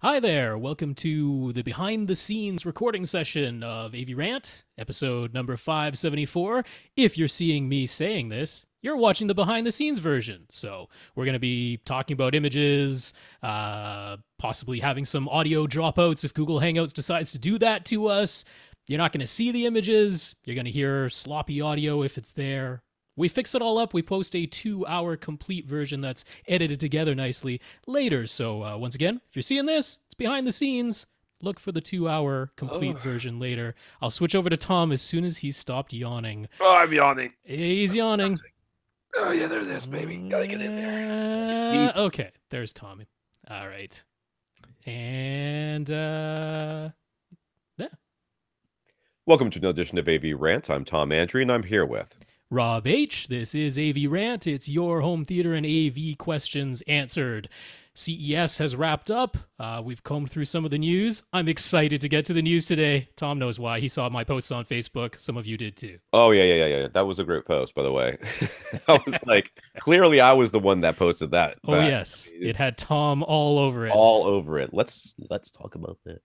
Hi there, welcome to the behind the scenes recording session of AV Rant, episode number 574. If you're seeing me saying this, you're watching the behind the scenes version. So we're going to be talking about images, possibly having some audio dropouts if Google Hangouts decides to do that to us. You're not going to see the images, you're going to hear sloppy audio if it's there. We fix it all up. We post a 2-hour complete version that's edited together nicely later. So once again, if you're seeing this, it's behind the scenes. Look for the 2-hour complete version later. I'll switch over to Tom as soon as he's stopped yawning. Oh, I'm yawning. He's yawning. Oh, yeah, there it is, baby. Gotta get in there. Okay, there's Tom. All right. And, yeah. Welcome to another edition of AV Rant. I'm Tom Andry, and I'm here with Rob H. This is AV Rant. It's your home theater and AV questions answered. CES has wrapped up. We've combed through some of the news. I'm excited to get to the news today. Tom knows why. He saw my posts on Facebook. Some of you did too. Oh, yeah. That was a great post, by the way. I was like, clearly I was the one that posted that. Oh, yes. It had Tom all over it. All over it. Let's talk about that.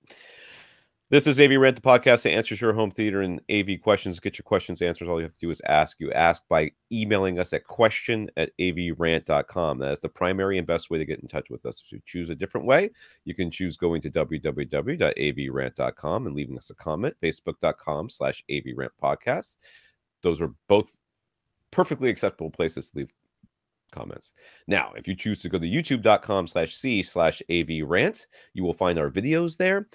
This is AV Rant, the podcast that answers your home theater and AV questions. Get your questions answered. All you have to do is ask. You ask by emailing us at question@avrant.com. That is the primary and best way to get in touch with us. If you choose a different way, you can choose going to www.avrant.com and leaving us a comment. Facebook.com/AVRant podcast. Those are both perfectly acceptable places to leave comments. Now, if you choose to go to youtube.com/c/AVRant, you will find our videos there.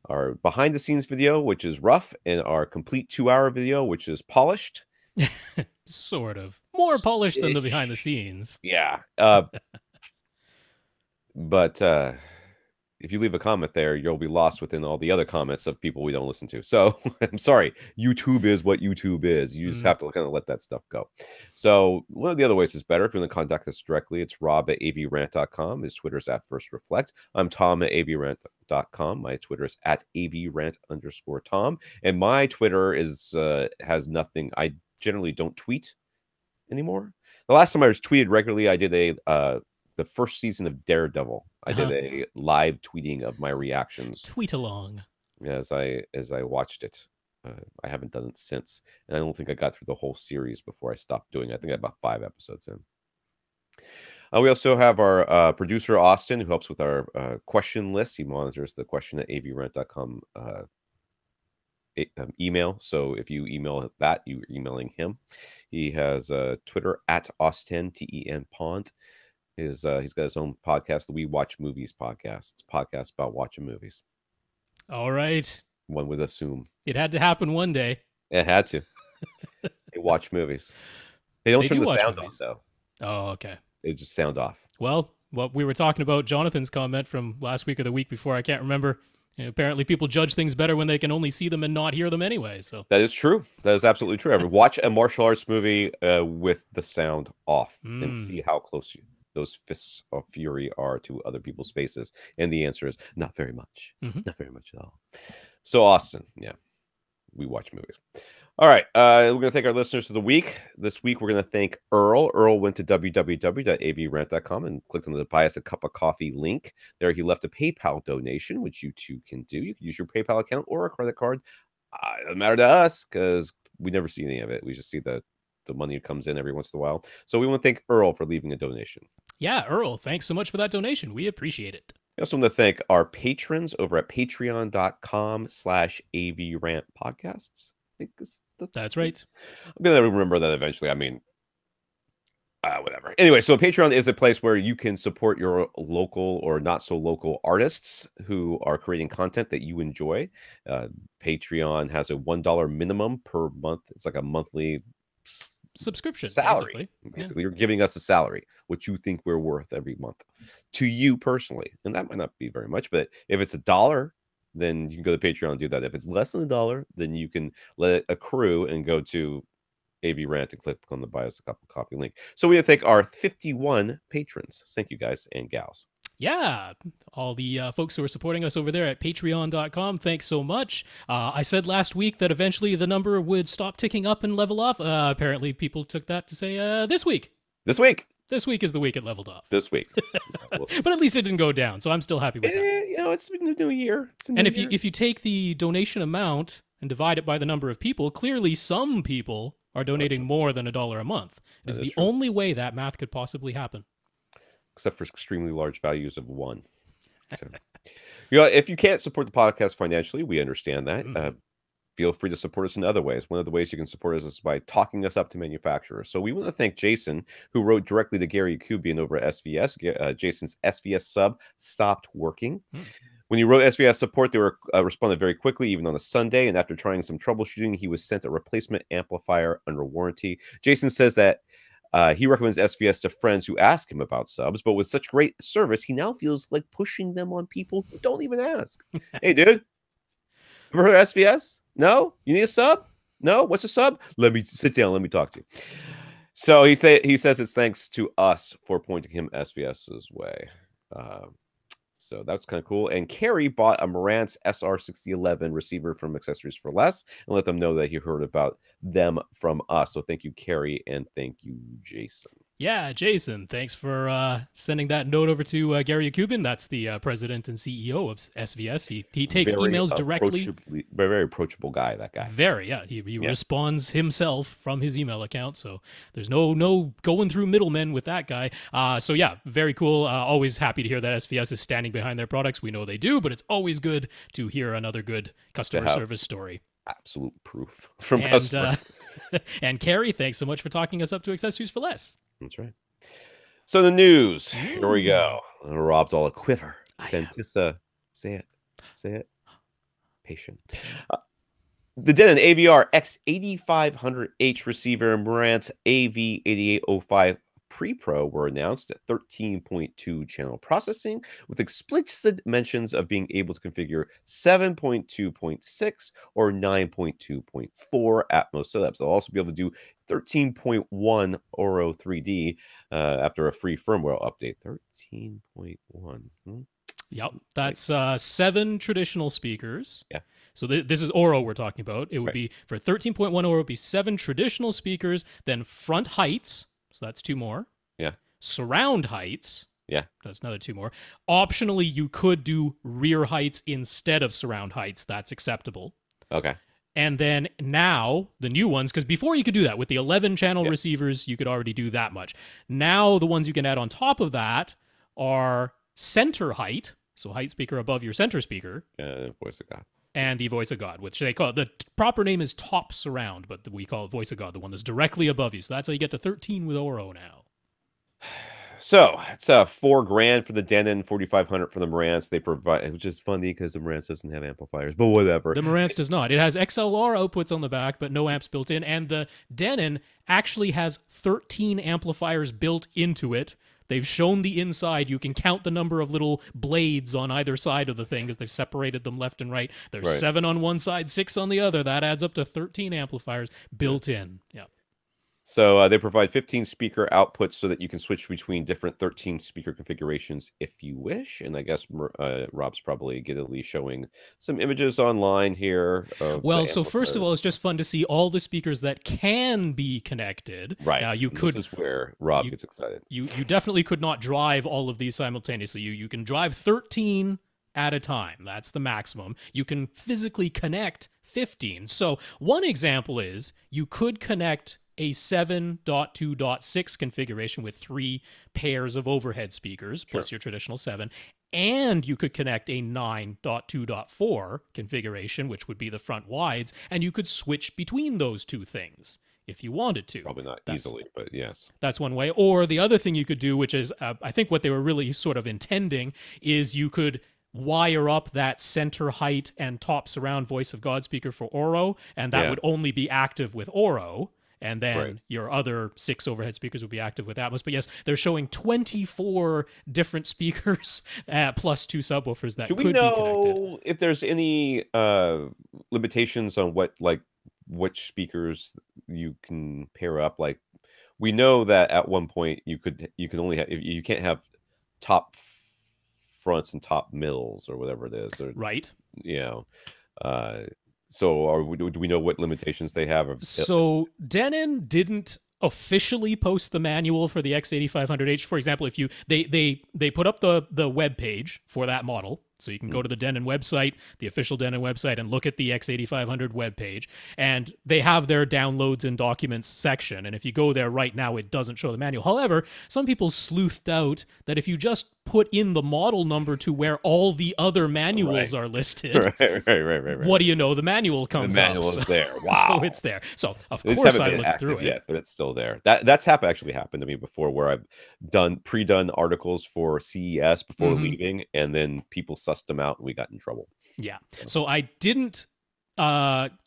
Our behind the scenes video, which is rough, and our complete 2-hour video, which is polished. Sort of. More polished than the behind the scenes. Yeah. But if you leave a comment there, you'll be lost within all the other comments of people we don't listen to. So I'm sorry. YouTube is what YouTube is. You just have to kind of let that stuff go. So one of the other ways is better. If you want to contact us directly, it's rob@avrant.com. His Twitter is @firstreflect. I'm Tom @avrant.com. My Twitter is @avrant_Tom. And my Twitter is has nothing. I generally don't tweet anymore. The last time I was tweeted regularly, I did the first season of Daredevil. I did a live tweeting of my reactions. Tweet along. As I watched it. I haven't done it since. And I don't think I got through the whole series before I stopped doing it. I think I had about 5 episodes in. We also have our producer, Austin, who helps with our question list. He monitors the question at avrant.com email. So if you email that, you're emailing him. He has Twitter @Austin, TEN Pond. He's got his own podcast, the We Watch Movies podcast. It's a podcast about watching movies. All right. One would assume. It had to happen one day. It had to. They watch movies. They don't turn the sound off, though. Oh, okay. They just sound off. Well, what we were talking about, Jonathan's comment from last week or the week before, I can't remember. Apparently people judge things better when they can only see them and not hear them anyway. So that is true. That is absolutely true. Watch a martial arts movie with the sound off and see how close those fists of fury are to other people's faces. And the answer is not very much. Not very much at all. So Austin, yeah, we watch movies. All right. We're going to thank our listeners of the week. This week, we're going to thank Earl. Earl went to www.avrant.com and clicked on the Buy Us a Cup of Coffee link. There, he left a PayPal donation, which you too can do. You can use your PayPal account or a credit card. It doesn't matter to us because we never see any of it. We just see the money that comes in every once in a while. So we want to thank Earl for leaving a donation. Yeah, Earl, thanks so much for that donation. We appreciate it. I also want to thank our patrons over at patreon.com/AVRant podcasts. I think that's right. I'm going to remember that eventually. I mean, whatever. Anyway, so Patreon is a place where you can support your local or not so local artists who are creating content that you enjoy. Patreon has a $1 minimum per month. It's like a monthly subscription salary. Basically, you're giving us a salary, what you think we're worth every month to you personally. And that might not be very much, but if it's $1, then you can go to Patreon and do that. If it's less than $1, then you can let it accrue and go to AV Rant and click on the Buy Us a Cup of Coffee link. So we want to thank our 51 patrons. Thank you, guys and gals. Yeah, all the folks who are supporting us over there at patreon.com, thanks so much. I said last week that eventually the number would stop ticking up and level off. Apparently people took that to say this week. This week. This week is the week it leveled off. This week. But at least it didn't go down, so I'm still happy with that. You know, it's a new year. It's a new And year. if you take the donation amount and divide it by the number of people, clearly some people are donating more than $1 a month. It's the only way that math could possibly happen. Except for extremely large values of 1. So, you know, if you can't support the podcast financially, we understand that. Feel free to support us in other ways. One of the ways you can support us is by talking us up to manufacturers. So we want to thank Jason, who wrote directly to Gary Kubian over at SVS. Jason's SVS sub stopped working. When he wrote SVS support, they responded very quickly, even on a Sunday. And after trying some troubleshooting, he was sent a replacement amplifier under warranty. Jason says that he recommends SVS to friends who ask him about subs, but with such great service, he now feels like pushing them on people who don't even ask. Hey, dude, ever heard of SVS? No? You need a sub? No? What's a sub? Let me sit down. Let me talk to you. So he says it's thanks to us for pointing him SVS's way. So that's kind of cool. And Carrie bought a Marantz SR6011 receiver from Accessories for Less and let them know that he heard about them from us. So thank you, Carrie, and thank you, Jason. Yeah, Jason, thanks for sending that note over to Gary Yakubin. That's the president and CEO of SVS. He takes emails directly. Very approachable guy, that guy. He responds himself from his email account, so there's no going through middlemen with that guy. So yeah, very cool. Always happy to hear that SVS is standing behind their products. We know they do, but it's always good to hear another good customer service story. Absolute proof from customers. And Carrie, thanks so much for talking us up to Accessories for Less. That's right. So the news. Here we go. Rob's all a quiver. Dentista. Say it. Patient. The Denon AVR X8500H receiver and Marantz AV8805 Pre-Pro were announced at 13.2 channel processing with explicit mentions of being able to configure 7.2.6 or 9.2.4 Atmos setups. They'll also be able to do 13.1 Oro 3D after a free firmware update. 13.1. Yep, that's 7 traditional speakers. Yeah. So this is Oro we're talking about. It would be, for 13.1 Oro, it would be 7 traditional speakers, then front heights, so that's 2 more. Yeah. Surround heights. Yeah. That's another 2 more. Optionally, you could do rear heights instead of surround heights. That's acceptable. Okay. And then now, the new ones, because before you could do that. With the 11-channel receivers, you could already do that much. Now, the ones you can add on top of that are center height, so height speaker above your center speaker. Voice of God. And the Voice of God, which they call it. The proper name is top surround, but we call it Voice of God, the one that's directly above you. So that's how you get to 13 with Oro now. So it's $4,000 for the Denon, $4,500 for the Marantz. They provide, which is funny because the Marantz doesn't have amplifiers, but whatever. The Marantz does not. It has XLR outputs on the back, but no amps built in. And the Denon actually has 13 amplifiers built into it. They've shown the inside. You can count the number of little blades on either side of the thing because they've separated them left and right. There's 7 on one side, 6 on the other. That adds up to 13 amplifiers built in. Yeah. So they provide 15 speaker outputs so that you can switch between different 13 speaker configurations if you wish. And I guess Rob's probably giddily showing some images online here. Well, so first of all, it's just fun to see all the speakers that can be connected. Right. Now, you could. This is where Rob gets excited. You definitely could not drive all of these simultaneously. You can drive 13 at a time. That's the maximum. You can physically connect 15. So one example is you could connect a 7.2.6 configuration with 3 pairs of overhead speakers, plus your traditional 7, and you could connect a 9.2.4 configuration, which would be the front wides, and you could switch between those 2 things if you wanted to. Probably not easily, but yes. That's one way. Or the other thing you could do, which is, I think what they were really sort of intending, is you could wire up that center height and top surround Voice of God speaker for Oro, and that would only be active with Oro. And then your other 6 overhead speakers would be active with Atmos. But yes, they're showing 24 different speakers plus 2 subwoofers that could be connected. Do we know if there's any limitations on which speakers you can pair up? Like, we know that at one point you can only have, you can't have top fronts and top middles or whatever it is. Or, right. You know, so do we know what limitations they have? So Denon didn't officially post the manual for the X8500H. For example, if you they put up the web page for that model, so you can go to the Denon website, the official Denon website, and look at the X8500 web page, and they have their downloads and documents section. And if you go there right now, it doesn't show the manual. However, some people sleuthed out that if you just put in the model number to where all the other manuals are listed, right. what do you know? The manual comes up. The manual is there. Wow. So it's there. So of course I looked through it. Yet, but it's still there. That's actually happened to me before, where I've pre-done articles for CES before leaving, and then people sussed them out and we got in trouble. Yeah. So I didn't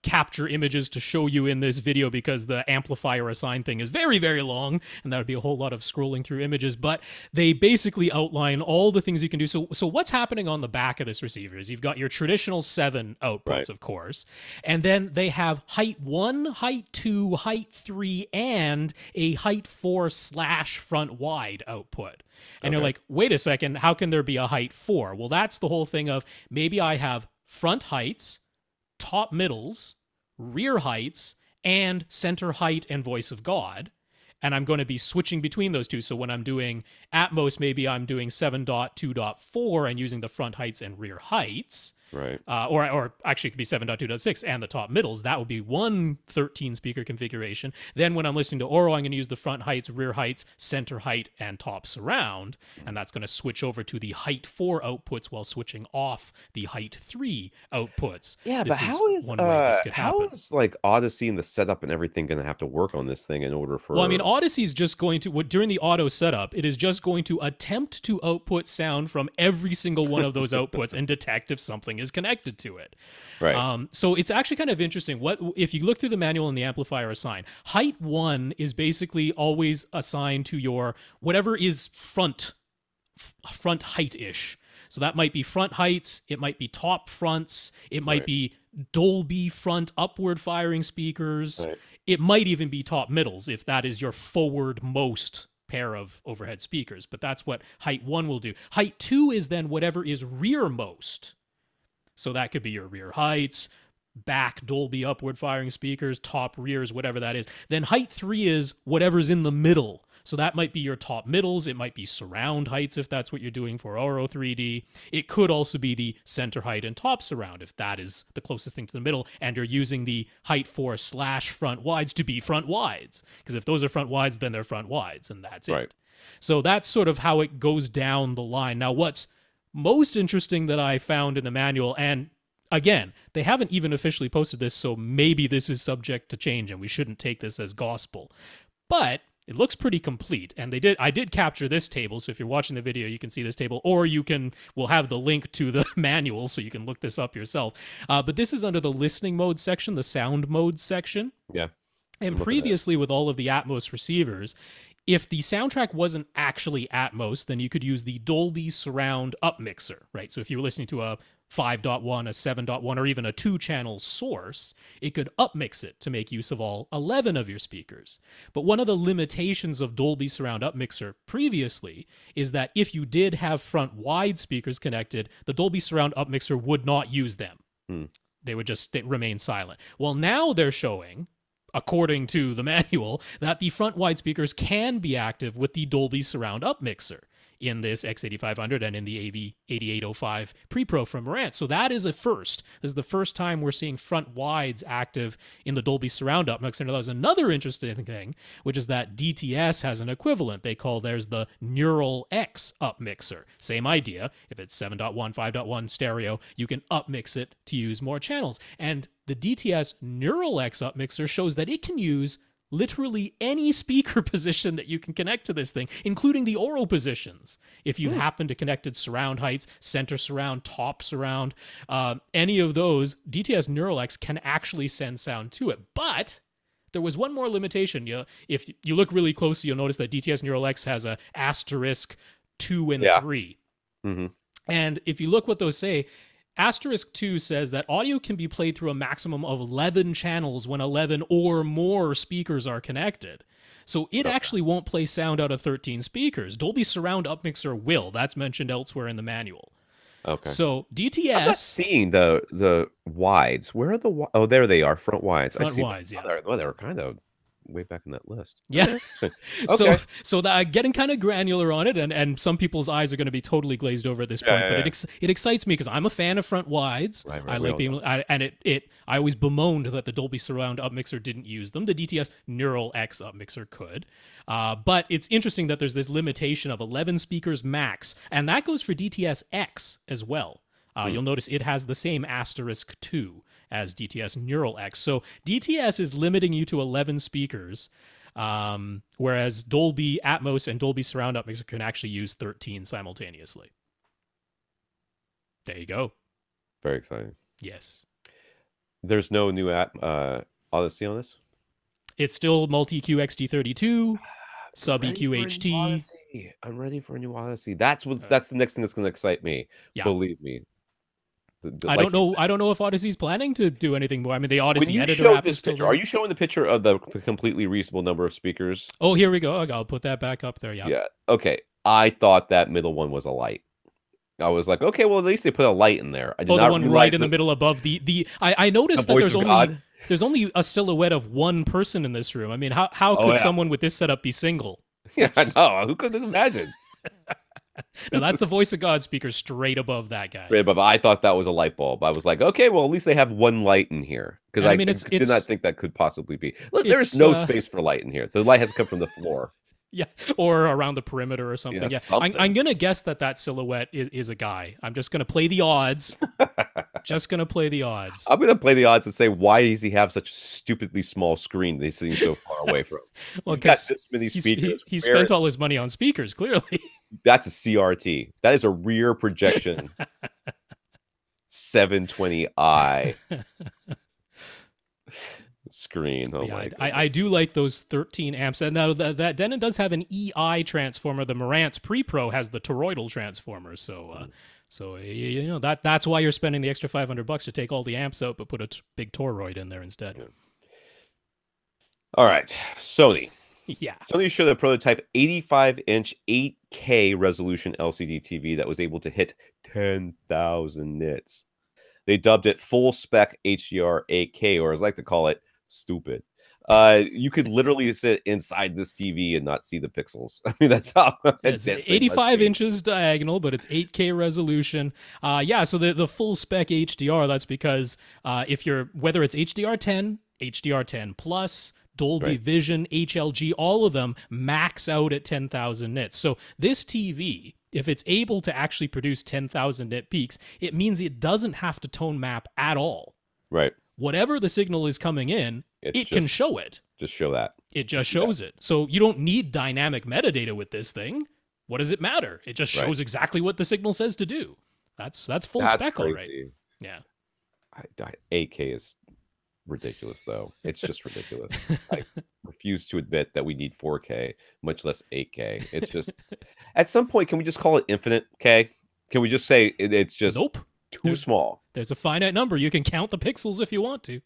capture images to show you in this video because the amplifier assign thing is very, very long, and that would be a whole lot of scrolling through images, but they basically outline all the things you can do. So what's happening on the back of this receiver is you've got your traditional 7 outputs, of course, and then they have height 1, height 2, height 3, and a height 4/front wide output. And you're like, wait a second, how can there be a height 4? Well, that's the whole thing of maybe I have front heights, top middles, rear heights, and center height and voice of God. And I'm going to be switching between those two. So when I'm doing Atmos, maybe I'm doing 7.2.4 and using the front heights and rear heights. Right. Or actually it could be 7.2.6 and the top middles. That would be one 13 speaker configuration. Then when I'm listening to Oro, I'm going to use the front heights, rear heights, center height, and top surround. And that's going to switch over to the height 4 outputs while switching off the height 3 outputs. Yeah, this but how is like Odyssey and the setup and everything going to have to work on this thing in order for... Well, I mean, Odyssey's just going to, during the auto setup, it is just going to attempt to output sound from every single one of those outputs and detect if something is connected to it. Right. So it's actually kind of interesting. What if you look through the manual and the amplifier assign? Height 1 is basically always assigned to your whatever is front height-ish. So that might be front heights, it might be top fronts, it might be Dolby front upward firing speakers. Right. It might even be top middles if that is your forward most pair of overhead speakers, but that's what height 1 will do. Height 2 is then whatever is rearmost. So that could be your rear heights, back Dolby upward firing speakers, top rears, whatever that is. Then height 3 is whatever's in the middle. So that might be your top middles. It might be surround heights if that's what you're doing for Oro 3D. It could also be the center height and top surround if that is the closest thing to the middle and you're using the height 4/front wides to be front wides. Because if those are front wides, then they're front wides, and that's it. So that's sort of how it goes down the line. Now, what's most interesting that I found in the manual, and again, they haven't even officially posted this, so maybe this is subject to change and we shouldn't take this as gospel, but it looks pretty complete. And I did capture this table, so if you're watching the video, you can see this table, or we'll have the link to the manual so you can look this up yourself. But this is under the listening mode section, the sound mode section. Yeah. And previously with all of the Atmos receivers, if the soundtrack wasn't actually Atmos, then you could use the Dolby Surround Up Mixer, right? So if you were listening to a 5.1, a 7.1, or even a 2-channel source, it could upmix it to make use of all 11 of your speakers. But one of the limitations of Dolby Surround Up Mixer previously is that if you did have front wide speakers connected, the Dolby Surround Up Mixer would not use them. They would just remain silent. Well, now they're showing, according to the manual, that the front wide speakers can be active with the Dolby Surround Up Mixer in this X8500 and in the AV8805 Pre-Pro from AVRant. So that is a first. This is the first time we're seeing front wides active in the Dolby Surround Up Mixer. Now, there's another interesting thing, which is that DTS has an equivalent. They call theirs the Neural X Up Mixer. Same idea. If it's 7.1, 5.1 stereo, you can upmix it to use more channels. And the DTS Neural X Up Mixer shows that it can use literally any speaker position that you can connect to this thing, including the Oro positions. If you happen to connected surround heights, center surround, top surround, any of those, DTS Neural X can actually send sound to it. But there was one more limitation. If you look really closely, you'll notice that DTS Neural X has a asterisk 2 and 3. And if you look what those say, Asterisk 2 says that audio can be played through a maximum of 11 channels when 11 or more speakers are connected. So it actually won't play sound out of 13 speakers. Dolby Surround Up Mixer will. That's mentioned elsewhere in the manual. Okay. So DTS... I'm not seeing the wides. Where are the... Oh, there they are, front wides. Front wides, yeah. They're kind of way back in that list. Yeah. Okay. So that getting kind of granular on it, and some people's eyes are going to be totally glazed over at this point. But it excites me because I'm a fan of front wides. Right, I like being, and I always bemoaned that the Dolby Surround upmixer didn't use them. The DTS Neural X upmixer could. But it's interesting that there's this limitation of 11 speakers max, and that goes for DTS X as well. You'll notice it has the same asterisk 2 as DTS Neural X. So DTS is limiting you to 11 speakers, whereas Dolby Atmos and Dolby Surround upmixer can actually use 13 simultaneously. There you go. Very exciting. Yes. There's no new Odyssey on this? It's still multi-EQ XT32, sub-EQ HT. I'm ready for a new Odyssey. That's the next thing that's going to excite me. Yeah. Believe me. I don't know if Odyssey's planning to do anything more. I mean, the Odyssey editor app is still there. Are you showing the picture of the completely reasonable number of speakers? Oh, here we go. I'll put that back up there. Yeah. Yeah. Okay. I thought that middle one was a light. I was like, okay, well, at least they put a light in there. I did not the one right in the middle above the. I noticed that there's only a silhouette of one person in this room. I mean, how could someone with this setup be single? Yeah, I know. Who could imagine? No, that's the voice of God speaker straight above that guy. Straight above. I thought that was a light bulb. I was like, okay, well, at least they have one light in here. Because I did not think that could possibly be. Look, there's no space for light in here. The light has to come from the floor. Yeah, or around the perimeter or something. Yeah, I'm going to guess that silhouette is a guy. I'm just going to play the odds. Just going to play the odds. I'm going to play the odds and say, why does he have such a stupidly small screen that he's sitting so far away from? Well, he's got this many speakers. He spent all his money on speakers, clearly. That's a CRT. That is a rear projection 720i screen. Oh my god! I do like those 13 amps. And now that Denon does have an EI transformer. The Marantz Pre-Pro has the toroidal transformer. So you know that's why you're spending the extra $500 to take all the amps out, but put a big toroid in there instead. Yeah. All right, Sony. Yeah. Sony showed a prototype 85-inch 8K resolution LCD TV that was able to hit 10,000 nits. They dubbed it full spec HDR 8K, or as I like to call it, stupid. You could literally sit inside this TV and not see the pixels. I mean, that's how it's 85 inches diagonal, but it's 8K resolution. So the full spec HDR, that's because whether it's HDR10, HDR10 plus, Dolby Vision, HLG, all of them max out at 10,000 nits. So this TV, if it's able to actually produce 10,000 nit peaks, it means it doesn't have to tone map at all. Right. Whatever the signal is coming in, it can show it. Just show that. It just shows it. So you don't need dynamic metadata with this thing. What does it matter? It just shows exactly what the signal says to do. That's full spec, all right. Yeah. 8K is ridiculous, though. It's just ridiculous. I refuse to admit that we need 4K, much less 8K. It's just at some point, can we just call it infinite K? Can we just say it's just too small? There's a finite number. You can count the pixels if you want to.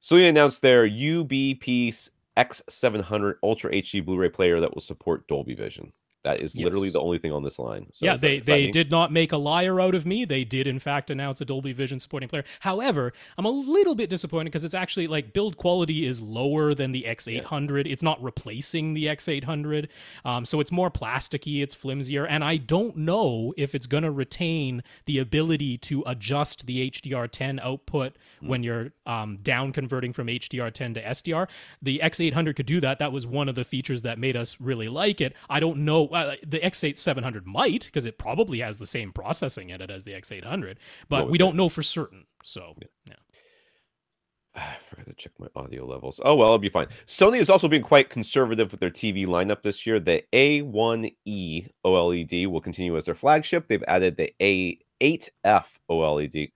So we announced their UBP X700 Ultra HD Blu-ray player that will support Dolby Vision. That is literally the only thing on this line. So yeah, they did not make a liar out of me. They did, in fact, announce a Dolby Vision supporting player. However, I'm a little bit disappointed because it's actually, like, build quality is lower than the X800. Yeah. It's not replacing the X800. So it's more plasticky, it's flimsier, and I don't know if it's going to retain the ability to adjust the HDR10 output when you're down converting from HDR10 to SDR. The X800 could do that. That was one of the features that made us really like it. I don't know. The X700 might, because it probably has the same processing in it as the X800, but we don't know for certain. So, yeah. I forgot to check my audio levels. Oh, well, it'll be fine. Sony is also being quite conservative with their TV lineup this year. The A1E OLED will continue as their flagship. They've added the A8F OLED.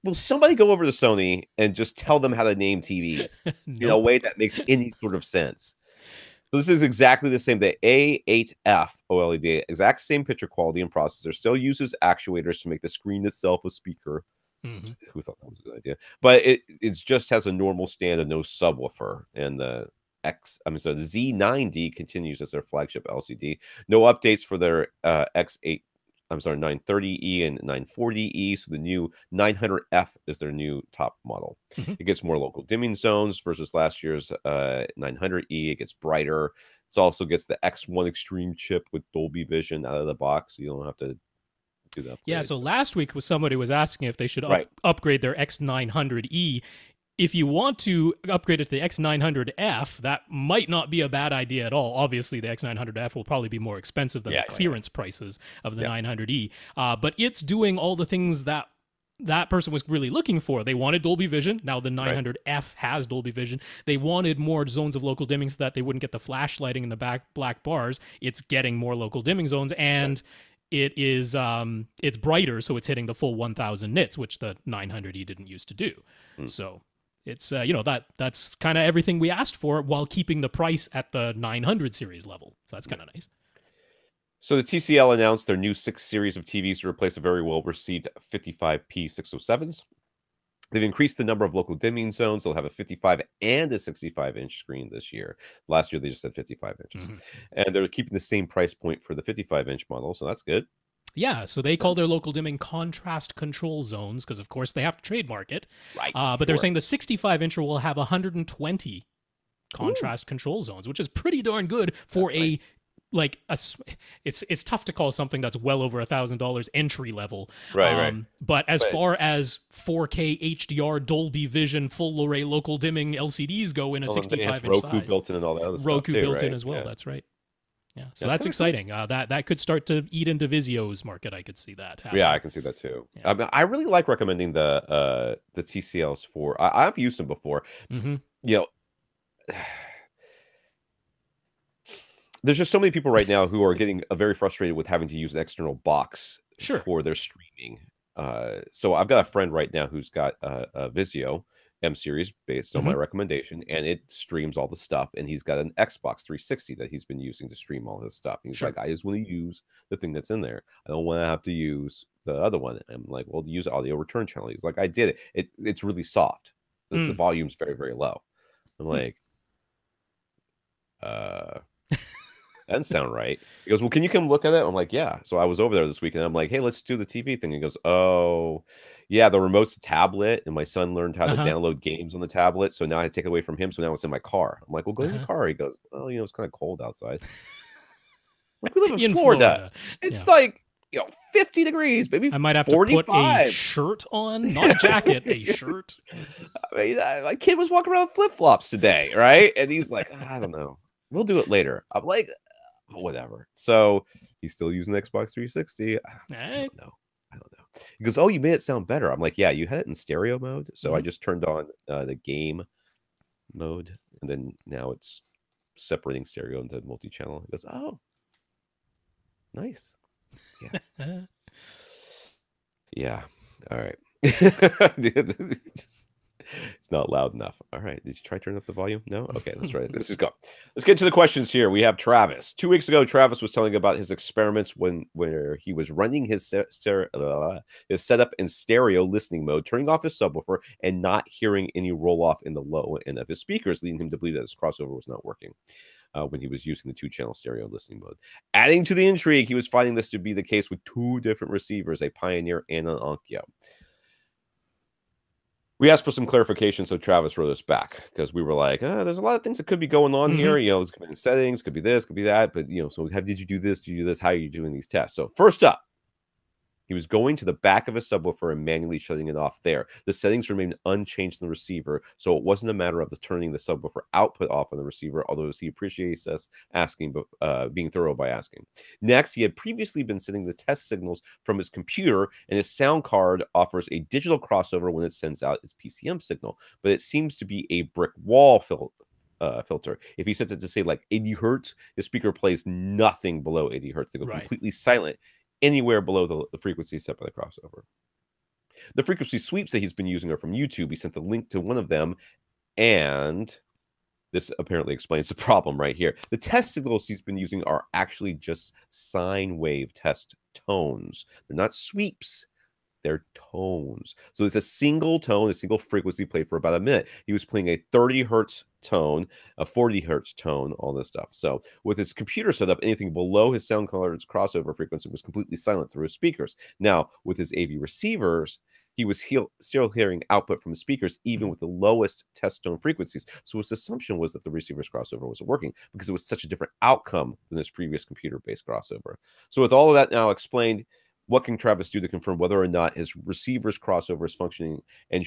Will somebody go over to Sony and just tell them how to name TVs in a way that makes any sort of sense? So this is exactly the same. The A8F OLED, exact same picture quality and processor, still uses actuators to make the screen itself a speaker. Mm-hmm. Who thought that was a good idea? But it just has a normal stand and no subwoofer. And the Z9D continues as their flagship LCD. No updates for their X8 I'm sorry, 930E and 940E. So the new 900F is their new top model. Mhm. It gets more local dimming zones versus last year's 900E. It gets brighter. It also gets the X1 Extreme chip with Dolby Vision out of the box. So you don't have to do the Yeah, upgrade. so last week somebody was asking if they should Right. upgrade their X900E. If you want to upgrade it to the X900F, that might not be a bad idea at all. Obviously, the X900F will probably be more expensive than the clearance prices of the 900E. But it's doing all the things that that person was really looking for. They wanted Dolby Vision. Now the 900F has Dolby Vision. They wanted more zones of local dimming so that they wouldn't get the flash lighting in the back black bars. It's getting more local dimming zones, and it is it's brighter, so it's hitting the full 1000 nits, which the 900E didn't used to do. So it's that's kind of everything we asked for while keeping the price at the 900 series level. So that's kind of nice. So the TCL announced their new 6 series of TVs to replace a very well-received 55p 607s. They've increased the number of local dimming zones. They'll have a 55 and a 65-inch screen this year. Last year, they just said 55 inches. And they're keeping the same price point for the 55-inch model, so that's good. Yeah, so they call their local dimming contrast control zones because, of course, they have to trademark it. Right. But they're saying the 65-incher will have 120 contrast control zones, which is pretty darn good for it's tough to call something that's well over $1,000 entry level. Right. But as far as 4K HDR Dolby Vision full array local dimming LCDs go in a 65-inch Roku size. built in and all that other stuff. Roku too, built right? in as well. Yeah. That's right. Yeah, so that's that's exciting. That could start to eat into Vizio's market. I could see that happening. Yeah, I can see that too. Yeah. I really like recommending the TCLs for. I've used them before. You know, there's just so many people right now who are getting very frustrated with having to use an external box for their streaming. So I've got a friend right now who's got a Vizio M series based on my recommendation, and it streams all the stuff. And he's got an Xbox 360 that he's been using to stream all his stuff. And he's like, I just want to use the thing that's in there. I don't want to have to use the other one. I'm like, well, use audio return channel. He's like, I did it. It's really soft. The volume's very, very low. I'm like, that doesn't sound right. He goes, well, can you come look at it? I'm like, yeah. So I was over there this weekend. I'm like, hey, let's do the TV thing. He goes, oh, yeah, the remote's a tablet. And my son learned how to download games on the tablet. So now I take it away from him. So now it's in my car. I'm like, well, go in your car. He goes, well, it's kind of cold outside. Like, we live in Florida. It's like, 50 degrees, maybe I might have 45. To put a shirt on, not a jacket, a shirt. I mean, my kid was walking around flip-flops today, right? And he's like, I don't know. We'll do it later. I'm like, whatever. So he's still using the Xbox 360. I don't know. He goes, oh, you made it sound better. I'm like, yeah, you had it in stereo mode. So I just turned on the game mode, and then now it's separating stereo into multi-channel. He goes, oh, nice. Yeah. Yeah. All right. It's not loud enough. All right. Did you try turning up the volume? No? Okay, let's try it. Let's just go. Let's get to the questions here. We have Travis. 2 weeks ago, Travis was telling about his experiments where he was running his setup in stereo listening mode, turning off his subwoofer, and not hearing any roll-off in the low end of his speakers, leading him to believe that his crossover was not working when he was using the 2-channel stereo listening mode. Adding to the intrigue, he was finding this to be the case with 2 different receivers, a Pioneer and an Onkyo. We asked for some clarification, so Travis wrote us back because we were like, there's a lot of things that could be going on here. It's could be in settings, could be this, could be that. But, so did you do this? Did you do this? How are you doing these tests? So first up, he was going to the back of his subwoofer and manually shutting it off there. The settings remained unchanged in the receiver, so it wasn't a matter of turning the subwoofer output off on the receiver, although he appreciates us asking, but being thorough by asking. Next, he had previously been sending the test signals from his computer, and his sound card offers a digital crossover when it sends out its PCM signal, but it seems to be a brick wall filter. If he sets it to say like 80 hertz, the speaker plays nothing below 80 hertz. They go completely silent anywhere below the frequency set by the crossover. The frequency sweeps that he's been using are from YouTube. He sent the link to one of them, and this apparently explains the problem right here. The test signals he's been using are actually just sine wave test tones. They're not sweeps. their tones. So it's a single tone, a single frequency played for about a minute. He was playing a 30 hertz tone, a 40 hertz tone, all this stuff. So with his computer setup, anything below his sound card's crossover frequency was completely silent through his speakers. Now, with his AV receivers, he was still hearing output from the speakers, even with the lowest test tone frequencies. So his assumption was that the receiver's crossover wasn't working because it was such a different outcome than this previous computer-based crossover. So with all of that now explained, what can Travis do to confirm whether or not his receiver's crossover is functioning and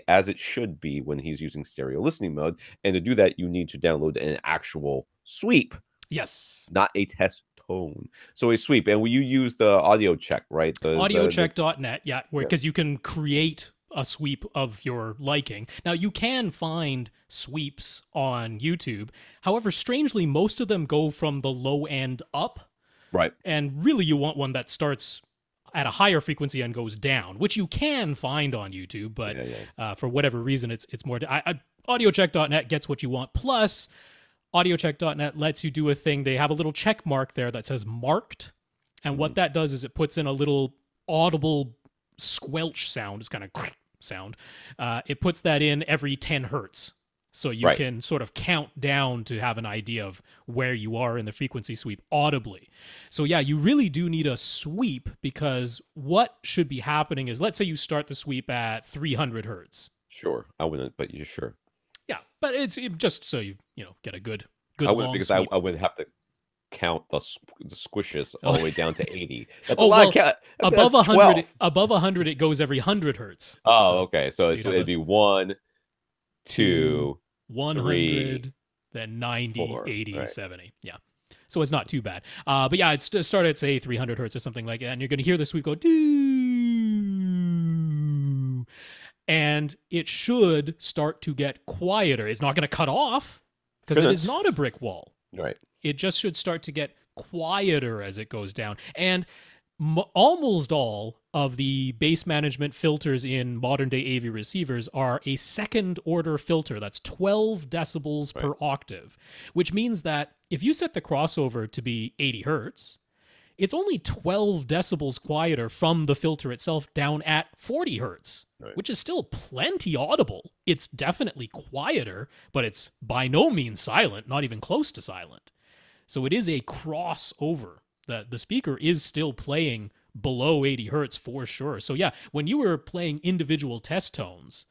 as it should be when he's using stereo listening mode? And to do that, you need to download an actual sweep. Yes. Not a test tone. So a sweep. And you use the audio check, right? Audiocheck.net, yeah, because you can create a sweep of your liking. Now, you can find sweeps on YouTube. However, strangely, most of them go from the low end up. Right. And really, you want one that starts at a higher frequency and goes down, which you can find on YouTube, but for whatever reason, it's more... Audiocheck.net gets what you want. Plus, Audiocheck.net lets you do a thing. They have a little check mark there that says marked. And what that does is it puts in a little audible squelch sound. It's kind of sound. It puts that in every 10 hertz. So you can sort of count down to have an idea of where you are in the frequency sweep audibly. So yeah, you really do need a sweep, because what should be happening is, let's say you start the sweep at 300 hertz. Sure. I wouldn't, but you're sure. Yeah, but it's just so you get a good I wouldn't, long because sweep. I would have to count the squishes all the way down to 80. That's a lot. Above that's 100, 12. above 100, it goes every 100 hertz. Oh, okay. So it'd be 1, 2, 100, 3, then 90, 4, 80, right. 70. Yeah. So it's not too bad. But yeah, it's started at, say, 300 hertz or something like that, and you're going to hear the sweep go, doo, and it should start to get quieter. It's not going to cut off, because it is not a brick wall. Right. It just should start to get quieter as it goes down. And almost all of the bass management filters in modern day AV receivers are a second order filter. That's 12 decibels per octave, which means that if you set the crossover to be 80 hertz, it's only 12 decibels quieter from the filter itself down at 40 hertz, which is still plenty audible. It's definitely quieter, but it's by no means silent, not even close to silent. So it is a crossover. The speaker is still playing below 80 hertz for sure. So yeah, when you were playing individual test tones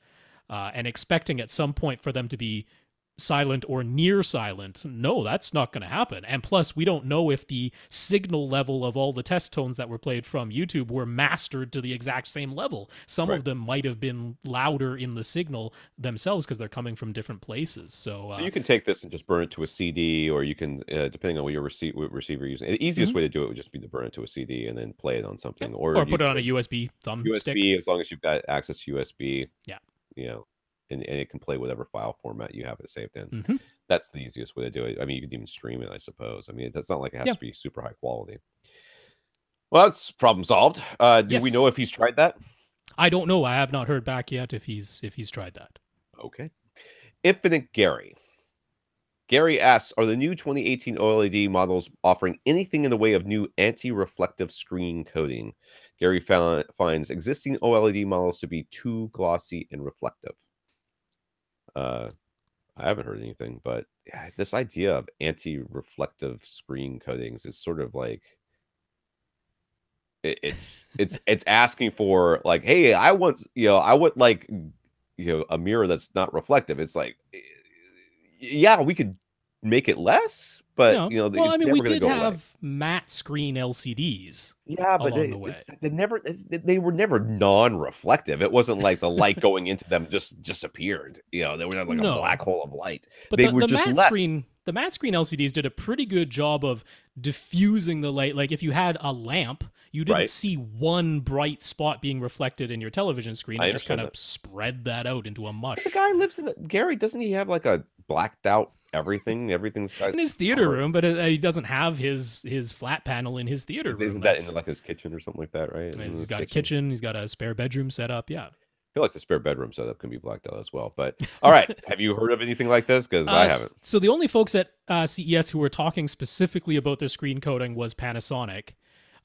and expecting at some point for them to be silent or near silent, no, that's not going to happen. And plus, we don't know if the signal level of all the test tones that were played from YouTube were mastered to the exact same level. Some of them might have been louder in the signal themselves because they're coming from different places. So you can take this and just burn it to a CD, or you can, depending on what your receiver you're using. The easiest way to do it would just be to burn it to a CD and then play it on something, or put it on a USB thumb stick. As long as you've got access to USB. Yeah. And it can play whatever file format you have it saved in. That's the easiest way to do it. I mean, you could even stream it, I suppose. I mean, it's not like it has to be super high quality. Well, that's problem solved. Do we know if he's tried that? I don't know. I have not heard back yet if he's tried that. Okay. Infinite Gary. Gary asks, are the new 2018 OLED models offering anything in the way of new anti-reflective screen coating? Gary finds existing OLED models to be too glossy and reflective. I haven't heard anything, but this idea of anti-reflective screen coatings is sort of like it's asking for, like, hey, I want like a mirror that's not reflective. It's like, yeah, we could make it less, but I mean, we did have matte screen LCDs. Yeah, but they were never non-reflective. It wasn't like the light going into them just disappeared. They were like a black hole of light. But they were just less. The matte screen LCDs did a pretty good job of diffusing the light. Like if you had a lamp, you didn't see one bright spot being reflected in your television screen. It just kind of spread that out into a mush. But the guy lives in Gary, doesn't he have like a blacked out everything? Everything's got in his theater room, but he doesn't have his flat panel in his theater room. Isn't that in like his kitchen or something like that, right? He's got a kitchen. He's got a spare bedroom set up. Yeah. I feel like the spare bedroom setup can be blacked out as well. But all right, have you heard of anything like this? Because I haven't. So the only folks at CES who were talking specifically about their screen coating was Panasonic.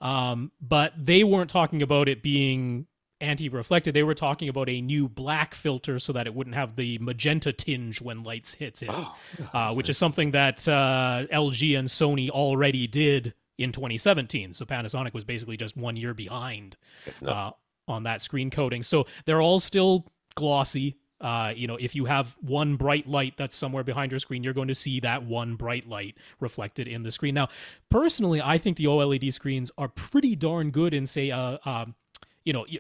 But they weren't talking about it being anti-reflected. They were talking about a new black filter so that it wouldn't have the magenta tinge when lights hits it, which is something that LG and Sony already did in 2017. So Panasonic was basically just 1 year behind on that screen coating. So they're all still glossy. If you have one bright light that's somewhere behind your screen, you're going to see that one bright light reflected in the screen. Now, personally, I think the OLED screens are pretty darn good in, say,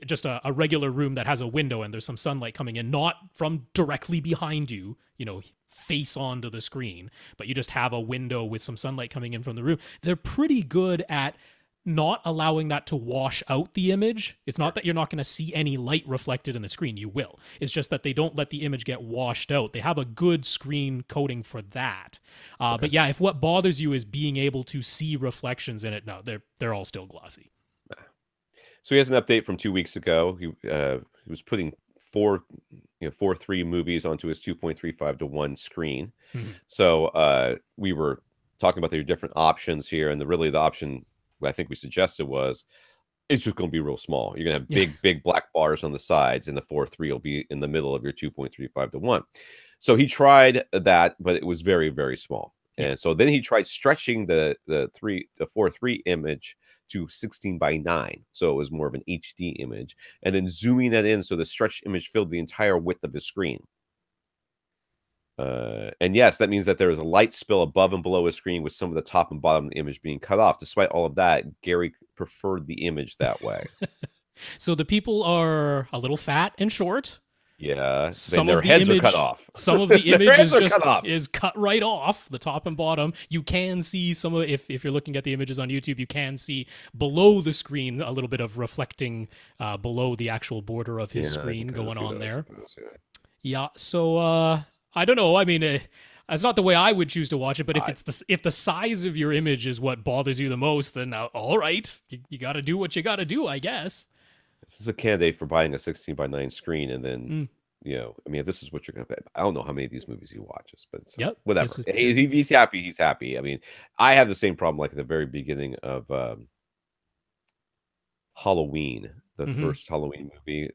just a regular room that has a window and there's some sunlight coming in, not from directly behind you, face onto the screen, but you just have a window with some sunlight coming in from the room. They're pretty good at not allowing that to wash out the image. It's not that you're not going to see any light reflected in the screen. You will. It's just that they don't let the image get washed out. They have a good screen coating for that. But yeah, if what bothers you is being able to see reflections in it, no, they're all still glossy. So he has an update from 2 weeks ago. He was putting 4:3 movies onto his 2.35:1 screen. Mm-hmm. So we were talking about the different options here, and the option I think we suggested was it's just going to be real small. You're going to have big black bars on the sides, and the 4:3 will be in the middle of your 2.35:1. So he tried that, but it was very, very small. And so then he tried stretching the 4:3 image to 16:9. So it was more of an HD image, and then zooming that in so the stretched image filled the entire width of his screen. And yes, that means that there is a light spill above and below his screen with some of the top and bottom of the image being cut off. Despite all of that, Gary preferred the image that way. So the people are a little fat and short. Yeah, their heads are cut off. Some of the image is cut right off, the top and bottom. You can see some of, if you're looking at the images on YouTube, you can see below the screen a little bit of reflecting below the actual border of his screen going on there. Yeah, so I don't know. I mean, that's not the way I would choose to watch it, but if the size of your image is what bothers you the most, then all right, you got to do what you got to do, I guess. This is a candidate for buying a 16:9 screen, and then I mean, if this is what you're gonna pay, I don't know how many of these movies he watches, but it's, whatever. He's happy. He's happy. I mean, I have the same problem. Like at the very beginning of Halloween, the first Halloween movie,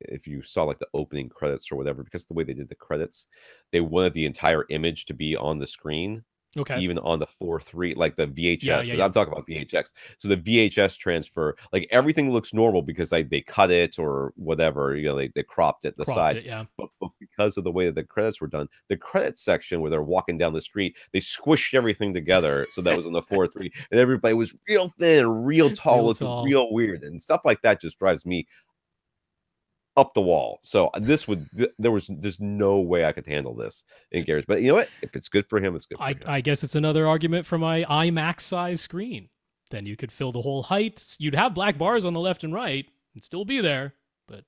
if you saw like the opening credits or whatever, because of the way they did the credits, they wanted the entire image to be on the screen. Okay. Even on the 4:3, like the VHS, but I'm talking about VHX. So the VHS transfer, like everything looks normal because they cut it or whatever, they cropped it, the sides. But because of the way that the credits were done, the credit section where they're walking down the street, they squished everything together. So that was on the 4:3, and everybody was real thin, real tall, looking real weird, and stuff like that just drives me up the wall. So there's no way I could handle this in Gary's, but you know what? If it's good for him, it's good for him. I guess it's another argument for my iMac size screen. Then you could fill the whole height. You'd have black bars on the left and right. It'd still be there, but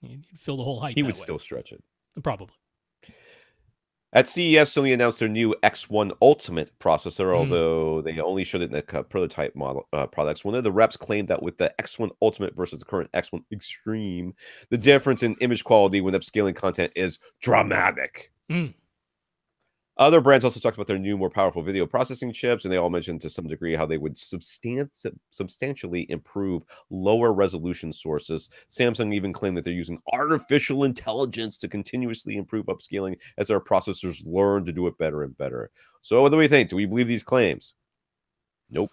you'd fill the whole height. He would still stretch it. Probably. At CES, Sony announced their new X1 Ultimate processor, although they only showed it in the prototype model products. One of the reps claimed that with the X1 Ultimate versus the current X1 Extreme, the difference in image quality when upscaling content is dramatic. Other brands also talked about their new, more powerful video processing chips, and they all mentioned to some degree how they would substantially improve lower resolution sources. Samsung even claimed that they're using artificial intelligence to continuously improve upscaling as their processors learn to do it better and better. So what do we think? Do we believe these claims? Nope,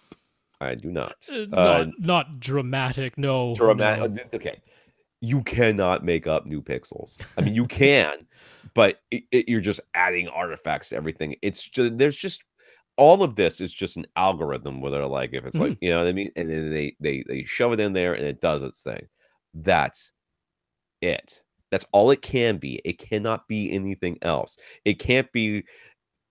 I do not. Not dramatic, no. Dramatic. No. Okay. You cannot make up new pixels. I mean, you can, but you're just adding artifacts to everything. It's just, there's just, all of this is just an algorithm where they're like, if it's like, you know what I mean? And then they shove it in there and it does its thing. That's it. That's all it can be. It cannot be anything else. It can't be,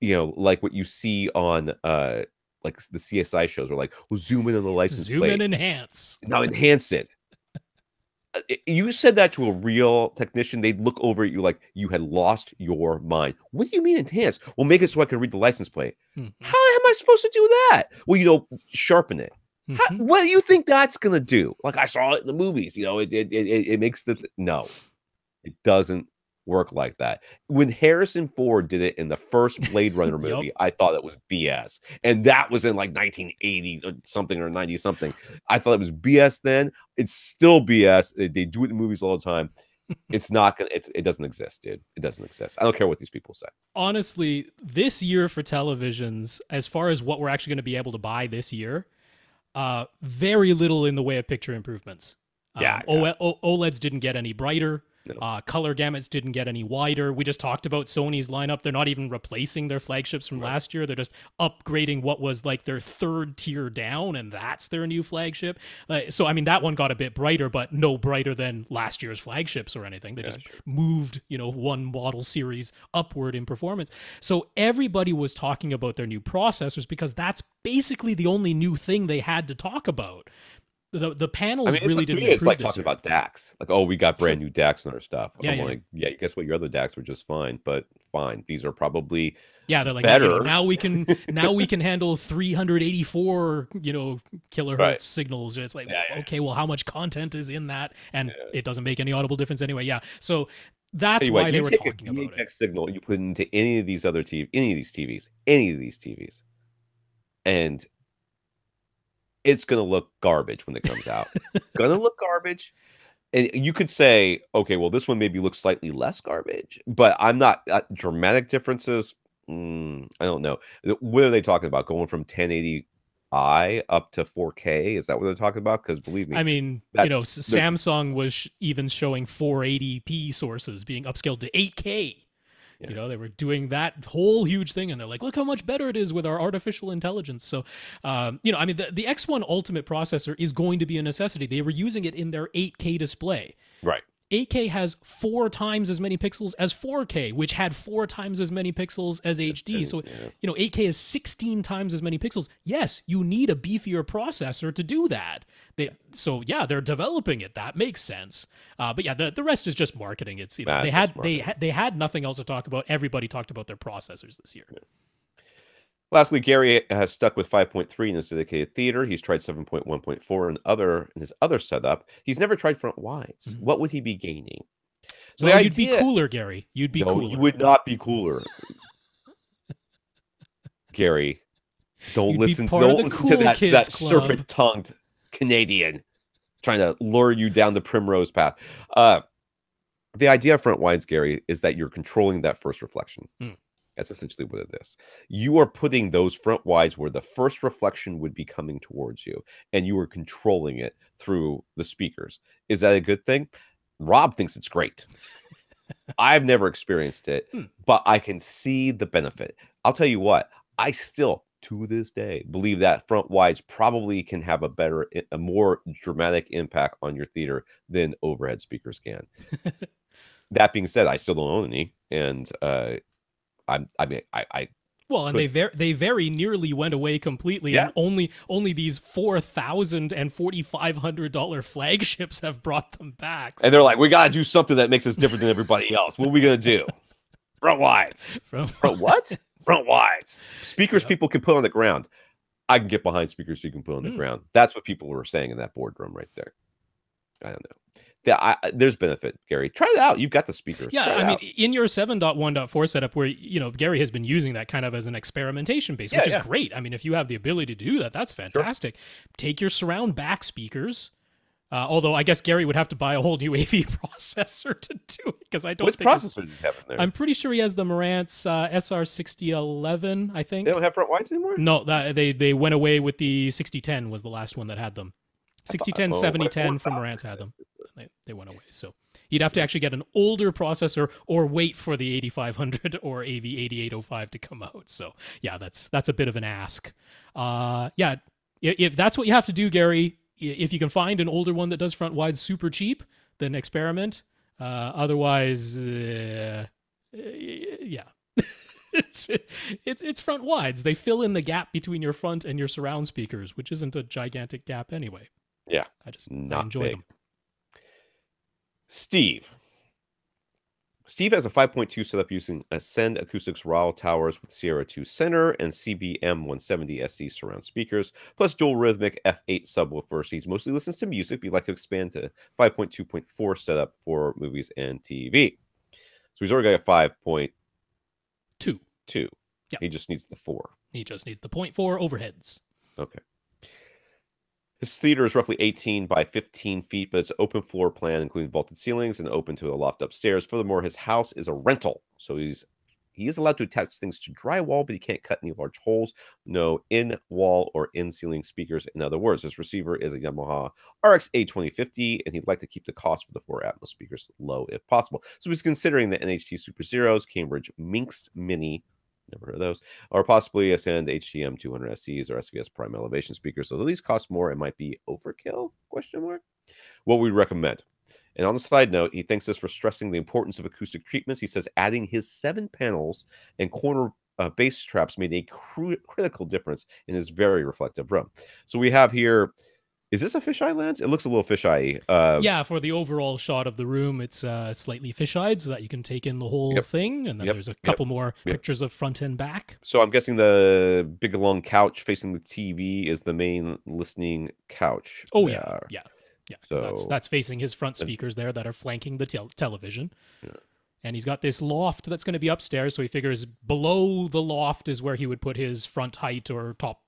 like what you see on, like the CSI shows, where like, we'll zoom in on the license plate. Zoom in, enhance. Now enhance it. You said that to a real technician, they'd look over at you like you had lost your mind. What do you mean enhance? Well, make it so I can read the license plate. How am I supposed to do that? Well, sharpen it. What do you think that's going to do? Like I saw it in the movies. It makes no, it doesn't work like that. When Harrison Ford did it in the first Blade Runner Yep. movie, I thought it was BS. And that was in like 1980 or something or 90 something. I thought it was BS then. It's still BS. They do it in movies all the time. It's not gonna. It doesn't exist, dude. It doesn't exist. I don't care what these people say. Honestly, this year for televisions, as far as what we're actually going to be able to buy this year, very little in the way of picture improvements. OLEDs didn't get any brighter. No. Color gamuts didn't get any wider. We just talked about Sony's lineup. They're not even replacing their flagships from last year. They're just upgrading what was like their third tier down, and that's their new flagship. So, I mean, that one got a bit brighter, but no brighter than last year's flagships or anything. They just moved, one model series upward in performance. So everybody was talking about their new processors because that's basically the only new thing they had to talk about. The panels really didn't improve. It's like talking about DACs. Like, oh, we got brand new DACs in our stuff. I'm like, guess what? Your other DACs were just fine, but fine. These are probably they're like better. Now we can handle 384 kilohertz signals. It's like okay, well, how much content is in that? And it doesn't make any audible difference anyway. Yeah, so that's why they were talking about it. Signal you put into any of these other any of these TVs, and it's going to look garbage when it comes out. It's going to look garbage. And you could say, okay, well, this one maybe looks slightly less garbage, but I'm not dramatic differences. I don't know. What are they talking about? Going from 1080i up to 4K? Is that what they're talking about? Because believe me, I mean, Samsung was even showing 480p sources being upscaled to 8K. Yeah. They were doing that whole huge thing, and they're like, look how much better it is with our artificial intelligence. So, I mean, the X1 Ultimate processor is going to be a necessity. They were using it in their 8K display. Right. 8K has 4 times as many pixels as 4K, which had 4 times as many pixels as HD. So, 8K is 16 times as many pixels. Yes, you need a beefier processor to do that. They're developing it. That makes sense. But yeah, the rest is just marketing. It's they had nothing else to talk about. Everybody talked about their processors this year. Yeah. Lastly, Gary has stuck with 5.3 in his dedicated theater. He's tried 7.1.4 in his other setup. He's never tried front wides. Mm-hmm. What would he be gaining? So you'd be cooler, Gary. You'd be cooler. You would not be cooler. Gary, don't listen to that serpent-tongued Canadian trying to lure you down the primrose path. The idea of front wides, Gary, is that you're controlling that first reflection. That's essentially what it is. You are putting those front wides where the first reflection would be coming towards you, and you are controlling it through the speakers. Is that a good thing? Rob thinks it's great. I've never experienced it, but I can see the benefit. I'll tell you what, I still, to this day, believe that front wides probably can have a more dramatic impact on your theater than overhead speakers can. That being said, I still don't own any, and they very nearly went away completely, and only these $4,000 and $4,500 flagships have brought them back. And they're like, we got to do something that makes us different than everybody else. What are we gonna do? Front wides. Front what? Front wides. Speakers people can put on the ground. I can get behind speakers you can put on the ground. That's what people were saying in that boardroom right there. I don't know. There's benefit, Gary. Try it out. You've got the speakers. Yeah, I mean, in your 7.1.4 setup where, Gary has been using that kind of as an experimentation base, which is great. I mean, if you have the ability to do that, that's fantastic. Sure. Take your surround back speakers. Although I guess Gary would have to buy a whole new AV processor to do it, because I don't think... Which processor do you have in there? I'm pretty sure he has the Marantz SR6011, I think. They don't have front wides anymore? No, they went away with the 6010 was the last one that had them. 6010, 7010 from Marantz had them. They went away. So you'd have to actually get an older processor or wait for the 8500 or AV8805 to come out. So yeah, that's a bit of an ask. If that's what you have to do, Gary, if you can find an older one that does front wide super cheap, then experiment. Otherwise, yeah. It's front wides. They fill in the gap between your front and your surround speakers, which isn't a gigantic gap anyway. Yeah. I enjoy them. Steve has a 5.2 setup using Ascend Acoustics raw towers with Sierra 2 center and CBM 170 SE surround speakers, plus dual rhythmic F8 subwoofers. He mostly listens to music, but he'd like to expand to 5.2.4 setup for movies and TV. So he's already got a 5.2. Yeah. He just needs the 4. He just needs the 0.4 overheads. Okay. His theater is roughly 18 by 15 feet, but it's an open floor plan, including vaulted ceilings and open to a loft upstairs. Furthermore, his house is a rental, so he is allowed to attach things to drywall, but he can't cut any large holes. No in-wall or in-ceiling speakers. In other words, this receiver is a Yamaha RX-A 2050, and he'd like to keep the cost for the 4 Atmos speakers low if possible. So he's considering the NHT Super Zeros, Cambridge Minx Mini, never heard of those, or possibly a Send HTM 200 SEs or SVS Prime Elevation speakers. So these cost more. It might be overkill? What we recommend. And on the side note, he thanks us for stressing the importance of acoustic treatments. He says adding his 7 panels and corner bass traps made a critical difference in his very reflective room. So we have here, is this a fisheye lens? It looks a little fisheye. Yeah, for the overall shot of the room, it's slightly fisheyed so that you can take in the whole thing. And then there's a couple more pictures of front and back. So I'm guessing the big long couch facing the TV is the main listening couch. Oh, yeah. So that's facing his front and speakers there that are flanking the television. Yeah. And he's got this loft that's going to be upstairs, so he figures below the loft is where he would put his front height or top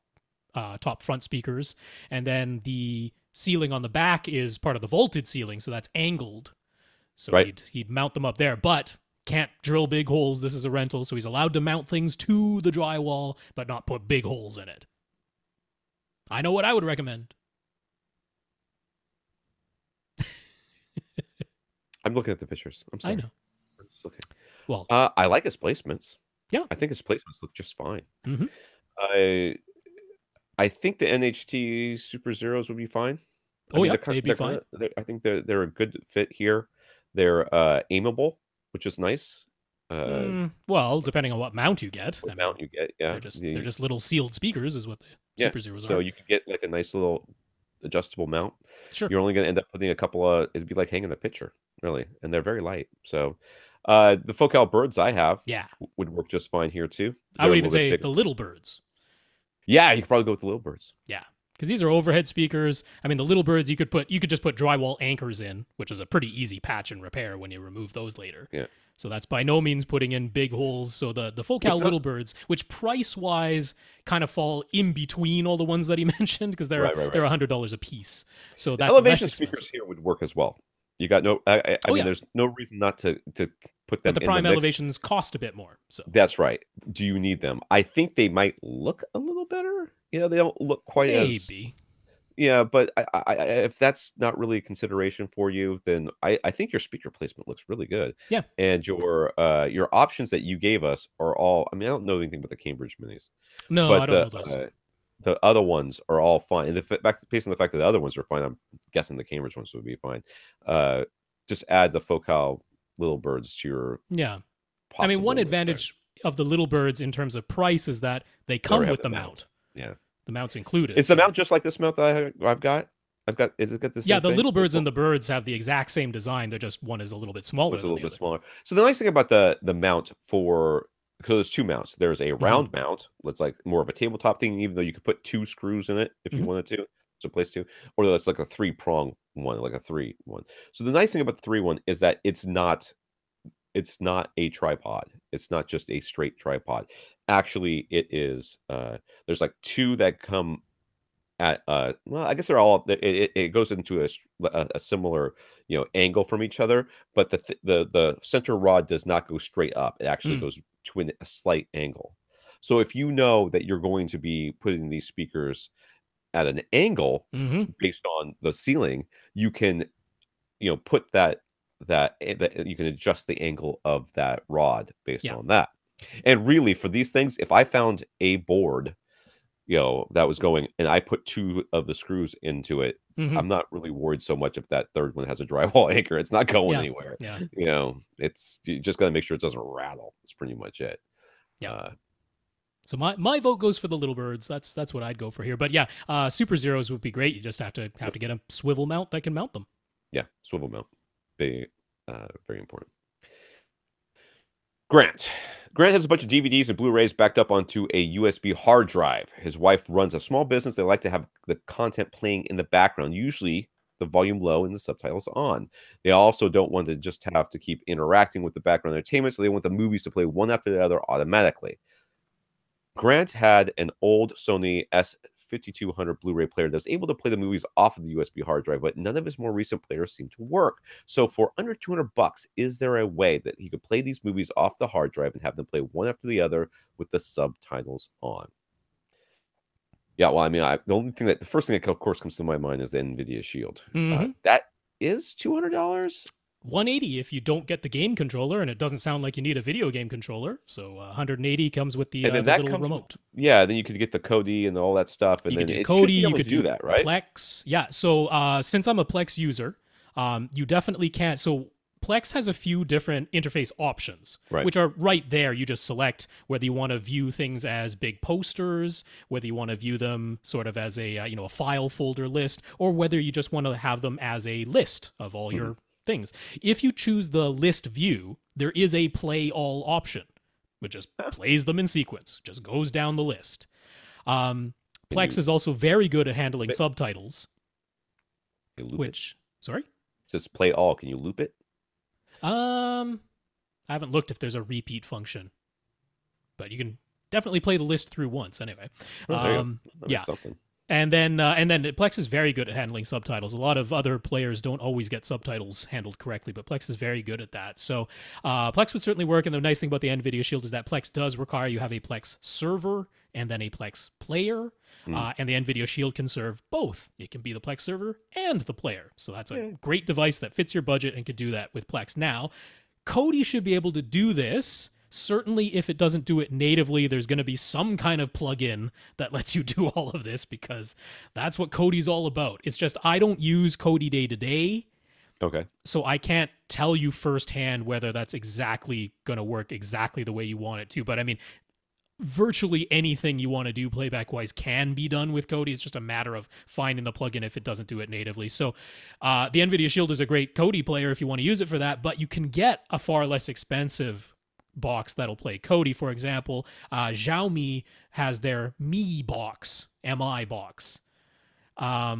front speakers. And then the ceiling on the back is part of the vaulted ceiling, so that's angled. So he'd mount them up there, but can't drill big holes. This is a rental, so he's allowed to mount things to the drywall, but not put big holes in it. I know what I would recommend. I'm looking at the pictures. I'm sorry. I know. I'm just looking. Well, I like his placements. Yeah. I think his placements look just fine. Mm-hmm. I think the NHT Super Zeros would be fine. They'd be fine. I think they're a good fit here. They're aimable, which is nice. Well, depending on what mount you get. What mount you get, yeah. They're just little sealed speakers is what the Super Zeros are. So you can get like a nice little adjustable mount. Sure. You're only going to end up putting a couple of, it'd be like hanging the picture, really. And they're very light. So the Focal birds I have would work just fine here too. I would even say the little birds. Yeah, you could probably go with the little birds. Yeah. Because these are overhead speakers. I mean, the little birds you could just put drywall anchors in, which is a pretty easy patch and repair when you remove those later. Yeah. So that's by no means putting in big holes. So the Focal little birds, which price-wise kind of fall in between all the ones that he mentioned, because they're $100 a piece. So that's elevation speakers here would work as well. You got no, I mean, there's no reason not to put them. But the prime elevations cost a bit more. So that's right. Do you need them? I think they might look a little better. You know, they don't look quite as. Yeah, but if that's not really a consideration for you, then I think your speaker placement looks really good. Yeah. And your options that you gave us are all. I mean, I don't know anything about the Cambridge Minis. No, but I don't know those. The other ones are all fine. And based on the fact that the other ones are fine, I'm guessing the Cambridge ones would be fine. Just add the Focal little birds to your. Yeah. I mean, one advantage of the little birds in terms of price is that they come with the mount. Yeah. The mount's included. Is the mount just like this mount that I've got? Is it got the same the thing? little birds and the birds have the exact same design. They're just one is a little bit smaller. It's a little bit smaller. So the nice thing about the mount so there's 2 mounts. There's a round mount that's like more of a tabletop thing, even though you could put 2 screws in it if you wanted to. So place 2, or that's like a 3-prong one, like a 3 one. So the nice thing about the 3 one is that it's not a tripod. It's not just a straight tripod. Actually, it is. There's like 2 that come at. Well, I guess they're all. It goes into a similar angle from each other, but the center rod does not go straight up. It actually goes to a slight angle. So if you know that you're going to be putting these speakers at an angle based on the ceiling, you can put that you can adjust the angle of that rod based on that. And really, for these things, if I found a board that was going and I put 2 of the screws into it, I'm not really worried so much if that third one has a drywall anchor. It's not going anywhere. It's you just got to make sure it doesn't rattle. That's pretty much it. So my vote goes for the little birds. That's what I'd go for here. But Super Zeros would be great. You just have to get a swivel mount that can mount them. Yeah, swivel mount. Very important. Grant has a bunch of DVDs and Blu-rays backed up onto a USB hard drive. His wife runs a small business. They like to have the content playing in the background, usually the volume low and the subtitles on. They also don't want to just have to keep interacting with the background entertainment, so they want the movies to play one after the other automatically. Grant had an old Sony S5200 Blu-ray player that was able to play the movies off of the USB hard drive, but none of his more recent players seemed to work. So for under $200, is there a way that he could play these movies off the hard drive and have them play one after the other with the subtitles on? Yeah, well, I mean, the first thing that of course comes to my mind is the NVIDIA Shield. That is $200. $180 if you don't get the game controller, and it doesn't sound like you need a video game controller. So $180 comes with the little remote. Then you could get the Kodi and all that stuff, and you then could do it Kodi, you could do that, right? Plex, yeah. So since I'm a Plex user, you definitely can. So Plex has a few different interface options, which are right there. You just select whether you want to view things as big posters, whether you want to view them sort of as a a file folder list, or whether you just want to have them as a list of all your things. If you choose the list view, there is a play all option, which just plays them in sequence, just goes down the list. Plex is also very good at handling subtitles. Sorry? It says play all. Can you loop it? I haven't looked if there's a repeat function, but you can definitely play the list through once anyway. Yeah. Something. And then Plex is very good at handling subtitles. A lot of other players don't always get subtitles handled correctly, but Plex is very good at that. So Plex would certainly work. And the nice thing about the NVIDIA Shield is that Plex does require you have a Plex server and then a Plex player. And the NVIDIA Shield can serve both. It can be the Plex server and the player. So that's a great device that fits your budget and can do that with Plex. Now, Kodi should be able to do this. Certainly, if it doesn't do it natively, there's going to be some kind of plugin that lets you do all of this, because that's what Kodi's all about. It's just I don't use Kodi day to day. Okay. So I can't tell you firsthand whether that's exactly going to work exactly the way you want it to. But I mean, virtually anything you want to do playback-wise can be done with Kodi. It's just a matter of finding the plugin if it doesn't do it natively. So the NVIDIA Shield is a great Kodi player if you want to use it for that, but you can get a far less expensive box that'll play Kodi. For example, Xiaomi has their Mi box, MI box,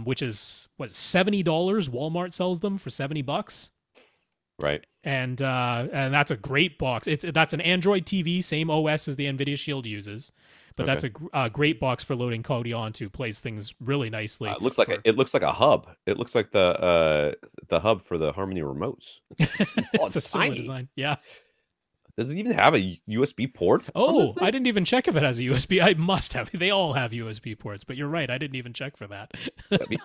which is $70. Walmart sells them for $70. Right. And that's a great box. That's an Android TV, same OS as the NVIDIA Shield uses, but that's a great box for loading Kodi onto. Plays things really nicely. It looks like a hub. It looks like the hub for the Harmony remotes. It's a similar design. Yeah. Does it even have a USB port? Oh, I didn't even check if it has a USB. I must have. They all have USB ports, but you're right. I didn't even check for that. I mean,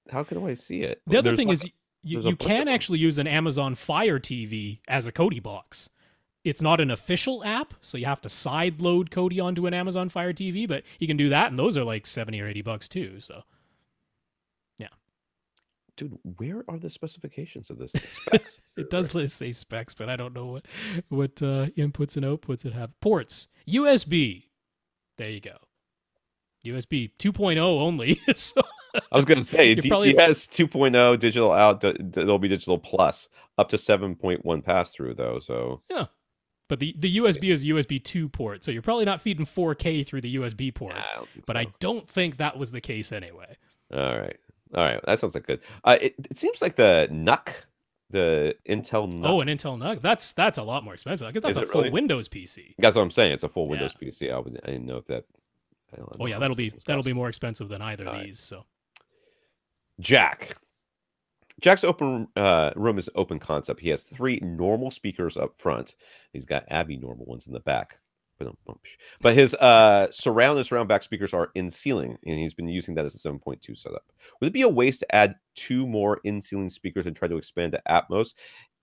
how can I see it? The other thing is you can actually use an Amazon Fire TV as a Kodi box. It's not an official app, so you have to side load Kodi onto an Amazon Fire TV, but you can do that, and those are like $70 or $80 too. So, yeah. Dude, where are the specifications of this? Specs? It does say specs, but I don't know what inputs and outputs it have. Ports. USB. There you go. USB 2.0 only. So I was going to say DTS 2.0 digital out, Dolby Digital Plus, up to 7.1 pass through though. So yeah, but the USB is a USB 2 port, so you're probably not feeding 4K through the USB port. I don't think that was the case anyway. All right, that sounds like good. It seems like the NUC, the Intel NUC. Oh, an Intel NUC. That's a lot more expensive. I guess that's a full Windows PC. That's what I'm saying. It's a full Windows PC. I didn't know if that. Oh yeah, that'll be more expensive than either of these. So, Jack's open room is an open concept. He has 3 normal speakers up front. He's got AV normal ones in the back. But his surround and surround back speakers are in ceiling, and he's been using that as a 7.2 setup. Would it be a waste to add 2 more in ceiling speakers and try to expand to Atmos?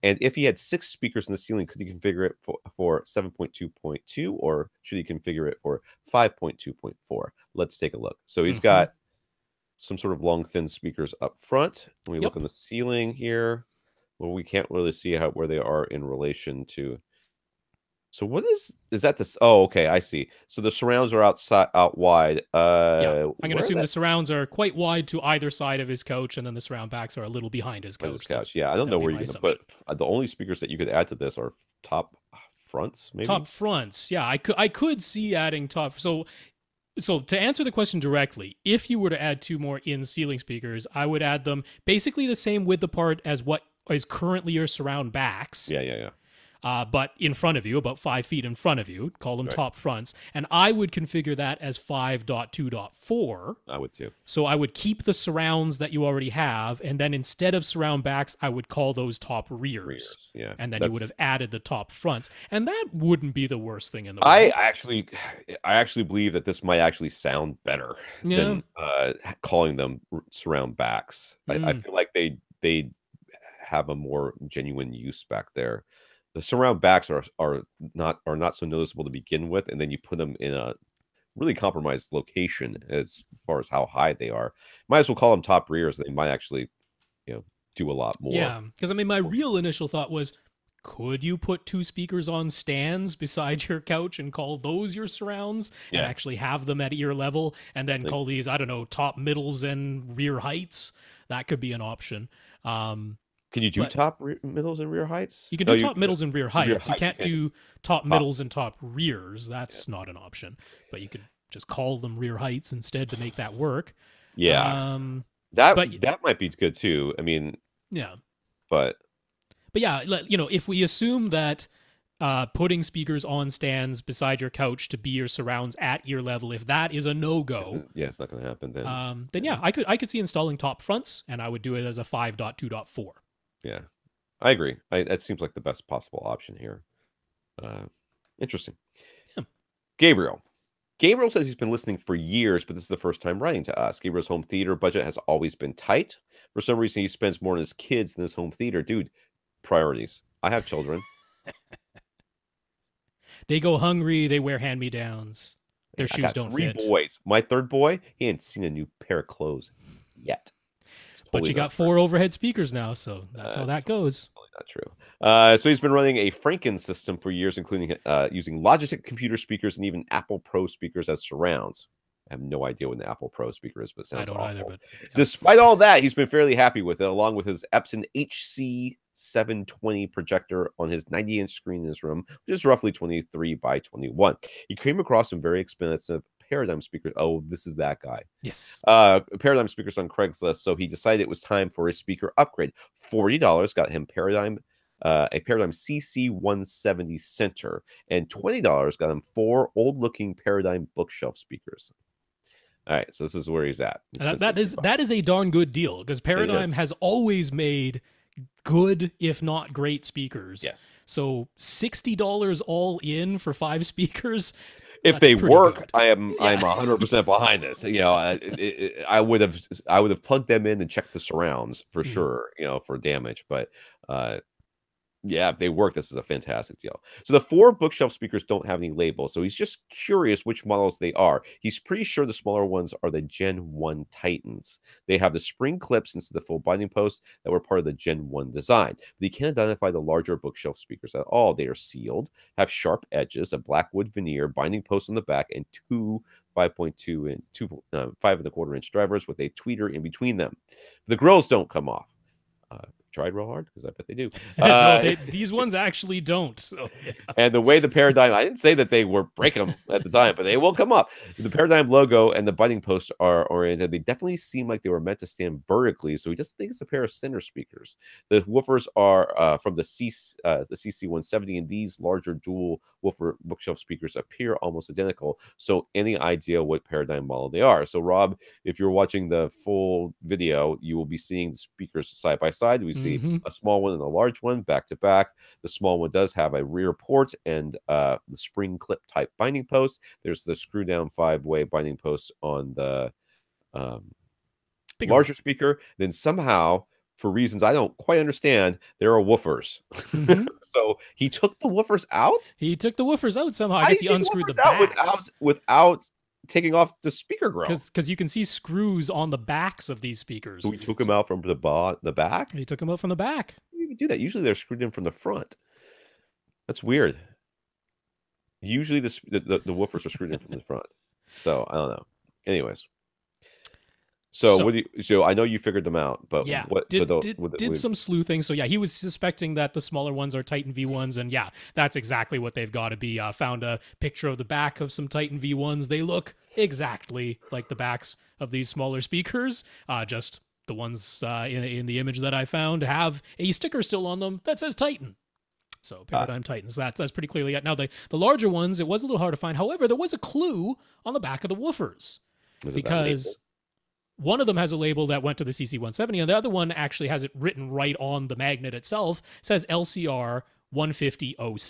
And if he had 6 speakers in the ceiling, could he configure it for 7.2.2, or should he configure it for 5.2.4? Let's take a look. So he's got some sort of long, thin speakers up front. When we look on the ceiling here, well, we can't really see where they are in relation to. So what is that? This? Oh, okay, I see. So the surrounds are out wide. I'm going to assume the surrounds are quite wide to either side of his couch, and then the surround backs are a little behind his couch. Yeah, I don't know where you're going to put. The only speakers that you could add to this are top fronts, maybe. Top fronts, yeah. I could see adding top. So So to answer the question directly, if you were to add 2 more in-ceiling speakers, I would add them basically the same width apart as what is currently your surround backs. Yeah. But in front of you, about 5 feet in front of you, call them Right. top fronts. And I would configure that as 5.2.4. I would too. So I would keep the surrounds that you already have, and then instead of surround backs, I would call those top rears. Yeah. And then you would have added the top fronts. And that wouldn't be the worst thing in the world. I actually believe that this might actually sound better than calling them surround backs. I feel like they have a more genuine use back there. The surround backs are not so noticeable to begin with, and then you put them in a really compromised location as far as how high they are. Might as well call them top rears. They might actually, do a lot more. Yeah, because I mean, my real initial thought was, could you put 2 speakers on stands beside your couch and call those your surrounds and actually have them at ear level, and then call these, I don't know, top, middles, and rear heights? That could be an option. Can you do top middles and rear heights? You can do top, middles, and rear heights. You can't do top, middles, and top rears. That's not an option. But you could just call them rear heights instead to make that work. Yeah. That might be good too. I mean, yeah. But yeah, if we assume that putting speakers on stands beside your couch to be your surrounds at ear level, if that is a no-go, it's not going to happen then. Then yeah, I could see installing top fronts, and I would do it as a 5.2.4. Yeah, I agree. That seems like the best possible option here. Interesting. Yeah. Gabriel says he's been listening for years, but this is the first time writing to us. Gabriel's home theater budget has always been tight. For some reason, he spends more on his kids than his home theater. Dude, priorities. I have children. They go hungry. They wear hand-me-downs. Their shoes don't fit. 3 boys. My third boy, he ain't seen a new pair of clothes yet. But you got 4 overhead speakers now, so that's how that goes. Totally not true. So he's been running a Franken system for years, including using Logitech computer speakers and even Apple Pro speakers as surrounds. I have no idea what an Apple Pro speaker is, but it sounds I don't awful. either. But despite all that, he's been fairly happy with it, along with his Epson HC 720 projector on his 90-inch screen in his room, which is roughly 23 by 21. He came across some very expensive Paradigm speakers. Oh, this is that guy. Yes. Paradigm speakers on Craigslist. So he decided it was time for a speaker upgrade. $40 got him a Paradigm CC170 Center, and $20 got him 4 old-looking Paradigm bookshelf speakers. All right, so this is where he's at. That is a darn good deal, because Paradigm has always made good, if not great, speakers. Yes. So $60 all in for 5 speakers. If they work, good. I'm 100% behind this. I would have plugged them in and checked the surrounds for sure, for damage. But yeah, if they work, this is a fantastic deal. So the 4 bookshelf speakers don't have any labels, so he's just curious which models they are. He's pretty sure the smaller ones are the Gen 1 Titans. They have the spring clips instead of the full binding posts that were part of the Gen 1 design. But he can't identify the larger bookshelf speakers at all. They are sealed, have sharp edges, a black wood veneer, binding posts on the back, and 2 5.2 and 5.25 inch drivers with a tweeter in between them. The grills don't come off. Tried real hard, because I bet they do. No, these ones actually don't. So, yeah. And the way the Paradigm, I didn't say that they were break them at the time, but they will come up. The Paradigm logo and the binding post are oriented. They definitely seem like they were meant to stand vertically, so he just thinks it's a pair of center speakers. The woofers are from the CC170, and these larger dual woofer bookshelf speakers appear almost identical. So any idea what Paradigm model they are? So Rob, if you're watching the full video, you will be seeing the speakers side by side. We see a small one and a large one back to back. The small one does have a rear port and the spring clip type binding post. There's the screw down 5-way binding post on the larger speaker. Then somehow, for reasons I don't quite understand, there are woofers. So he took the woofers out? He took the woofers out somehow. I guess he unscrewed the backs. Without taking off the speaker grill, because you can see screws on the backs of these speakers. So we took them out from the back. He took them out from the back. You can do that. Usually they're screwed in from the front. That's weird. Usually the woofers are screwed in from the front. So I don't know. Anyways, So what do you, so I know you figured them out, but yeah, what? did some sleuthing. So yeah, he was suspecting that the smaller ones are Titan V1s, and yeah, that's exactly what they've got to be. Found a picture of the back of some Titan V1s. They look exactly like the backs of these smaller speakers. Just the ones in the image that I found have a sticker still on them that says Titan. So Paradigm Titans. That's pretty clearly it. Now the larger ones, it was a little hard to find. However, there was a clue on the back of the woofers because one of them has a label that went to the CC170, and the other one actually has it written right on the magnet itself. It says LCR 150 OC.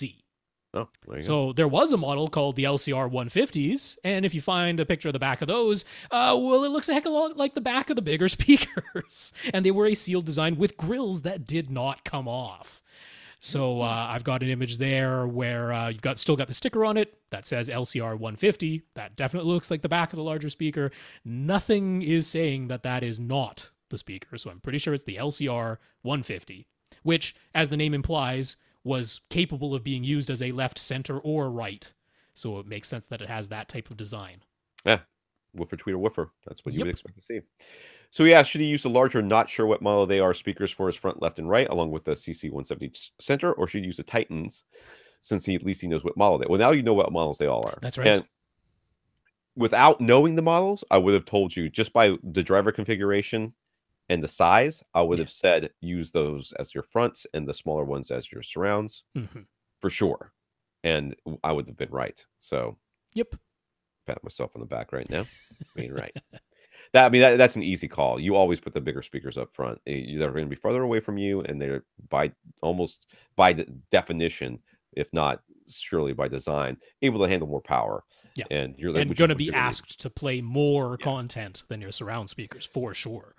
Oh, so there was a model called the LCR 150s, and if you find a picture of the back of those, well, it looks a heck of a lot like the back of the bigger speakers. And they were a sealed design with grills that did not come off. So I've got an image there where you've still got the sticker on it that says LCR 150. That definitely looks like the back of the larger speaker. Nothing is saying that that is not the speaker, so I'm pretty sure it's the LCR 150, which, as the name implies, was capable of being used as a left, center, or right. So it makes sense that it has that type of design. Yeah, woofer, tweeter, woofer. That's what you would expect to see. So he asked, should he use the larger, not sure what model they are, speakers for his front, left, and right, along with the CC170 center, or should he use the Titans, since at least he knows what model they are? Well, now you know what models they all are. That's right. And without knowing the models, I would have told you, just by the driver configuration and the size, I would have said use those as your fronts and the smaller ones as your surrounds, for sure. And I would have been right. So, pat myself on the back right now. Being right. That's an easy call. You always put the bigger speakers up front. They're going to be farther away from you, and they're by definition, if not surely by design, able to handle more power. Yeah, and you're going to be asked to play more content than your surround speakers for sure.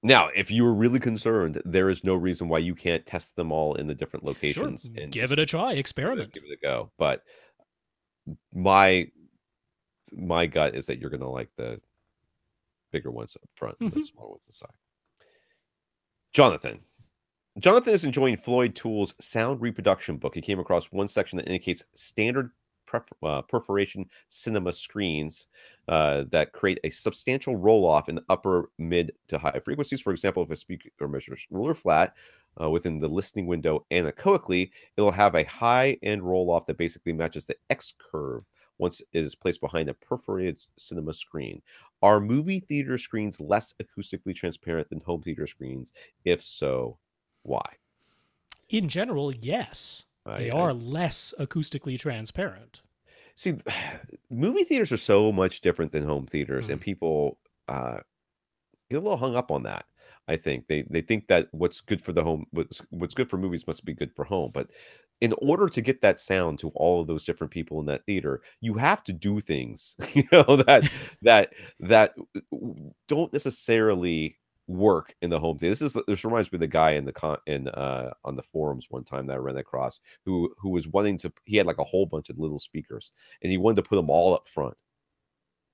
Now, if you were really concerned, there is no reason why you can't test them all in the different locations and give it a try, experiment, give it a go. But my gut is that you're going to like the bigger ones up front and the smaller ones aside. Jonathan is enjoying Floyd Toole's sound reproduction book. He came across one section that indicates standard perforation cinema screens that create a substantial roll-off in the upper, mid to high frequencies. For example, if a speaker measures ruler flat within the listening window anechoically, it'll have a high-end roll-off that basically matches the X curve once it is placed behind a perforated cinema screen. Are movie theater screens less acoustically transparent than home theater screens? If so, why? In general, yes. They are less acoustically transparent. See, movie theaters are so much different than home theaters, and people get a little hung up on that. I think they think that what's good for the home, what's good for movies must be good for home. But in order to get that sound to all of those different people in that theater, you have to do things, that don't necessarily work in the home theater. This reminds me of the guy on the forums one time that I ran across who was wanting to. He had like a whole bunch of little speakers, and he wanted to put them all up front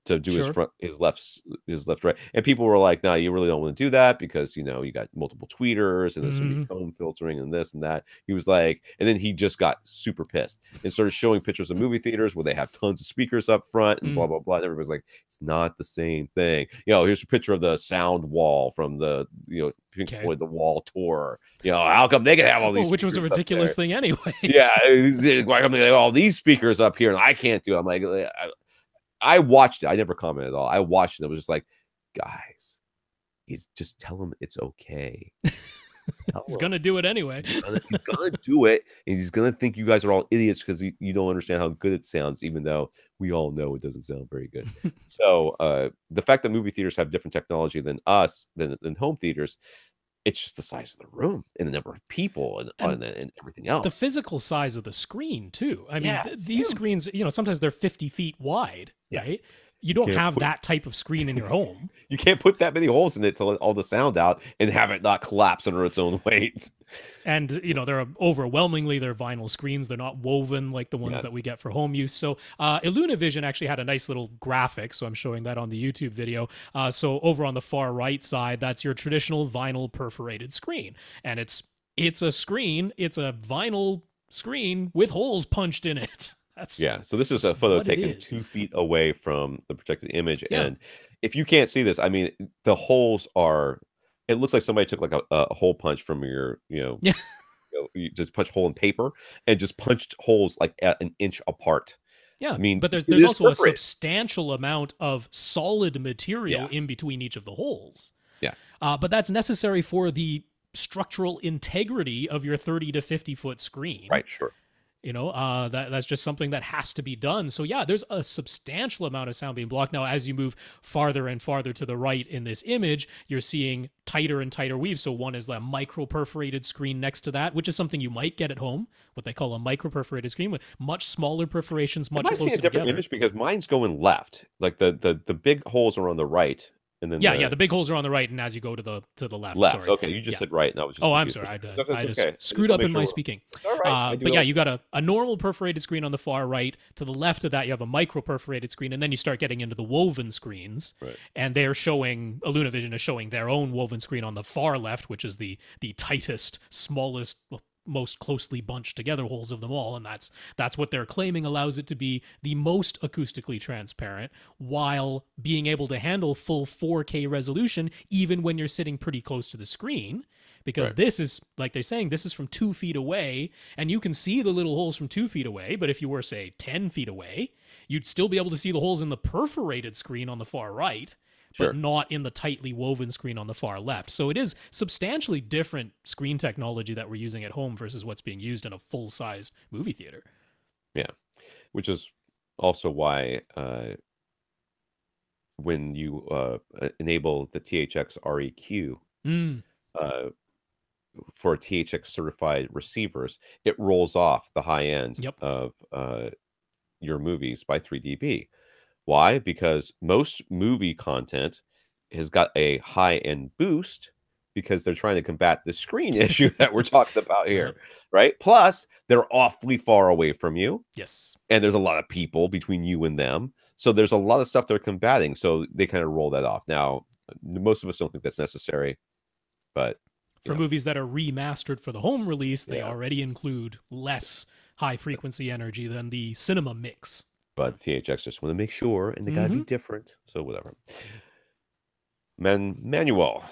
to do his left, right. And people were like, no, you really don't want to do that because, you got multiple tweeters and there's going to be tone filtering and this and that. He was like, and then he just got super pissed and started showing pictures of movie theaters where they have tons of speakers up front and blah, blah, blah. And everybody's like, it's not the same thing. Here's a picture of the sound wall from the, Pink Floyd, The Wall tour. How come they can have all these which was a ridiculous thing anyway. Yeah. Why come they have all these speakers up here and I can't do it? I'm like, I watched it. I never commented at all. I watched it. I was just like, guys, just tell him it's okay. He's going to do it anyway. He's going to do it. And he's going to think you guys are all idiots because you don't understand how good it sounds, even though we all know it doesn't sound very good. So the fact that movie theaters have different technology than home theaters, it's just the size of the room and the number of people and everything else. The physical size of the screen, too. I mean, these screens, sometimes they're 50 feet wide, right? You don't have that type of screen in your home. You can't put that many holes in it to let all the sound out and have it not collapse under its own weight. And, they're overwhelmingly, they're vinyl screens. They're not woven like the ones that we get for home use. So Illunavision actually had a nice little graphic. So I'm showing that on the YouTube video. So over on the far right side, that's your traditional vinyl perforated screen. And it's a screen. It's a vinyl screen with holes punched in it. So this is a photo taken 2 feet away from the projected image, and if you can't see this, I mean, the holes are. It looks like somebody took like a hole punch from your, Yeah. You just punch a hole in paper and just punched holes like at an inch apart. Yeah, I mean, but it there's is also a perforated. substantial amount of solid material Yeah. in between each of the holes. Yeah. But that's necessary for the structural integrity of your 30 to 50 foot screen. Right. Sure. That's just something that has to be done. So yeah, there's a substantial amount of sound being blocked. Now, as you move farther and farther to the right in this image, you're seeing tighter and tighter weaves. So one is a micro perforated screen next to that, which is something you might get at home, what they call a micro perforated screen with much smaller perforations, much closer a different together. image because mine's going left. Like the big holes are on the right. And then the big holes are on the right, and as you go to the left. Left. Sorry. Okay, you just said right. No, I'm sorry. I just screwed up in my speaking. All right. But yeah, you got a normal perforated screen on the far right. To the left of that, you have a micro perforated screen, and then you start getting into the woven screens. Right. And they're showing, IllunaVision is showing their own woven screen on the far left, which is the tightest, smallest, most closely bunched together holes of them all, and that's what they're claiming allows it to be the most acoustically transparent while being able to handle full 4K resolution even when you're sitting pretty close to the screen, because this is, like they're saying, this is from 2 feet away, and you can see the little holes from 2 feet away, but if you were, say, 10 feet away, you'd still be able to see the holes in the perforated screen on the far right, but not in the tightly woven screen on the far left. So it is substantially different screen technology that we're using at home versus what's being used in a full-sized movie theater. Yeah, which is also why when you enable the THX REQ for THX certified receivers, it rolls off the high end of your movies by 3 dB. Why? Because most movie content has got a high-end boost because they're trying to combat the screen issue that we're talking about here, right? Plus, they're awfully far away from you. Yes. And there's a lot of people between you and them. So there's a lot of stuff they're combating. So they kind of roll that off. Now, most of us don't think that's necessary, but for movies that are remastered for the home release, they already include less high-frequency energy than the cinema mix. But THX just want to make sure, and they got to be different. So whatever. Manuel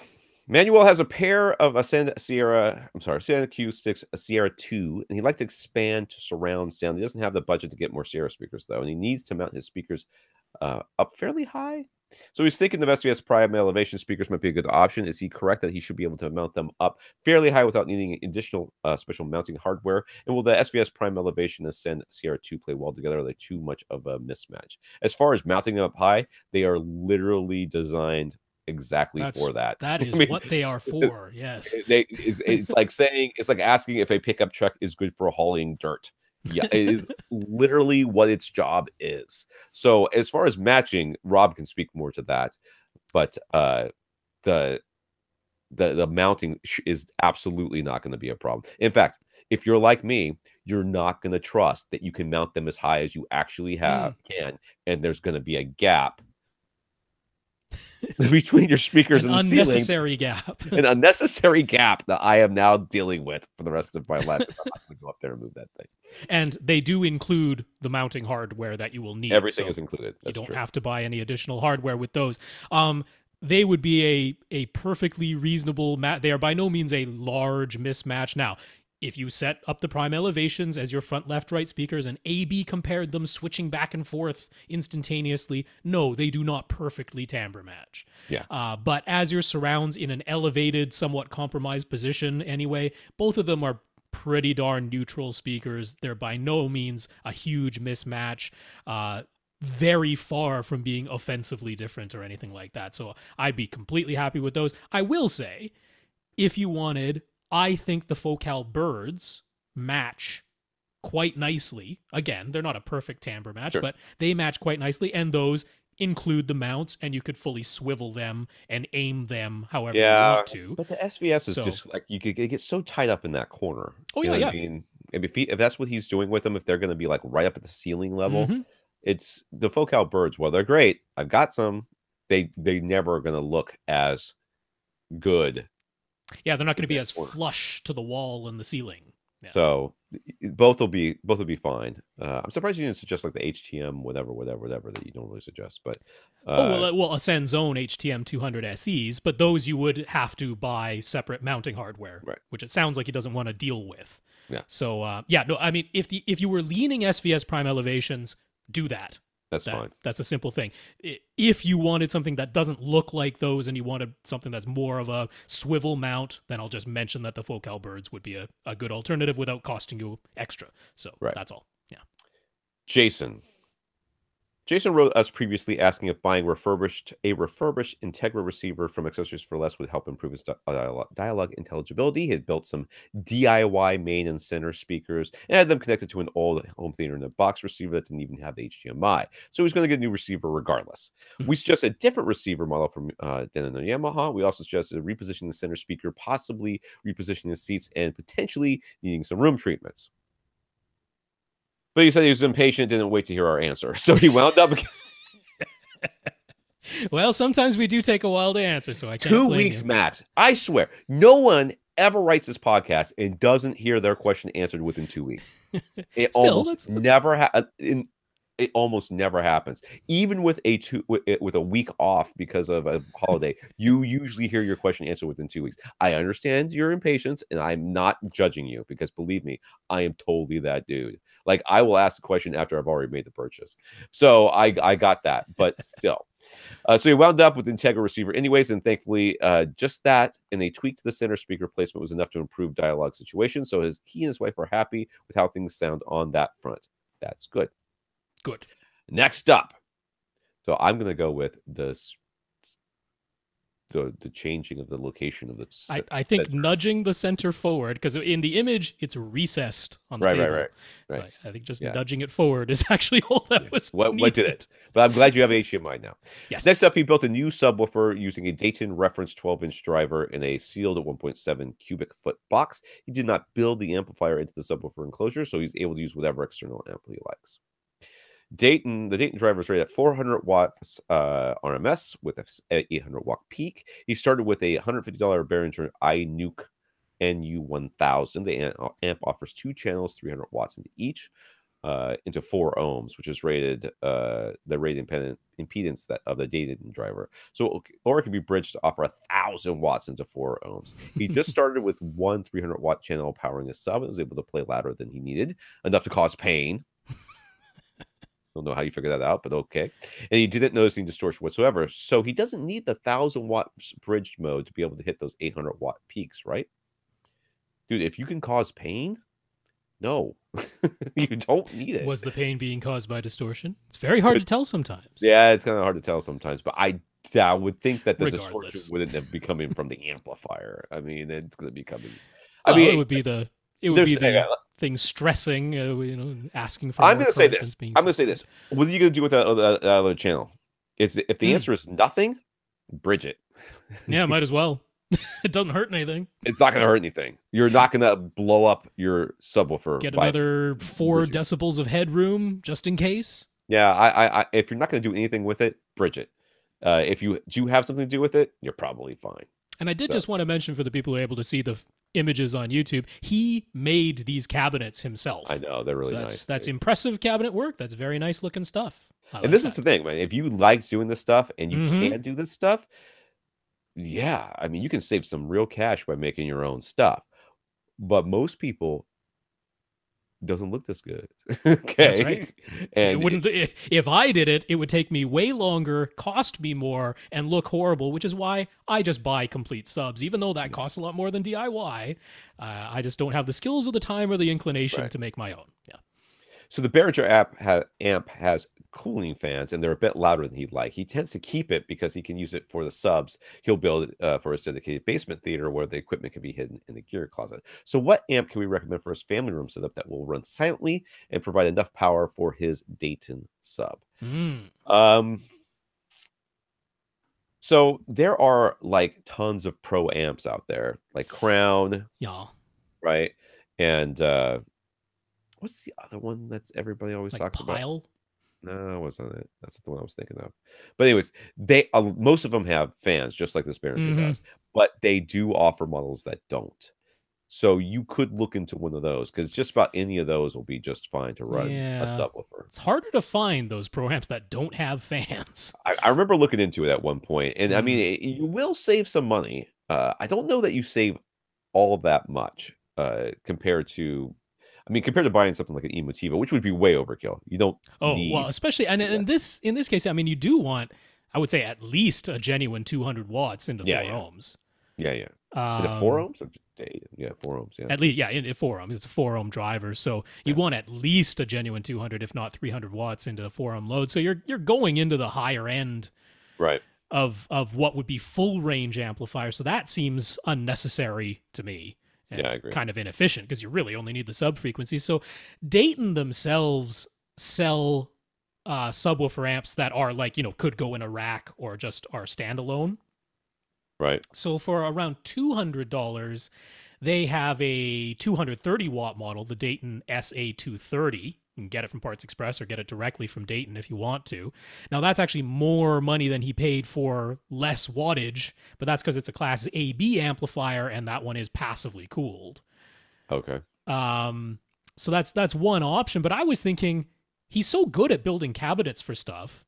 has a pair of a Santa Acoustics, a Sierra 2, and he'd like to expand to surround sound. He doesn't have the budget to get more Sierra speakers, though, and he needs to mount his speakers up fairly high. So he's thinking the SVS Prime elevation speakers might be a good option. Is he correct that he should be able to mount them up fairly high without needing additional special mounting hardware? And will the SVS Prime elevation and Sierra 2 play well together? Are they too much of a mismatch? As far as mounting them up high, they are literally designed exactly for that. That is what they are for. Yes. It's like asking if a pickup truck is good for hauling dirt. Yeah, it is literally what its job is. So as far as matching, Rob can speak more to that, but the mounting is absolutely not going to be a problem. In fact, if you're like me, you're not going to trust that you can mount them as high as you actually can, and there's going to be a gap between your speakers and the ceiling. An unnecessary gap that I am now dealing with for the rest of my life. I'm not going to go up there and move that thing. And they do include the mounting hardware that you will need. Everything is included. That's you don't have to buy any additional hardware with those. They would be a perfectly reasonable they are by no means a large mismatch. Now, if you set up the prime elevations as your front, left, right speakers and A/B compared them, switching back and forth instantaneously, no, they do not perfectly timbre match. Yeah. But as your surrounds in an elevated, somewhat compromised position anyway, both of them are pretty darn neutral speakers. They're by no means a huge mismatch. Very far from being offensively different or anything like that. So I'd be completely happy with those. I will say, if you wanted... I think the Focal Birds match quite nicely. Again, they're not a perfect timbre match, but they match quite nicely. And those include the mounts, and you could fully swivel them and aim them however you want to. But the SVS is just like, it gets so tied up in that corner. Oh, yeah, yeah. I mean, if that's what he's doing with them, if they're going to be like right up at the ceiling level, it's the Focal Birds. Well, they're great. I've got some. They never are going to look as good. Yeah, they're not going to be as flush to the wall and the ceiling. Yeah. So both will be fine. I'm surprised you didn't suggest like the HTM whatever that you don't really suggest. But Ascend Zone HTM 200 SEs, but those you would have to buy separate mounting hardware, right. which it sounds like he doesn't want to deal with. Yeah. So no, I mean if you were leaning SVS Prime elevations, do that. That's fine. That's a simple thing. If you wanted something that doesn't look like those and you wanted something that's more of a swivel mount, then I'll just mention that the Focal birds would be a good alternative without costing you extra. So that's all. Yeah. Jason wrote us previously asking if buying a refurbished Integra receiver from Accessories for Less would help improve his dialogue intelligibility. He had built some DIY main and center speakers and had them connected to an old home theater in a box receiver that didn't even have HDMI. So he's going to get a new receiver regardless. We suggested a different receiver model from Denon and Yamaha. We also suggested repositioning the center speaker, possibly repositioning the seats, and potentially needing some room treatments. But he said he was impatient, didn't wait to hear our answer. So he wound up... Well, sometimes we do take a while to answer, so I can't 2 weeks max. I swear, no one ever writes this podcast and doesn't hear their question answered within 2 weeks. It almost never happens. Even with a week off because of a holiday, you usually hear your question answered within 2 weeks. I understand your impatience, and I'm not judging you because believe me, I am totally that dude. Like I will ask the question after I've already made the purchase. So I got that, but still. So he wound up with Integra receiver anyways, and thankfully just that and a tweak to the center speaker placement was enough to improve dialogue situation. So he and his wife are happy with how things sound on that front. That's good. Good. Next up. So I'm going to go with the changing of the location of the I think nudging the center forward, because in the image it's recessed on the table. Right. I think just nudging it forward is actually all that was what did it. But I'm glad you have HDMI now. Yes. Next up, he built a new subwoofer using a Dayton reference 12-inch driver in a sealed 1.7 cubic foot box. He did not build the amplifier into the subwoofer enclosure, so he's able to use whatever external amp he likes. The Dayton driver is rated at 400 watts RMS with an 800 watt peak. He started with a $150 Behringer iNuke NU1000. The amp offers 2 channels, 300 watts into each, into 4 ohms, which is rated the rated impedance of the Dayton driver. Or it can be bridged to offer 1,000 watts into 4 ohms. He just started with one 300 watt channel powering his sub and was able to play louder than he needed, enough to cause pain. Don't know how you figure that out, but okay. And he didn't notice any distortion whatsoever. So he doesn't need the 1,000 watt bridged mode to be able to hit those 800 watt peaks, right? Dude, if you can cause pain, no, you don't need it. Was the pain being caused by distortion? It's very hard to tell sometimes. Yeah, it's kind of hard to tell sometimes, but I would think that the distortion wouldn't have be coming from the amplifier. I mean, it's going to be coming. It would be the thing stressing, asking for. I'm going to say this. What are you going to do with that other channel? If the answer is nothing, bridge it. Yeah, might as well. It doesn't hurt anything. It's not going to hurt anything. You're not going to blow up your subwoofer. Get another 4 decibels of headroom just in case. Yeah, I if you're not going to do anything with it, bridge it. If you do have something to do with it, you're probably fine. And I did just want to mention for the people who are able to see the images on YouTube, he made these cabinets himself. I know, they're really nice. That's impressive cabinet work. That's very nice looking stuff. And this is the thing, man. If you like doing this stuff and you can't do this stuff, yeah, I mean, you can save some real cash by making your own stuff. But most people doesn't look this good. Okay. That's right. And if I did it, it would take me way longer, cost me more, and look horrible, which is why I just buy complete subs. Even though that costs a lot more than DIY, I just don't have the skills or the time or the inclination to make my own. Yeah. So the Behringer amp has cooling fans, and they're a bit louder than he'd like. He tends to keep it because he can use it for the subs. He'll build it for his dedicated basement theater where the equipment can be hidden in the gear closet. So what amp can we recommend for his family room setup that will run silently and provide enough power for his Dayton sub? So there are like tons of pro amps out there, like Crown. Yeah. Right. And what's the other one that's everybody always talks Pile? about? No, it wasn't it. That's the one I was thinking of. But anyways, they most of them have fans, just like this Behringer does. But they do offer models that don't. So you could look into one of those because just about any of those will be just fine to run a subwoofer. It's harder to find those pro amps that don't have fans. I remember looking into it at one point, and I mean, you will save some money. I don't know that you save all that much compared to, compared to buying something like an Emotiva, which would be way overkill. You don't need. Well, especially and in this case, I mean, you do want, I would say, at least a genuine 200 watts into 4 ohms. Yeah. The 4 ohms? Yeah, 4 ohms. Yeah. At least, in 4 ohms. It's a 4 ohm driver, so you want at least a genuine 200, if not 300 watts into the 4 ohm load. So you're going into the higher end, right, of what would be full range amplifier. So that seems unnecessary to me. And I agree. Kind of inefficient because you really only need the sub frequency. So Dayton themselves sell subwoofer amps that are like, could go in a rack or just are standalone. Right. So for around $200, they have a 230 watt model, the Dayton SA230. You can get it from Parts Express or get it directly from Dayton if you want to. Now, that's actually more money than he paid for less wattage, but that's because it's a Class AB amplifier, and that one is passively cooled. Okay. So that's one option, but I was thinking, he's so good at building cabinets for stuff.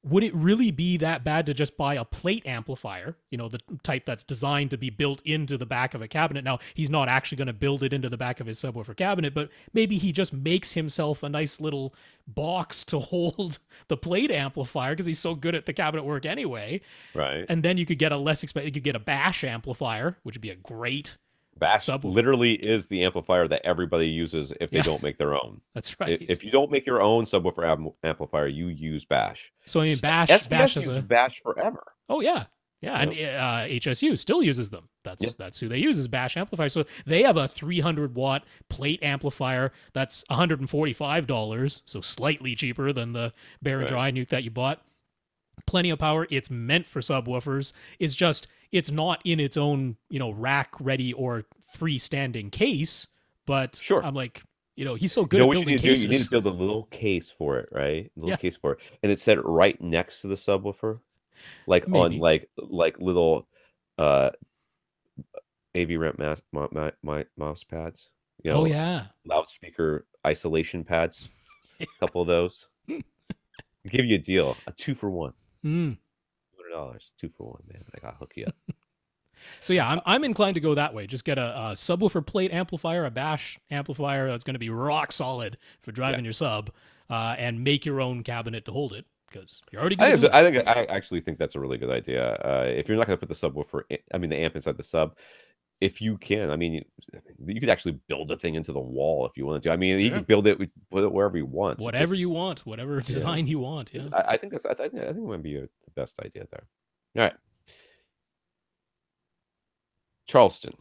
Would it really be that bad to just buy a plate amplifier, the type that's designed to be built into the back of a cabinet? Now, he's not actually going to build it into the back of his subwoofer cabinet, but maybe he just makes himself a nice little box to hold the plate amplifier because he's so good at the cabinet work anyway. Right. And then you could get you could get a bash amplifier, which would be a great Bash literally is the amplifier that everybody uses if they don't make their own. That's right. If you don't make your own subwoofer amplifier, you use Bash. So I mean, Bash uses Bash forever. Oh yeah, and HSU still uses them. That's who they use as Bash amplifiers. So they have a 300 watt plate amplifier that's $145, so slightly cheaper than the Bare and Dry nuke that you bought. Plenty of power. It's meant for subwoofers. It's not in its own, rack ready or freestanding case, but sure. I'm like, he's so good at building cases. You need to build a little case for it, right? A little case for it. And it's set right next to the subwoofer. Like on like little AVRant mouse pads. Oh yeah. Loudspeaker isolation pads. A couple of those. I'll give you a deal. A 2-for-1. $200, 2-for-1, man. I gotta hook you up. So yeah, I'm inclined to go that way. Just get a subwoofer plate amplifier, a Bash amplifier that's going to be rock solid for driving your sub, and make your own cabinet to hold it because you're already. I actually think that's a really good idea. If you're not going to put the subwoofer, the amp inside the sub, if you can, you could actually build the thing into the wall if you wanted to. You can build it, put it wherever you want. Whatever you want, whatever design you want. Yeah. I think it might be the best idea there. All right. Charleston.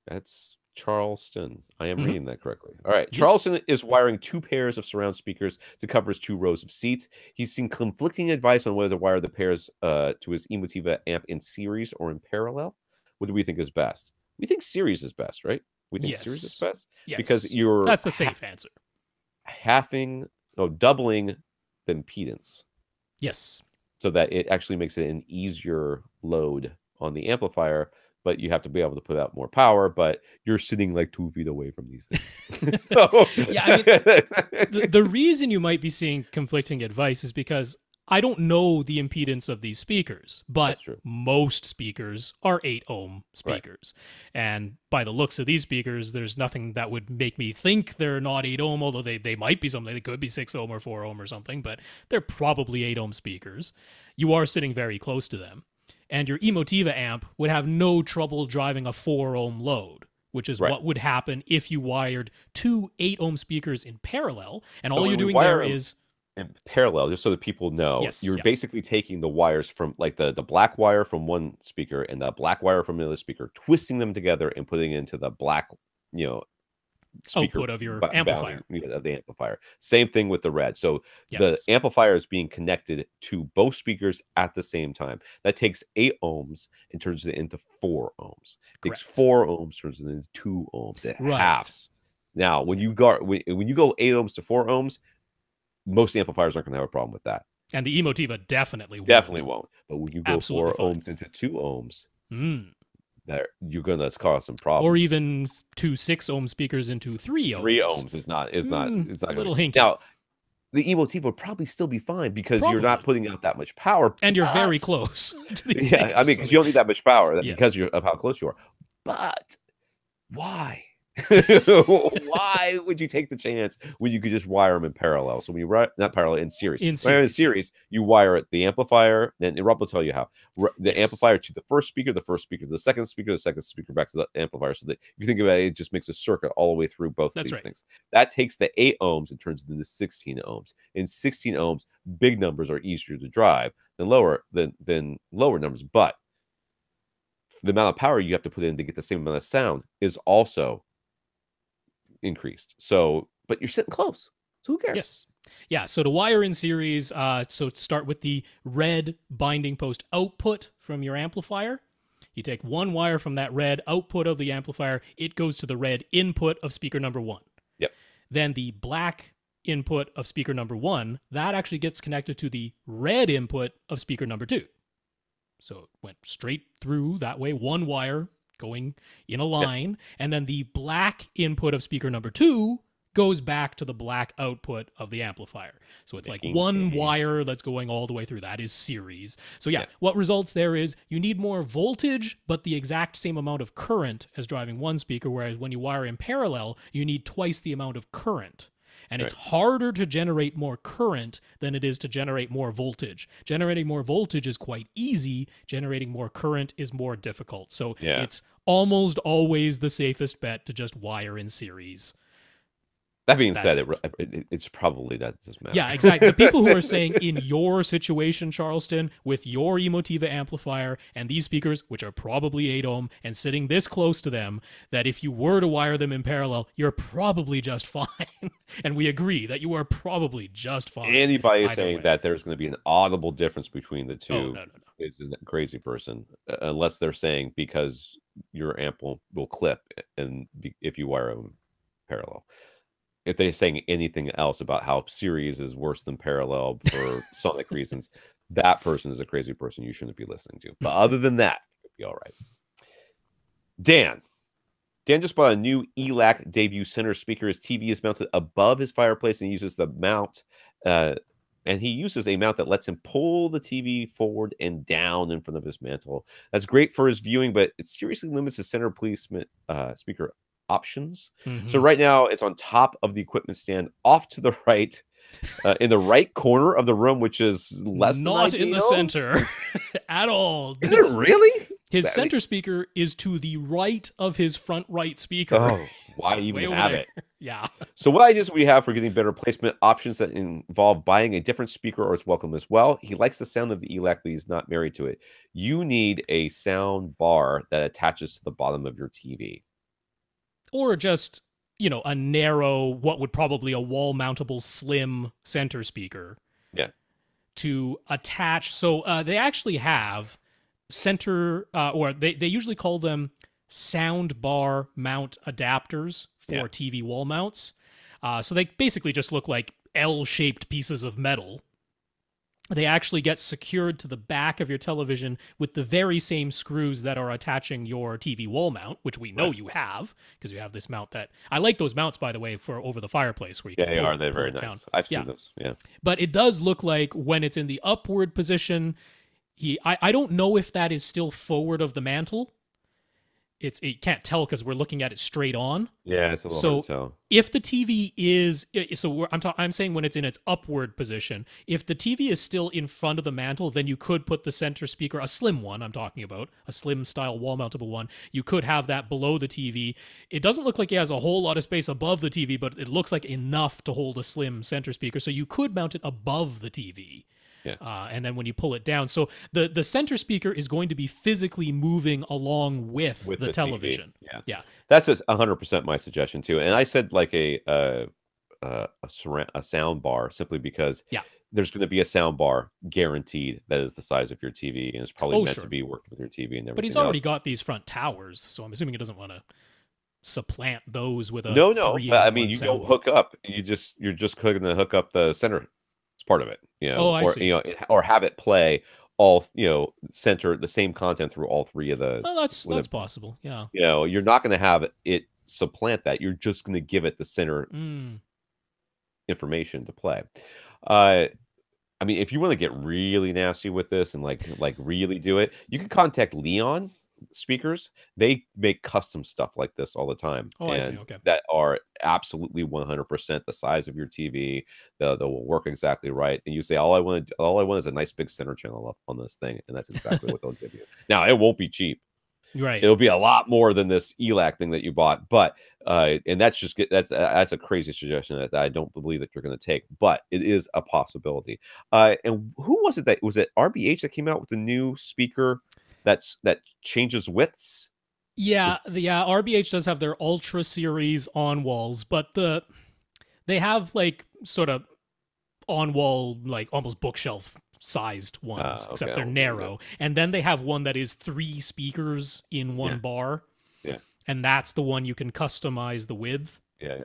That's Charleston. I am reading that correctly. All right. Yes. Charleston is wiring 2 pairs of surround speakers to cover his 2 rows of seats. He's seen conflicting advice on whether to wire the pairs to his Emotiva amp in series or in parallel. What do we think is best? We think series is best, right? We think series is best? Yes. Because that's the safe answer. Doubling the impedance. Yes. So that it actually makes it an easier load on the amplifier, but you have to be able to put out more power, but you're sitting like 2 feet away from these things. The reason you might be seeing conflicting advice is because I don't know the impedance of these speakers, but most speakers are 8 ohm speakers. Right. And by the looks of these speakers, there's nothing that would make me think they're not 8 ohm, although they might be something. They could be 6 ohm or 4 ohm or something, but they're probably 8 ohm speakers. You are sitting very close to them. And your Emotiva amp would have no trouble driving a 4 ohm load, which is what would happen if you wired 2 8 ohm speakers in parallel. And all you're doing there is... in parallel, just so that people know, you're basically taking the wires from like the black wire from one speaker and the black wire from another speaker, twisting them together and putting it into the black, speaker output of your amplifier. Of the amplifier. Same thing with the red. So the amplifier is being connected to both speakers at the same time. That takes 8 ohms and turns it into 4 ohms. It takes 4 ohms, turns it into 2 ohms. It halves. Now, when you go 8 ohms to 4 ohms, most amplifiers aren't going to have a problem with that. And the Emotiva definitely won't. Definitely won't. But when you go 4 ohms into 2 ohms, that you're gonna cause some problems. Or even 2 6-ohm speakers into 3 ohms. 3 ohms is not it's not a little gonna, hinky. now the emotive would probably still be fine because you're not putting out that much power, and you're very close to these yeah, I mean, because you don't need that much power because of how close you are. But why? Why would you take the chance when you could just wire them in parallel? So when you not parallel, in series. In series, you wire the amplifier, and Rob will tell you how. The amplifier to the first speaker to the second speaker back to the amplifier. So that if you think about it, it just makes a circuit all the way through both of these things. That takes the 8 ohms and turns it into 16 ohms. In 16 ohms, big numbers are easier to drive than lower numbers, but the amount of power you have to put in to get the same amount of sound is also increased. So, but you're sitting close, so who cares? Yes. Yeah, so to wire in series, so start with the red binding post output from your amplifier. You take one wire from that red output of the amplifier, it goes to the red input of speaker number 1. Yep. Then the black input of speaker number 1, that actually gets connected to the red input of speaker number 2. So it went straight through that way, one wire going in a line, and then the black input of speaker number 2 goes back to the black output of the amplifier. So it's like one wire that's going all the way through. That is series. So what results there is you need more voltage, but the exact same amount of current as driving one speaker, whereas when you wire in parallel, you need twice the amount of current. And it's harder to generate more current than it is to generate more voltage. Generating more voltage is quite easy. Generating more current is more difficult. So it's almost always the safest bet to just wire in series. That being said, it's probably not this matter. Yeah, exactly. The people who are saying in your situation, Charleston, with your Emotiva amplifier and these speakers, which are probably 8 ohm, and sitting this close to them, that if you were to wire them in parallel, you're probably just fine. And we agree that you are probably just fine. Anybody saying that there's going to be an audible difference between the two no. is a crazy person, unless they're saying because your amp will clip and if you wire them parallel. If they're saying anything else about how series is worse than parallel for sonic reasons, that person is a crazy person you shouldn't be listening to. But other than that, it'll be all right. Dan just bought a new ELAC debut center speaker. His TV is mounted above his fireplace and he uses the mount. And he uses a mount that lets him pull the TV forward and down in front of his mantle. That's great for his viewing, but it seriously limits his center placement speaker options. So right now it's on top of the equipment stand off to the right, in the right corner of the room, which is less not than in the center at all. Is it really? His center speaker is to the right of his front right speaker. Oh, why even have it? Yeah. So what ideas we have for getting better placement options that involve buying a different speaker or is welcome as well. He likes the sound of the ELAC, but he's not married to it. You need a sound bar that attaches to the bottom of your TV. Or just, a narrow, what would probably a wall-mountable slim center speaker. Yeah. To attach. So they actually have center, or they usually call them sound bar mount adapters for TV wall mounts. So they basically just look like L-shaped pieces of metal. They actually get secured to the back of your television with the very same screws that are attaching your TV wall mount, which we know you have, because you have this mount that... I like those mounts, by the way, for over the fireplace. Where you can they're very nice. Down. I've seen those, But it does look like when it's in the upward position, I don't know if that is still forward of the mantle. It can't tell because we're looking at it straight on. Yeah, it's a little hard to tell. If the TV is I'm saying when it's in its upward position, if the TV is still in front of the mantle, then you could put the center speaker, a slim one I'm talking about, a slim style wall mountable one. You could have that below the TV. It doesn't look like it has a whole lot of space above the TV, but it looks like enough to hold a slim center speaker. So you could mount it above the TV. Yeah. And then when you pull it down, so the center speaker is going to be physically moving along with the television. TV. Yeah. That's 100% my suggestion too. And I said like a sound bar simply because there's going to be a sound bar guaranteed that is the size of your TV and it's probably meant to be working with your TV and everything. But he's already got these front towers, so I'm assuming he doesn't want to supplant those with a no. I mean, you don't hook up. You're just going to hook up the center. It's part of it, I see. Or have it play all center the same content through all three of the. Well, that's possible. Yeah. You're not going to have it supplant that. You're just going to give it the center information to play. I mean, if you want to get really nasty with this and like really do it, you can contact Leon speakers. They make custom stuff like this all the time. Oh, I see. Okay. That are absolutely 100% the size of your TV. They will work exactly right. And you say, all I want is a nice big center channel up on this thing, and that's exactly what they'll give you. Now, it won't be cheap. Right. It'll be a lot more than this ELAC thing that you bought, but and that's a crazy suggestion that I don't believe that you're going to take, but it is a possibility. And who was it was it RBH that came out with the new speaker that changes widths? Yeah, RBH does have their Ultra series on walls, but they have like sort of on wall, like almost bookshelf sized ones, except they're narrow. And then they have one that is 3 speakers in one bar. Yeah. And that's the one you can customize the width. Yeah.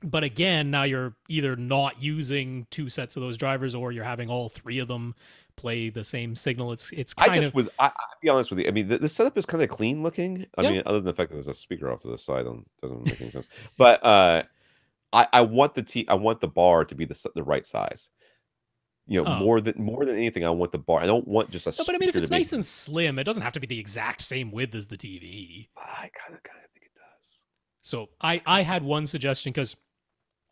But again, now you're either not using 2 sets of those drivers, or you're having all 3 of them play the same signal. It's kind of. I'll be honest with you. I mean, the setup is kind of clean looking. I mean, other than the fact that there's a speaker off to the side, doesn't make any sense. But I want the bar to be the right size. More than anything, I want the bar. I don't want just a. No, but I mean, if it's nice and slim, it doesn't have to be the exact same width as the TV. I kind of think it does. So I had one suggestion, because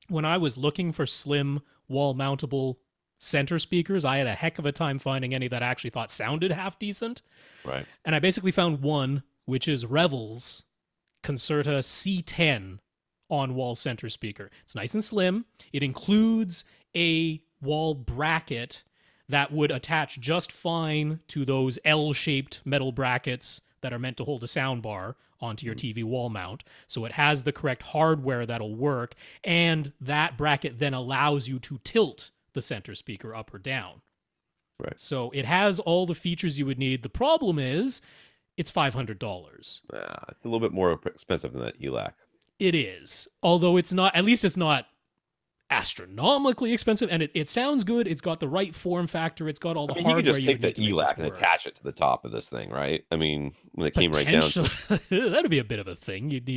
when I was looking for slim wall mountable center speakers, I had a heck of a time finding any that I actually thought sounded half decent. Right. And I basically found one, which is Revel's Concerta C10 on wall center speaker. It's nice and slim. It includes a wall bracket that would attach just fine to those L-shaped metal brackets that are meant to hold a sound bar onto your TV wall mount. So it has the correct hardware that'll work, and that bracket then allows you to tilt the center speaker up or down. Right. So it has all the features you would need. The problem is it's $500. It's a little bit more expensive than that ELAC. It is. Although it's not, at least it's not astronomically expensive, and it sounds good. It's got the right form factor. It's got all the hardware. You can just take the ELAC and attach it to the top of this thing, right? I mean, when it came right down to that'd be a bit of a thing. You'd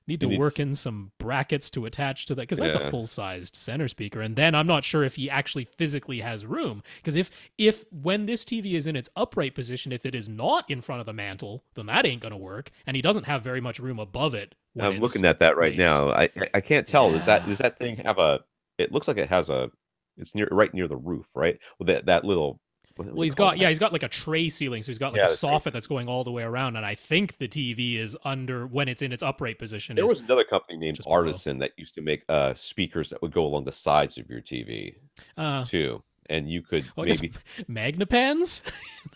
need to work in some brackets to attach to that, because that's a full-sized center speaker. And then I'm not sure if he actually physically has room, because if when this TV is in its upright position, if it is not in front of the mantle, then that ain't gonna work, and he doesn't have very much room above it. I'm looking at that right now. I can't tell. Does that thing have it looks like it has it's right near the roof, right? With that little. Well, he's got like a tray ceiling, so he's got like a soffit that's going all the way around, and I think the TV is under, when it's in its upright position. There was another company named Artisan that used to make speakers that would go along the sides of your TV too. And you could maybe Magnapans.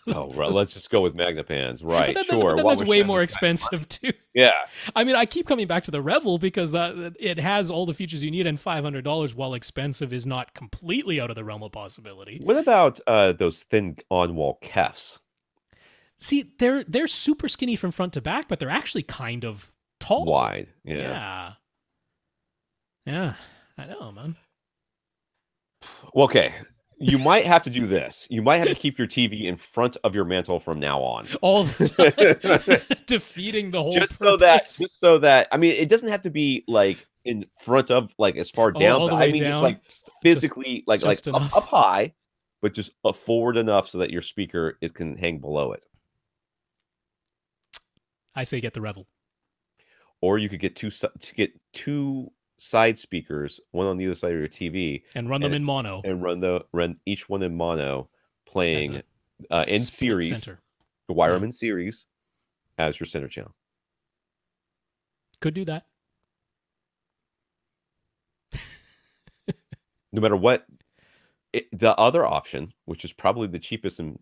Oh, right. Let's just go with Magnapans, right? But that's way more expensive too. Yeah. I mean, I keep coming back to the Revel because it has all the features you need, and $500, while expensive, is not completely out of the realm of possibility. What about those thin on-wall Kefs? See, they're super skinny from front to back, but they're actually kind of tall, wide. Yeah. I know, man. Okay. You might have to do this. You might have to keep your TV in front of your mantle from now on. All the time. Defeating the whole just so that I mean, it doesn't have to be like in front of, like as far down. I mean, just like physically, like up high, but just forward enough so that your speaker can hang below it. I say get the Revel. Or you could get two side speakers, one on either side of your TV, and run them in mono, and run each one in mono, playing in series. Center. Wire them in series as your center channel. Could do that. No matter what, the other option, which is probably the cheapest and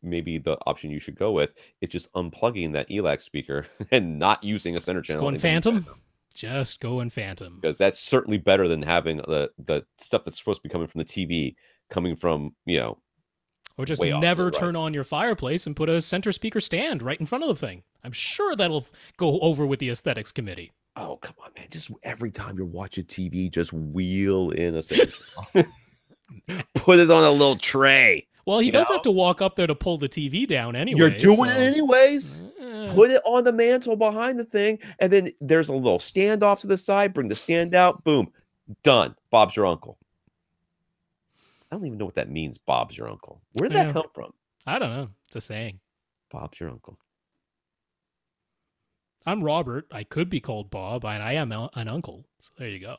maybe the option you should go with, it's just unplugging that ELAC speaker and not using a center channel. Going Phantom. Just going Phantom, because that's certainly better than having the stuff that's supposed to be coming from the TV coming from, or just never turn on your fireplace and put a center speaker stand right in front of the thing. I'm sure that'll go over with the aesthetics committee. Oh, come on, man. Just every time you're watching TV, just wheel in a center channel. Put it on a little tray. Well, he You does know? have to walk up there to pull the TV down anyway. You're doing it so- anyways. Put it on the mantle behind the thing, and then there's a little stand off to the side. Bring the stand out. Boom. Done. Bob's your uncle. I don't even know what that means, Bob's your uncle. Where did that come from? I don't know. It's a saying. Bob's your uncle. I'm Robert. I could be called Bob, and I am an uncle. So there you go.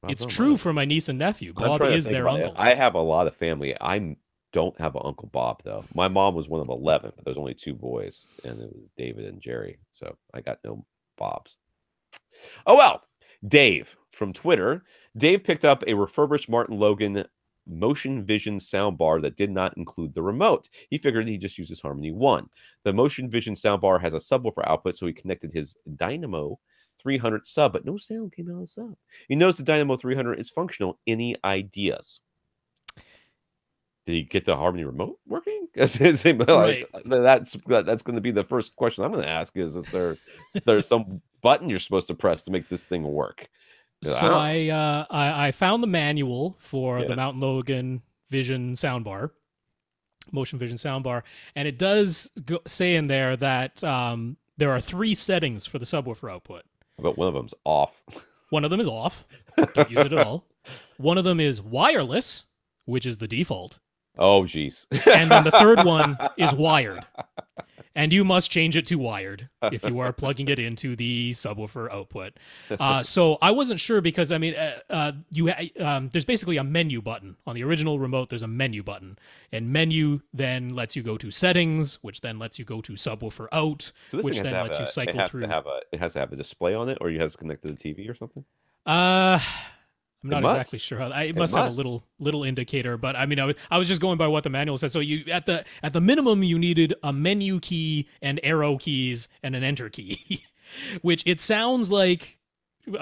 Bob's It's true for my niece and nephew. I'm Bob trying to is think their about it. uncle. I have a lot of family. I don't have an Uncle Bob, though. My mom was one of 11, but there's only 2 boys, and it was David and Jerry. So I got no Bobs. Oh, well. Dave from Twitter. Dave picked up a refurbished Martin Logan Motion Vision soundbar that did not include the remote. He figured he just uses Harmony 1. The Motion Vision soundbar has a subwoofer output, so he connected his Dynamo 300 sub, but no sound came out of the sub. He knows the Dynamo 300 is functional. Any ideas? Did he get the Harmony remote working? That's going to be the first question I'm going to ask. Is there some button you're supposed to press to make this thing work? So I found the manual for the Mountain Logan Vision soundbar, Motion Vision soundbar, and it does say in there that there are 3 settings for the subwoofer output. But one of them's off. One of them is off. Don't use it at all. One of them is wireless, which is the default. Oh, geez. And then the third one is wired. And you must change it to wired if you are plugging it into the subwoofer output. So I wasn't sure because, I mean, there's basically a menu button. On the original remote, there's a menu button. And menu then lets you go to settings, which then lets you go to subwoofer out, which then lets you cycle through. It has to have a display on it, or you have to connect to the TV or something? I'm not exactly sure how. It must have a little indicator, but I mean, I was just going by what the manual said. So you at the minimum, you needed a menu key and arrow keys and an enter key, which it sounds like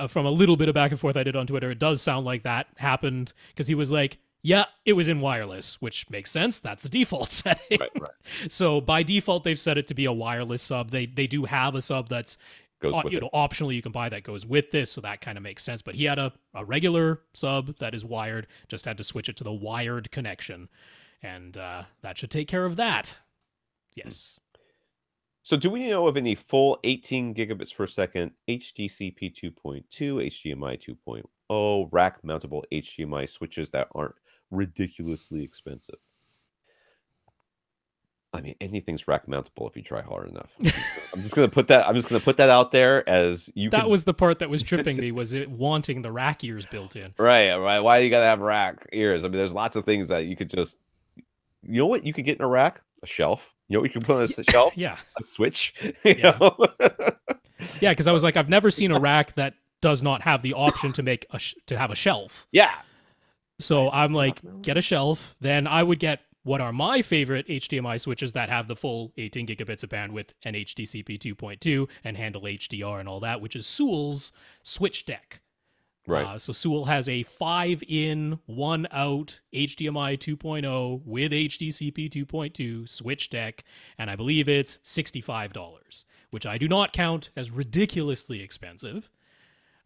from a little bit of back and forth I did on Twitter, it does sound like that happened because he was like, yeah, it was in wireless, which makes sense. That's the default setting. Right. So by default, they've set it to be a wireless sub. They do have a sub that's optionally you can buy that goes with this, so that kind of makes sense. But he had a regular sub that is wired, just had to switch it to the wired connection, and that should take care of that. Yes. So do we know of any full 18 gigabits per second HDCP 2.2, HDMI 2.0 rack mountable HDMI switches that aren't ridiculously expensive? I mean, anything's rack mountable if you try hard enough. I'm just gonna put that out there as you. That was the part that was tripping me, was it wanting the rack ears built in. Right. Why do you gotta have rack ears? I mean, there's lots of things that you could just. You know what you could get in a rack? A shelf. You know what you can put on a shelf? Yeah. A switch. Yeah. Yeah, because I was like, I've never seen a rack that does not have the option to make to have a shelf. Yeah. So I'm like, get a shelf. Then I would get what are my favorite HDMI switches that have the full 18 gigabits of bandwidth and HDCP 2.2 and handle HDR and all that, which is Sewell's switch deck. Right. So Sewell has a 5-in, 1-out HDMI 2.0 with HDCP 2.2 switch deck, and I believe it's $65, which I do not count as ridiculously expensive.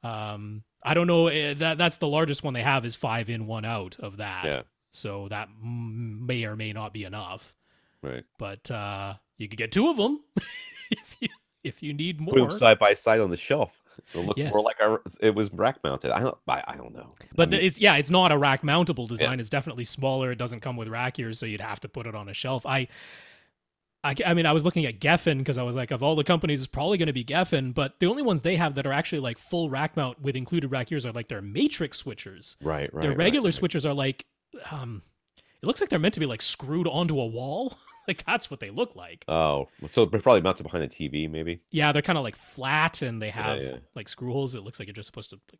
I don't know, that's the largest one they have is 5-in, 1-out of that. Yeah. So that may or may not be enough. Right. But you could get 2 of them if you need more. Put them side by side on the shelf. It'll look Yes. more like it was rack mounted. I don't know. But it's not a rack mountable design. Yeah. It's definitely smaller. It doesn't come with rack ears, so you'd have to put it on a shelf. I mean, I was looking at Geffen because I was like, of all the companies, it's probably going to be Geffen, but the only ones they have that are actually like full rack mount with included rack ears are like their matrix switchers. Right. Their regular switchers are like, it looks like they're meant to be like screwed onto a wall. Like that's what they look like. Oh, so they're probably mounted behind the TV, maybe. Yeah, they're kind of like flat, and they have like screw holes. It looks like you're just supposed to like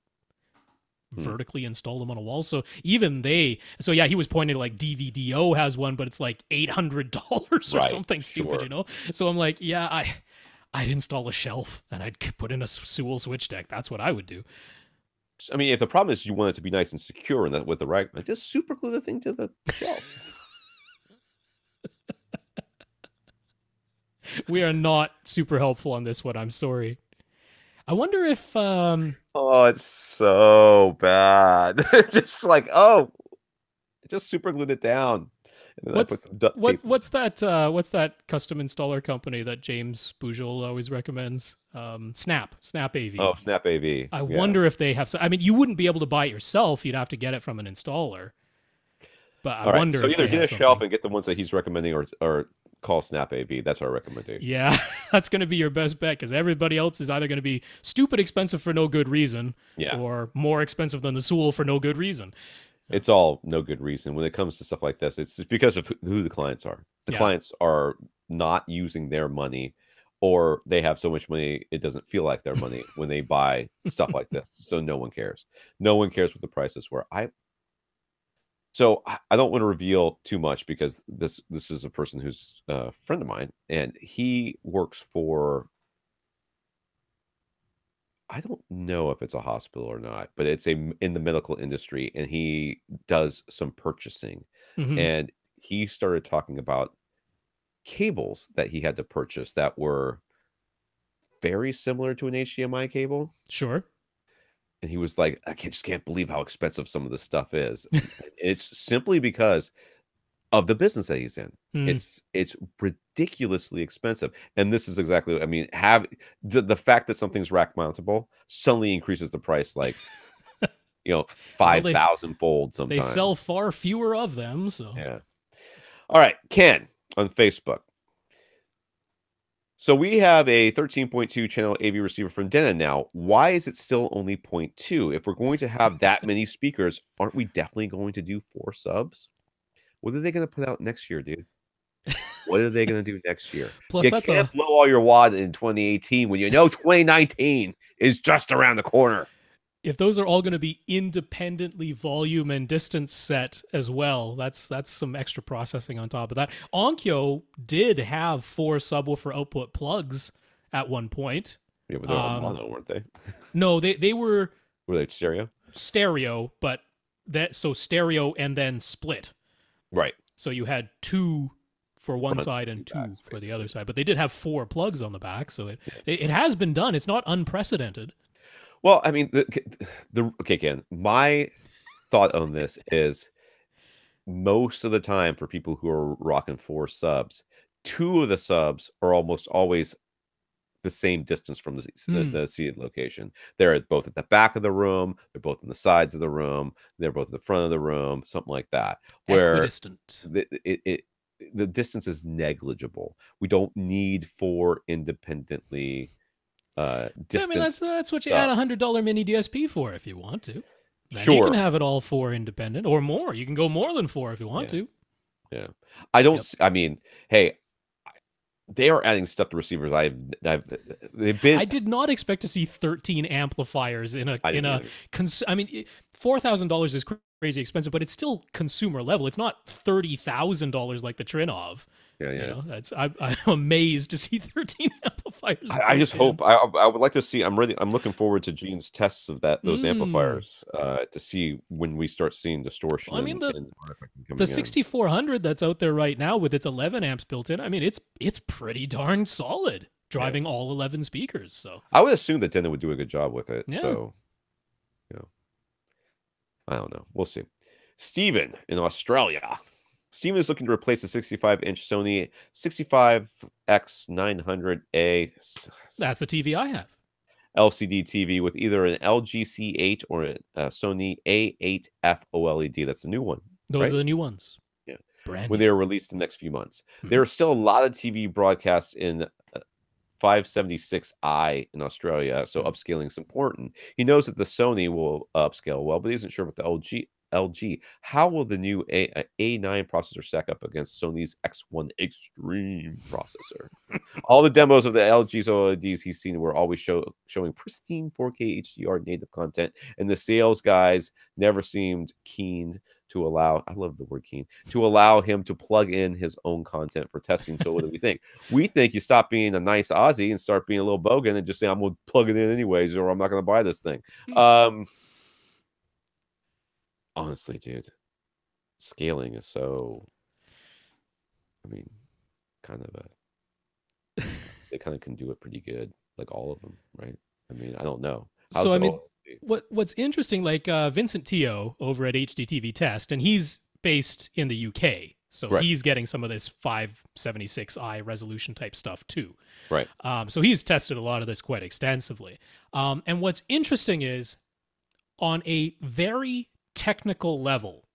vertically install them on a wall. So even he was pointing to like DVDO has one, but it's like $800 or something stupid, you know. So I'm like, yeah, I'd install a shelf and I'd put in a Sewell switch deck. That's what I would do. I mean, if the problem is you want it to be nice and secure, and that with the rack, just super glue the thing to the shelf. We are not super helpful on this one. I'm sorry. I wonder if oh, it's so bad. Just like, just super glued it down. And then I put some duct tape. What's that custom installer company that James Bujol always recommends? Snap AV. Oh, Snap AV. I Yeah. wonder if they have. I mean, you wouldn't be able to buy it yourself. You'd have to get it from an installer. But I wonder. So if either they get have a shelf something. and get the ones that he's recommending, or call Snap AV. That's our recommendation. Yeah, that's going to be your best bet because everybody else is either going to be stupid expensive for no good reason, Yeah. or more expensive than the Sewell for no good reason. It's all no good reason when it comes to stuff like this. It's because of who the clients are. The clients are not using their money, or they have so much money it doesn't feel like their money when they buy stuff like this. So no one cares. No one cares what the prices were. So I don't want to reveal too much because this is a person who's a friend of mine, and he works for, I don't know if it's a hospital or not, but it's in the medical industry, and he does some purchasing. Mm-hmm. And he started talking about cables that he had to purchase that were very similar to an HDMI cable. Sure. And he was like, I just can't believe how expensive some of this stuff is. It's simply because of the business that he's in. It's ridiculously expensive. And this is exactly what I mean. The fact that something's rack mountable suddenly increases the price like 5,000 fold sometimes. They sell far fewer of them. So yeah. All right, Ken on Facebook. So we have a 13.2 channel AV receiver from Denon now. Why is it still only 0.2? If we're going to have that many speakers, aren't we definitely going to do 4 subs? What are they going to put out next year, dude? What are they going to do next year? Plus, you can't blow all your wad in 2018 when you know 2019 is just around the corner. If those are all going to be independently volume and distance set as well, that's some extra processing on top of that. Onkyo did have 4 subwoofer output plugs at one point. Yeah, but they're all mono, weren't they? No, they were. Were they stereo? Stereo, but stereo and then split. Right. So you had 2 for one side and 2 for the other side, but they did have 4 plugs on the back, so it has been done. It's not unprecedented. Well, I mean, okay, Ken, my thought on this is most of the time for people who are rocking 4 subs, 2 of the subs are almost always the same distance from the seated location. They're both at the back of the room. They're both on the sides of the room. They're both at the front of the room, something like that. Where equidistant. The distance is negligible. We don't need 4 independently distance. I mean, that's what you add $100 mini DSP for if you want to. Then sure, you can have it all 4 independent or more. You can go more than 4 if you want to. Yeah, I don't. I mean, hey, they are adding stuff to receivers. They've been. I did not expect to see 13 amplifiers in a. I mean, $4,000 is crazy expensive, but it's still consumer level. It's not $30,000 like the Trinov. Yeah. I'm amazed to see 13 amplifiers. I just hope. I would like to see. I'm looking forward to Gene's tests of those amplifiers to see when we start seeing distortion. Well, I mean, the 6400 that's out there right now with its 11 amps built in. I mean, it's pretty darn solid, driving all 11 speakers. So I would assume that Denon would do a good job with it. Yeah. So, I don't know. We'll see. Steven in Australia. Steven is looking to replace the 65-inch Sony 65X900A. That's the TV I have. LCD TV with either an LG C8 or a Sony A8F OLED. That's the new one. Those are the new ones. Yeah. Brand when new. they are released in the next few months. There are still a lot of TV broadcasts in 576i in Australia, so upscaling is important. He knows that the Sony will upscale well, but he isn't sure about the LG. How will the new A9 processor stack up against Sony's X1 Extreme processor? All the demos of the LG's OLEDs he's seen were always showing pristine 4K HDR native content, and the sales guys never seemed keen to allow, I love the word keen, to allow him to plug in his own content for testing. So what do we think? We think you stop being a nice Aussie and start being a little bogan and just say, I'm going to plug it in anyways, or I'm not going to buy this thing. Honestly, dude, scaling is so, I mean, they kind of can do it pretty good, like all of them, right? I mean, I don't know. So, I mean, what's interesting, like Vincent Teo over at HDTV Test, and he's based in the UK, So Right. he's getting some of this 576i resolution type stuff too. Right. So he's tested a lot of this quite extensively. And what's interesting is on a very technical level,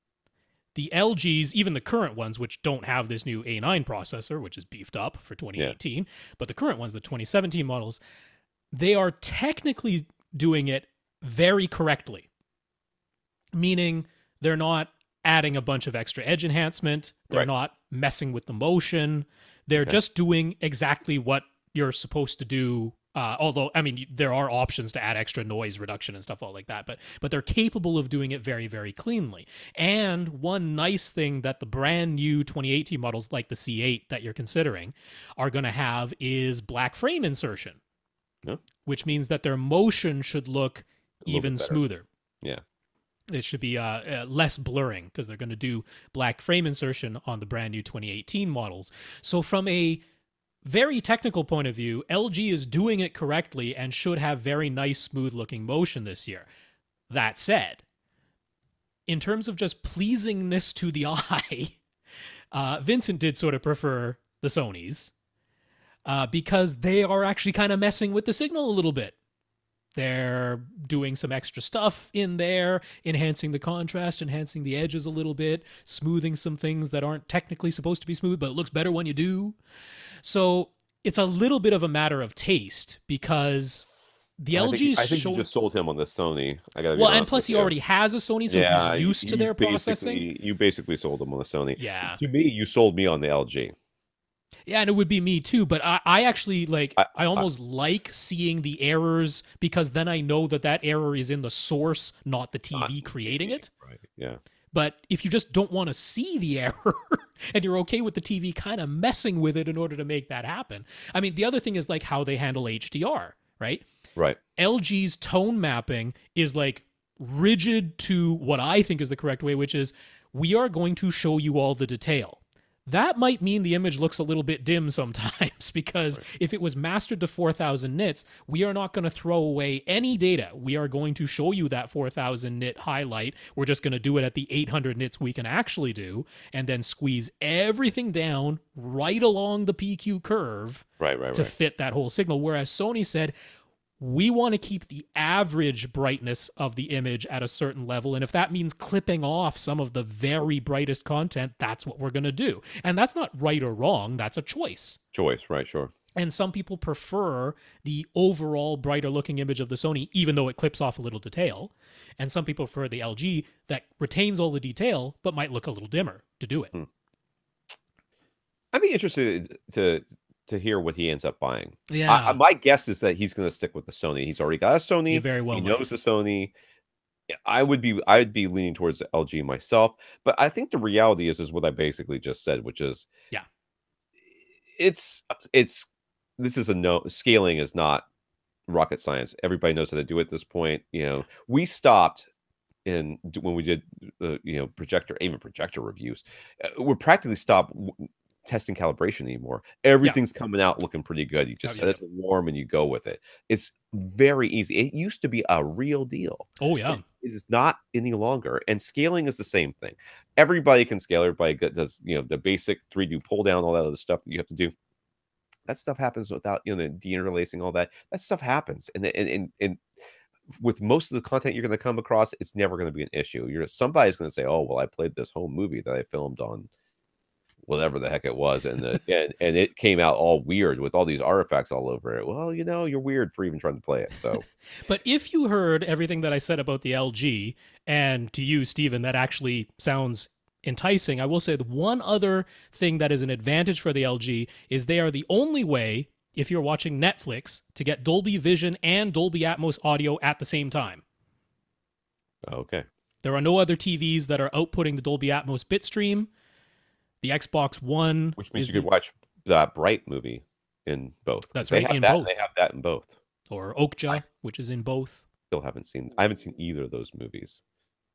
the LGs, even the current ones, which don't have this new A9 processor, which is beefed up for 2018, but the current ones, the 2017 models, they are technically doing it very correctly. Meaning they're not adding a bunch of extra edge enhancement. They're not messing with the motion. They're just doing exactly what you're supposed to do. Although, I mean, there are options to add extra noise reduction and stuff all like that, but they're capable of doing it very, very cleanly. And one nice thing that the brand new 2018 models like the C8 that you're considering are going to have is black frame insertion, which means that their motion should look even smoother. Yeah. It should be less blurring because they're going to do black frame insertion on the brand new 2018 models. So from a very technical point of view, LG is doing it correctly and should have very nice, smooth-looking motion this year. That said, in terms of just pleasingness to the eye, Vincent did sort of prefer the Sonys because they are actually kind of messing with the signal a little bit. They're doing some extra stuff in there, enhancing the contrast, enhancing the edges a little bit, smoothing some things that aren't technically supposed to be smooth, but it looks better when you do. So it's a little bit of a matter of taste because the LG's I think you just sold him on the Sony. And plus he already has a Sony, so he's used to their processing. You basically sold him on the Sony. Yeah. To me, you sold me on the LG. Yeah, and it would be me too, but I actually I almost like seeing the errors because then I know that error is in the source, not the TV creating it. Right, yeah. But if you just don't want to see the error and you're okay with the TV kind of messing with it in order to make that happen. I mean, the other thing is like how they handle HDR, right? Right. LG's tone mapping is like rigid to what I think is the correct way, which is we are going to show you all the detail. That might mean the image looks a little bit dim sometimes because if it was mastered to 4,000 nits, we are not going to throw away any data. We are going to show you that 4,000 nit highlight. We're just going to do it at the 800 nits we can actually do and then squeeze everything down right along the PQ curve to fit that whole signal. Whereas Sony said, we want to keep the average brightness of the image at a certain level. And if that means clipping off some of the very brightest content, that's what we're going to do. And that's not right or wrong. That's a choice. Right, sure. And some people prefer the overall brighter looking image of the Sony, even though it clips off a little detail. And some people prefer the LG that retains all the detail, but might look a little dimmer to do it. I'd be interested to hear what he ends up buying. Yeah. My guess is that he's going to stick with the Sony. He's already got a Sony. He very well he knows the Sony. I'd be leaning towards the LG myself, but I think the reality is what I basically just said, which is this is a no. Scaling is not rocket science. Everybody knows how to do it at this point. We stopped when we did projector reviews. We're practically stopped testing calibration anymore. Everything's coming out looking pretty good. You just set it to warm and you go with it. It's very easy. It used to be a real deal. Oh yeah. It is not any longer. And scaling is the same thing. Everybody can scale. Everybody does, the basic 3D pull down, all that other stuff that you have to do. That stuff happens without, the deinterlacing, all that. That stuff happens. And with most of the content you're going to come across, it's never going to be an issue. Somebody's going to say, oh, well, I played this whole movie that I filmed on whatever the heck it was, and it came out all weird with all these artifacts all over it. Well, you're weird for even trying to play it. So, but if you heard everything that I said about the LG, and to you, Steven, that actually sounds enticing, I will say the one other thing that is an advantage for the LG is they are the only way, if you're watching Netflix, to get Dolby Vision and Dolby Atmos audio at the same time. Okay. There are no other TVs that are outputting the Dolby Atmos bitstream. The Xbox One, which means you could watch that Bright movie in both. That's right, in both. They have that in both. Or Okja, which is in both. I haven't seen either of those movies.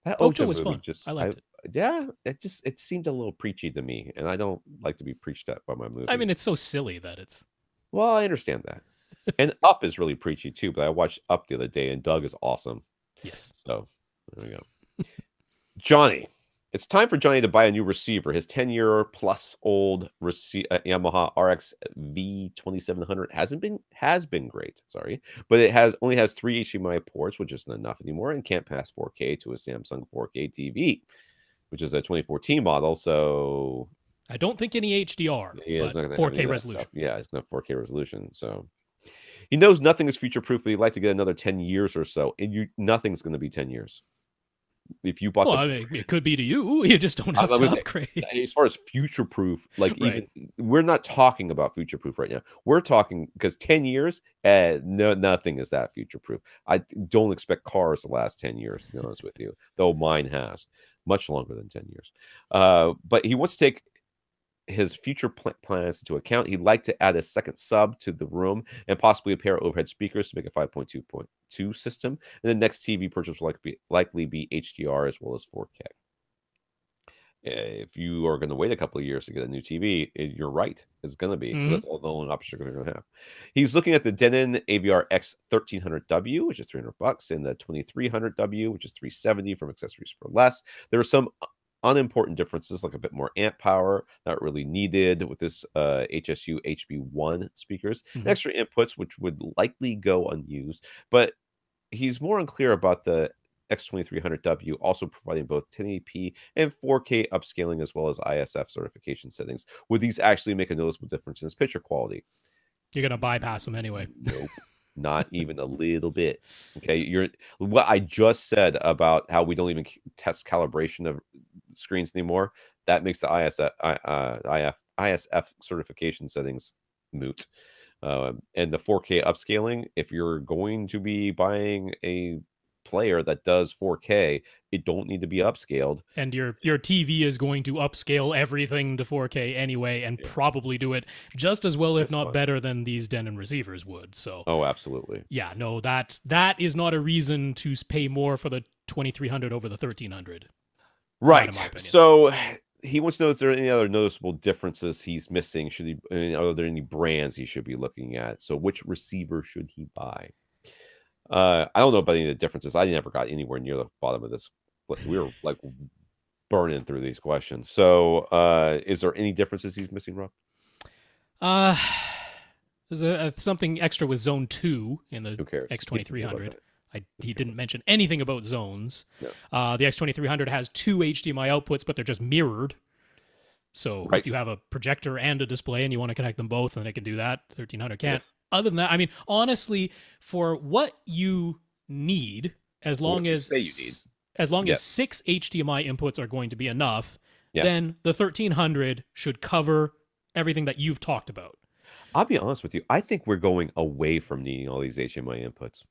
That Okja was fun. I liked it. Yeah, it seemed a little preachy to me, and I don't like to be preached at by my movies. I mean, it's so silly that it's. Well, I understand that, and Up is really preachy too. But I watched Up the other day, and Doug is awesome. Yes. So there we go. Johnny, It's time for Johnny to buy a new receiver. His 10-year plus old Yamaha RX V2700 has been great. Sorry, but it only has 3 HDMI ports, which isn't enough anymore, and can't pass 4K to a Samsung 4K TV, which is a 2014 model. So I don't think any HDR, yeah, it's but not going to have 4K any of that resolution. stuff. Yeah, it's not 4K resolution. So he knows nothing is future proof, but he'd like to get another 10 years or so, and nothing's going to be 10 years. If you bought I mean, it could be to you. You just don't have to upgrade. As far as future proof, like Right. even we're not talking about future proof right now. We're talking because 10 years, no, nothing is that future proof. I don't expect cars to last 10 years, to be honest with you, though mine has much longer than 10 years. But he wants to take his future plans into account. He'd like to add a second sub to the room and possibly a pair of overhead speakers to make a 5.2.2 system. And the next TV purchase will likely be HDR as well as 4K. If you are going to wait a couple of years to get a new TV, you're right. It's going to be. That's all the only option you're going to have. He's looking at the Denon AVRX 1300W, which is $300, and the 2300W, which is $370 from accessories for less. There are some unimportant differences, like a bit more amp power, not really needed with this HSU HB1 speakers, and extra inputs, which would likely go unused. But he's more unclear about the X2300W, also providing both 1080p and 4K upscaling, as well as ISF certification settings. Would these actually make a noticeable difference in its picture quality? You're going to bypass them anyway. Nope. Not even a little bit. Okay, what I just said about how we don't even test calibration of screens anymore. That makes the ISF certification settings moot. And the 4K upscaling, if you're going to be buying a player that does 4K, it don't need to be upscaled. And your TV is going to upscale everything to 4K anyway, and probably do it just as well, if not better, than these Denon receivers would. So, oh, absolutely. Yeah, no, that is not a reason to pay more for the 2300 over the 1300. Right. So he wants to know if there are any other noticeable differences he's missing. Are there any brands he should be looking at? So which receiver should he buy? I don't know about any of the differences. I never got anywhere near the bottom of this. We were like burning through these questions. So is there any differences he's missing, Rob? There's something extra with Zone 2 in the X2300. He didn't mention anything about zones. No. The X2300 has 2 HDMI outputs, but they're just mirrored. So if you have a projector and a display and you want to connect them both, then it can do that. 1300 can't. Yeah. Other than that, I mean, honestly, for what you need, as long as 6 HDMI inputs are going to be enough, then the 1300 should cover everything that you've talked about. I'll be honest with you. I think we're going away from needing all these HDMI inputs.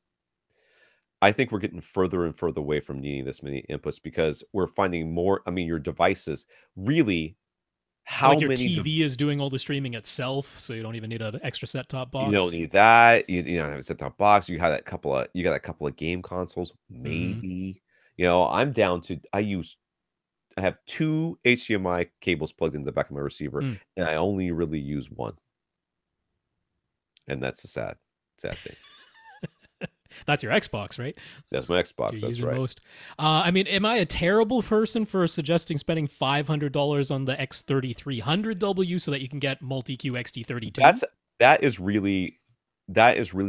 I think we're getting further and further away from needing this many inputs because we're finding more. I mean, your devices really. How your many TV is doing all the streaming itself, so you don't even need an extra set-top box. You don't need that. You don't have a set-top box. You got a couple of game consoles, maybe. I'm down to. I have 2 HDMI cables plugged into the back of my receiver, and I only really use one. And that's a sad thing. That's your Xbox, right? That's my Xbox. That's right. Most. I mean, am I a terrible person for suggesting spending $500 on the X3300W so that you can get multi-Q XT32? That is really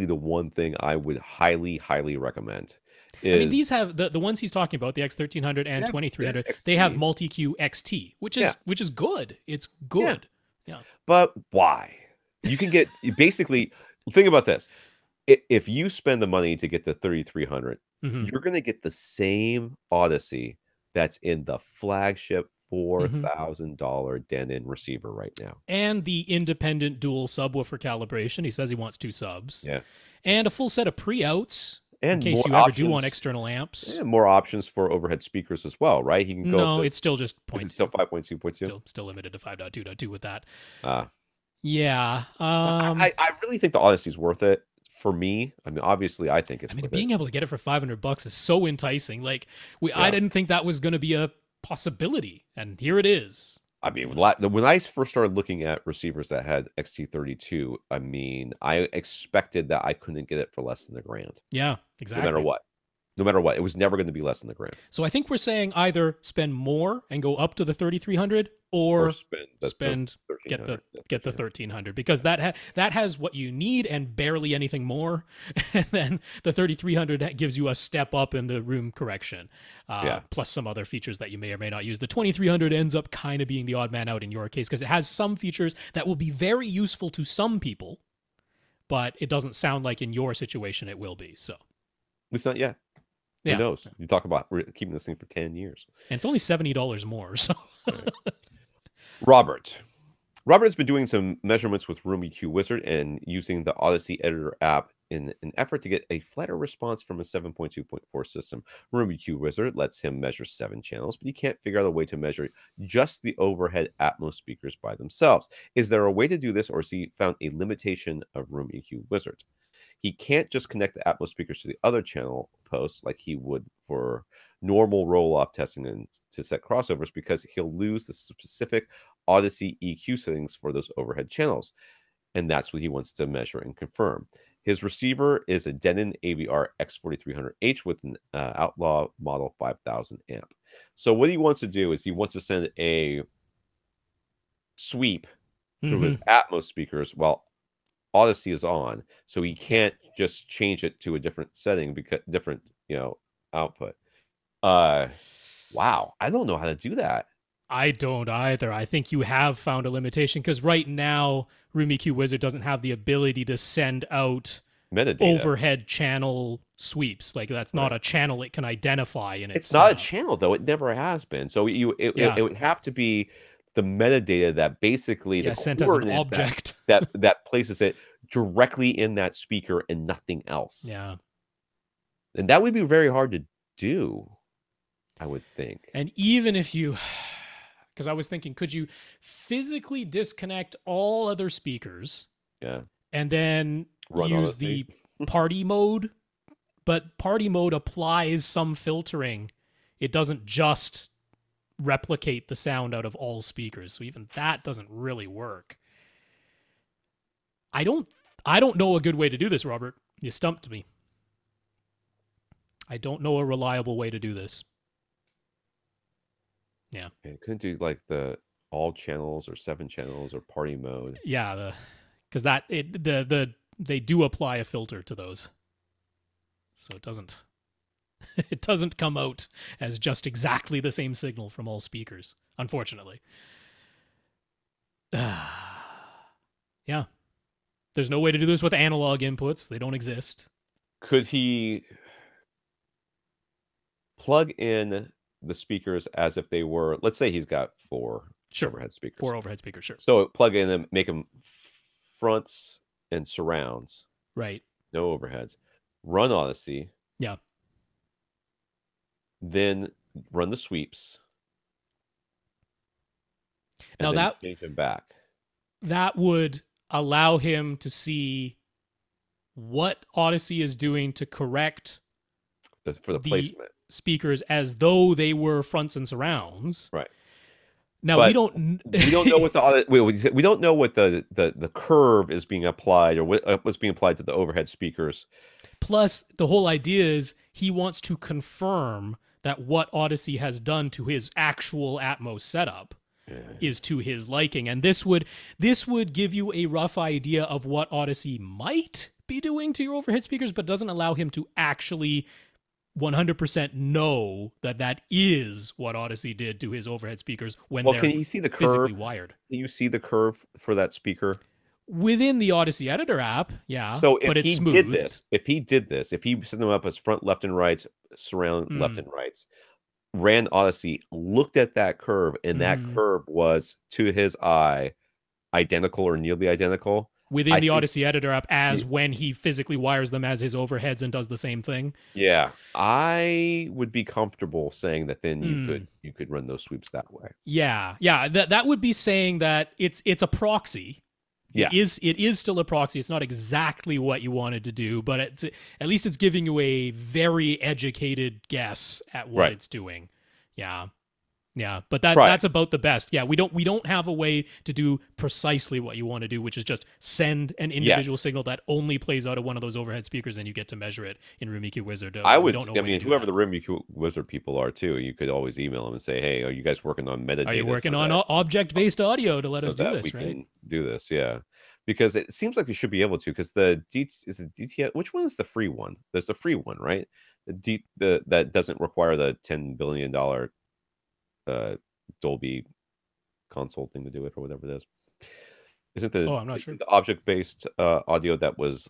the one thing I would highly recommend. I mean, these have the ones he's talking about, the X1300 and 2300. They have multi-Q XT, which is good. It's good. Yeah. But why? You can get basically. Think about this. If you spend the money to get the 3300, you're going to get the same Odyssey that's in the flagship $4,000 Denon receiver right now. And the independent dual subwoofer calibration. He says he wants 2 subs. Yeah. And a full set of pre-outs in case you ever do want external amps. And more options for overhead speakers as well, right? He can go No, it's still just still 5.2.2. Still limited to 5.2.2 with that. Yeah. I really think the Odyssey's worth it. For me, I mean, obviously, I think it's. Being able to get it for $500 is so enticing. Like, I didn't think that was going to be a possibility, and here it is. I mean, when I first started looking at receivers that had XT32, I mean, I expected that I couldn't get it for less than $1,000. Yeah, exactly. No matter what. No matter what, it was never going to be less than the grand. So I think we're saying either spend more and go up to the 3,300, or spend get the 1,300, because that has what you need and barely anything more. And then the 3,300 gives you a step up in the room correction, plus some other features that you may or may not use. The 2,300 ends up kind of being the odd man out in your case, because it has some features that will be very useful to some people, but it doesn't sound like in your situation it will be. So it's not yet. Who knows? You talk about keeping this thing for 10 years. And it's only $70 more. So right. Robert has been doing some measurements with Room EQ Wizard and using the Odyssey Editor app in an effort to get a flatter response from a 7.2.4 system. Room EQ Wizard lets him measure 7 channels, but he can't figure out a way to measure just the overhead Atmos speakers by themselves. Is there a way to do this, or has he found a limitation of Room EQ Wizard? He can't just connect the Atmos speakers to the other channel posts like he would for normal roll-off testing and to set crossovers, because he'll lose the specific Odyssey EQ settings for those overhead channels. And that's what he wants to measure and confirm. His receiver is a Denon AVR X4300H with an Outlaw Model 5000 amp. So what he wants to do is he wants to send a sweep through his Atmos speakers while Odyssey is on, so he can't just change it to a different setting, because different, output. Wow, I don't know how to do that. I don't either. I think you have found a limitation, because right now Room EQ Wizard doesn't have the ability to send out metadata overhead channel sweeps. Like, that's not a channel it can identify in it's not a channel, though. It never has been. So it would have to be the metadata that basically the sent as an object that places it directly in that speaker and nothing else. Yeah. And that would be very hard to do, I would think. And even if you, because I was thinking, could you physically disconnect all other speakers? Yeah. And then use the party mode? But party mode applies some filtering. It doesn't just replicate the sound out of all speakers, so even that doesn't really work. I don't know a good way to do this, Robert. You stumped me. I don't know a reliable way to do this. Yeah. It couldn't do like the all channels or 7 channels or party mode. Yeah, because they do apply a filter to those, so it doesn't come out as just exactly the same signal from all speakers, unfortunately. Yeah. There's no way to do this with analog inputs. They don't exist. Could he plug in the speakers as if they were, let's say he's got 4 overhead speakers. 4 overhead speakers, sure. So plug in and make them fronts and surrounds. Right. No overheads. Run Odyssey. Yeah. Then run the sweeps. Now that change them back. That would allow him to see what Odyssey is doing to correct for the placement speakers as though they were fronts and surrounds. Right. Now but we don't know what we don't know what the curve is being applied, or what's being applied to the overhead speakers. Plus, the whole idea is he wants to confirm that what Odyssey has done to his actual Atmos setup is to his liking, and this would give you a rough idea of what Odyssey might be doing to your overhead speakers, but doesn't allow him to actually 100% know that is what Odyssey did to his overhead speakers when they're can you see the curve? Physically wired. Can you see the curve for that speaker? Within the Odyssey Editor app, yeah. So if he did this, if he set them up as front, left, and rights, surround, left and rights, ran Odyssey, looked at that curve, and that curve was, to his eye, identical or nearly identical. Within the Odyssey Editor app, as when he physically wires them as his overheads and does the same thing. Yeah, I would be comfortable saying that. Then you could run those sweeps that way. Yeah. That would be saying that it's a proxy. Yeah, it is still a proxy. It's not exactly what you wanted to do, but at least it's giving you a very educated guess at what it's doing. Yeah. Yeah, but Try it. that's about the best. Yeah, we don't have a way to do precisely what you want to do, which is just send an individual Yet. signal that only plays out of one of those overhead speakers, and you get to measure it in Rumiki Wizard. We don't know a I way to mean, do whoever that. the Rim Wizard people are too, you could always email them and say, "Hey, are you guys working on metadata? Are you working so on that, object-based audio to let so us do that we this, right? can do this?" Yeah, because it seems like we should be able to. Because the is it DTS? Which one is the free one? There's a free one, right? The that doesn't require the $10 billion Dolby console thing to do it or whatever it is. Oh, I'm not sure. The object-based audio that was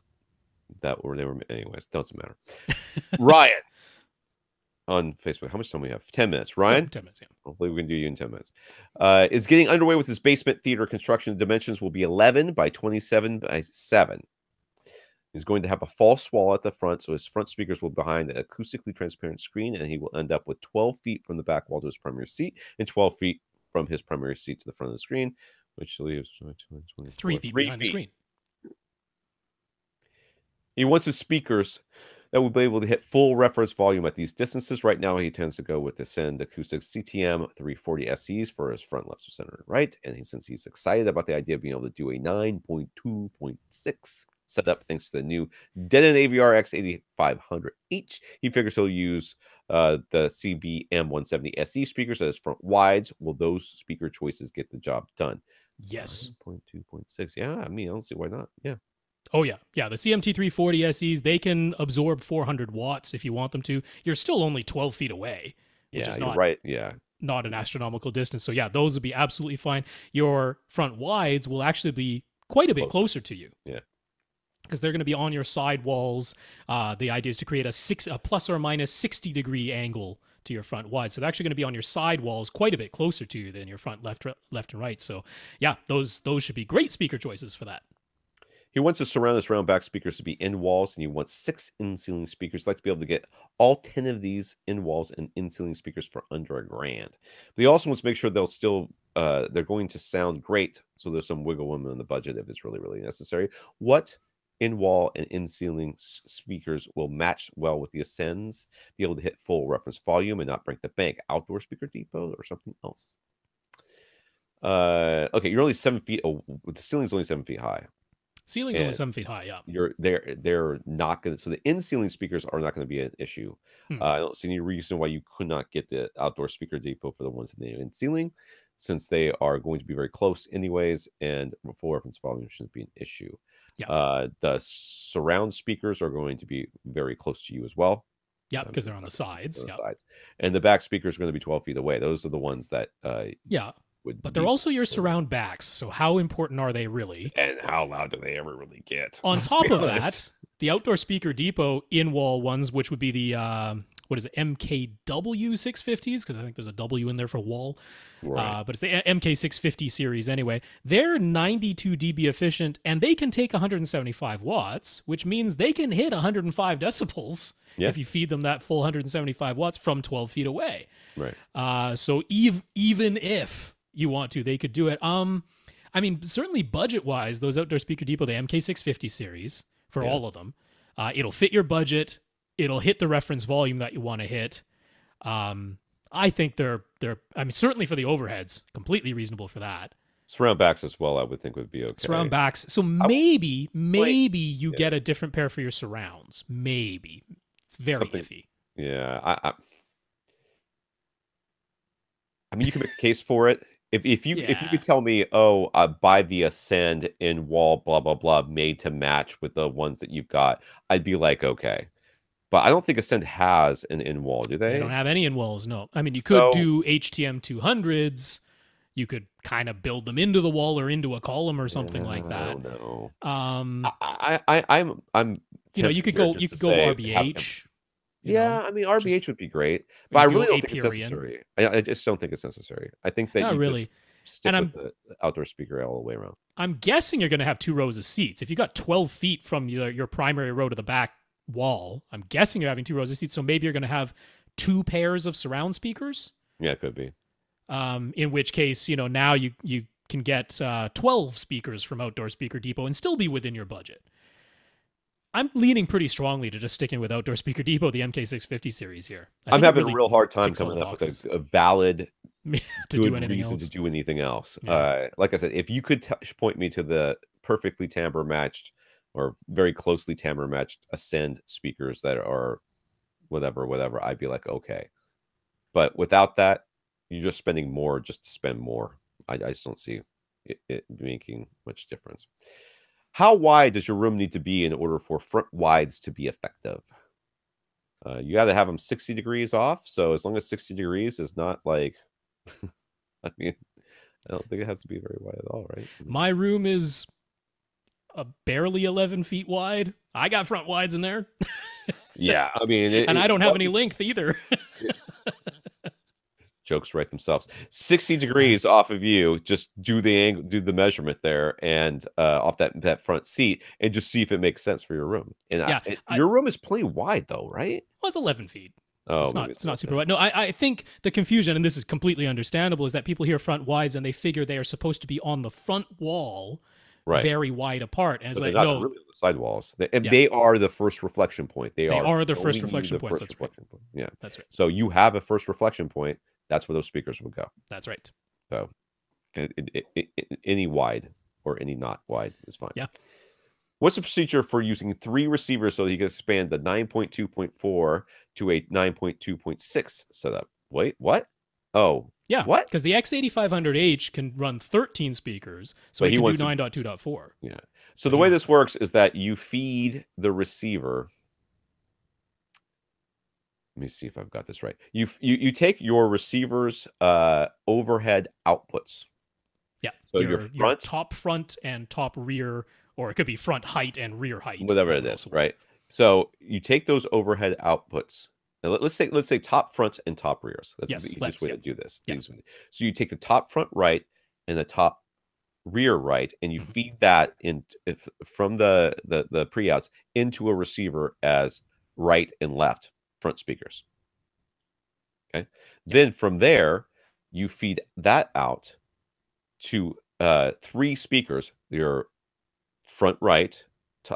that were they were anyways, doesn't matter. Ryan on Facebook. How much time we have? 10 minutes. Ryan? 10 minutes, yeah. Hopefully we can do you in 10 minutes. Is getting underway with his basement theater construction. The dimensions will be 11 by 27 by 7. He's going to have a false wall at the front, so his front speakers will be behind an acoustically transparent screen, and he will end up with 12 feet from the back wall to his primary seat and 12 feet from his primary seat to the front of the screen, which leaves 3 feet behind the screen. He wants his speakers that will be able to hit full reference volume at these distances. Right now, he tends to go with the Send Acoustics CTM 340 SEs for his front, left, center, and right. And since he's excited about the idea of being able to do a 9.2.6 setup thanks to the new Denon AVR X8500H, he figures he'll use the CBM 170 SE speakers as front wides. Will those speaker choices get the job done? Yes. 9.2.6. Yeah, I mean, I don't see why not. Yeah. Oh, yeah. Yeah, the CMT 340 SEs, they can absorb 400 watts if you want them to. You're still only 12 feet away, which is not, right. Yeah. Not an astronomical distance. So, yeah, those would be absolutely fine. Your front wides will actually be quite a bit closer to you. Yeah. Because they're going to be on your side walls. The idea is to create a plus or minus 60-degree angle to your front wide. So they're actually going to be on your side walls quite a bit closer to you than your front left and right. So, yeah, those should be great speaker choices for that. He wants his surround back speakers to be in walls, and he wants 6 in-ceiling speakers. He'd like to be able to get all 10 of these in walls and in-ceiling speakers for under $1,000. But he also wants to make sure they'll still they're going to sound great. So there's some wiggle room in the budget if it's really, really necessary. What in-wall and in-ceiling speakers will match well with the Ascends, be able to hit full reference volume and not break the bank? Outdoor Speaker Depot or something else? Okay, you're only 7 feet. Oh, the ceiling's only 7 feet high. Ceiling's only 7 feet high, yeah. They're not going to, so the in-ceiling speakers are not going to be an issue. I don't see any reason why you could not get the Outdoor Speaker Depot for the ones in the in-ceiling, since they are going to be very close anyways, and full reference volume shouldn't be an issue. Yeah. The surround speakers are going to be very close to you as well. Yeah, because they're on the sides. Sides. And the back speakers are going to be 12 feet away. Those are the ones that but they're also your surround backs, so how important are they really? And how loud do they ever really get? On top of that, the Outdoor Speaker Depot in-wall ones, which would be the, MKW 650s, because I think there's a W in there for wall. Right. But it's the MK 650 series anyway. They're 92 dB efficient, and they can take 175 watts, which means they can hit 105 decibels if you feed them that full 175 watts from 12 feet away. Right. So even if you want to, they could do it. I mean, certainly budget-wise, those Outdoor Speaker Depot, the MK650 series, for all of them, it'll fit your budget. It'll hit the reference volume that you want to hit. I think they're. I mean, certainly for the overheads, completely reasonable for that. Surround backs as well, I would think would be okay. Surround backs. So maybe you get a different pair for your surrounds. Maybe it's very iffy. Yeah, I mean, you can make a case for it. If you could tell me, buy the Ascend in wall, blah blah blah, made to match with the ones that you've got, I'd be like, okay. But I don't think Ascend has an in wall, do they? They don't have any in walls. No, I mean you could do HTM 200s. You could kind of build them into the wall or into a column or something like that. I don't know. I'm. You could go RBH. I mean, RBH would be great, but I really don't think it's necessary. I just don't think it's necessary. I think that not really. Just stick with the outdoor speaker all the way around. I'm guessing you're going to have 2 rows of seats. If you got 12 feet from your primary row to the back wall, I'm guessing you're having 2 rows of seats. So maybe you're going to have 2 pairs of surround speakers. Yeah, it could be. In which case, now you can get 12 speakers from Outdoor Speaker Depot and still be within your budget. I'm leaning pretty strongly to just sticking with Outdoor Speaker Depot, the MK650 series here. I'm having a real hard time coming up with a valid to good do anything reason else. to do anything else. Yeah. Like I said, if you could point me to the perfectly timbre matched or very closely timbre matched Ascend speakers that are whatever, I'd be like, okay. But without that, you're just spending more just to spend more. I just don't see it making much difference. How wide does your room need to be in order for front wides to be effective? You got to have them 60 degrees off. So as long as 60 degrees is not like, I mean, I don't think it has to be very wide at all, right? My room is barely 11 feet wide. I got front wides in there. Yeah, I mean, and I don't have any length either. Jokes write themselves. 60 degrees off of you, just do the angle, do the measurement there, and off that front seat, and just see if it makes sense for your room. And your room is plenty wide, though, right? Well, it's 11 feet. So Oh, it's not super wide. No, I think the confusion, and this is completely understandable, is that people hear front wides and they figure they are supposed to be on the front wall, right, very wide apart. And it's but like, they're not no, really on the sidewalls. They are the first reflection point. They are the first reflection points. That's right. Point. Yeah, that's right. So you have a first reflection point. That's where those speakers would go. That's right. So any wide or any not wide is fine. Yeah. What's the procedure for using 3 receivers so that you can expand the 9.2.4 to a 9.2.6 setup? Wait, what? Oh, yeah. What? Because the X8500H can run 13 speakers, so it can do 9.2.4. Yeah. So the way this works is that you feed the receiver. Let me see if I've got this right. You take your receiver's overhead outputs. Yeah. So your top front and top rear, or it could be front height and rear height. Whatever it is, right? So you take those overhead outputs. Now let's say top fronts and top rears. That's the easiest way to do this. Yeah. So you take the top front right and the top rear right, and you feed that from the pre-outs into a receiver as right and left front speakers. Okay. Then from there, you feed that out to 3 speakers, your front right,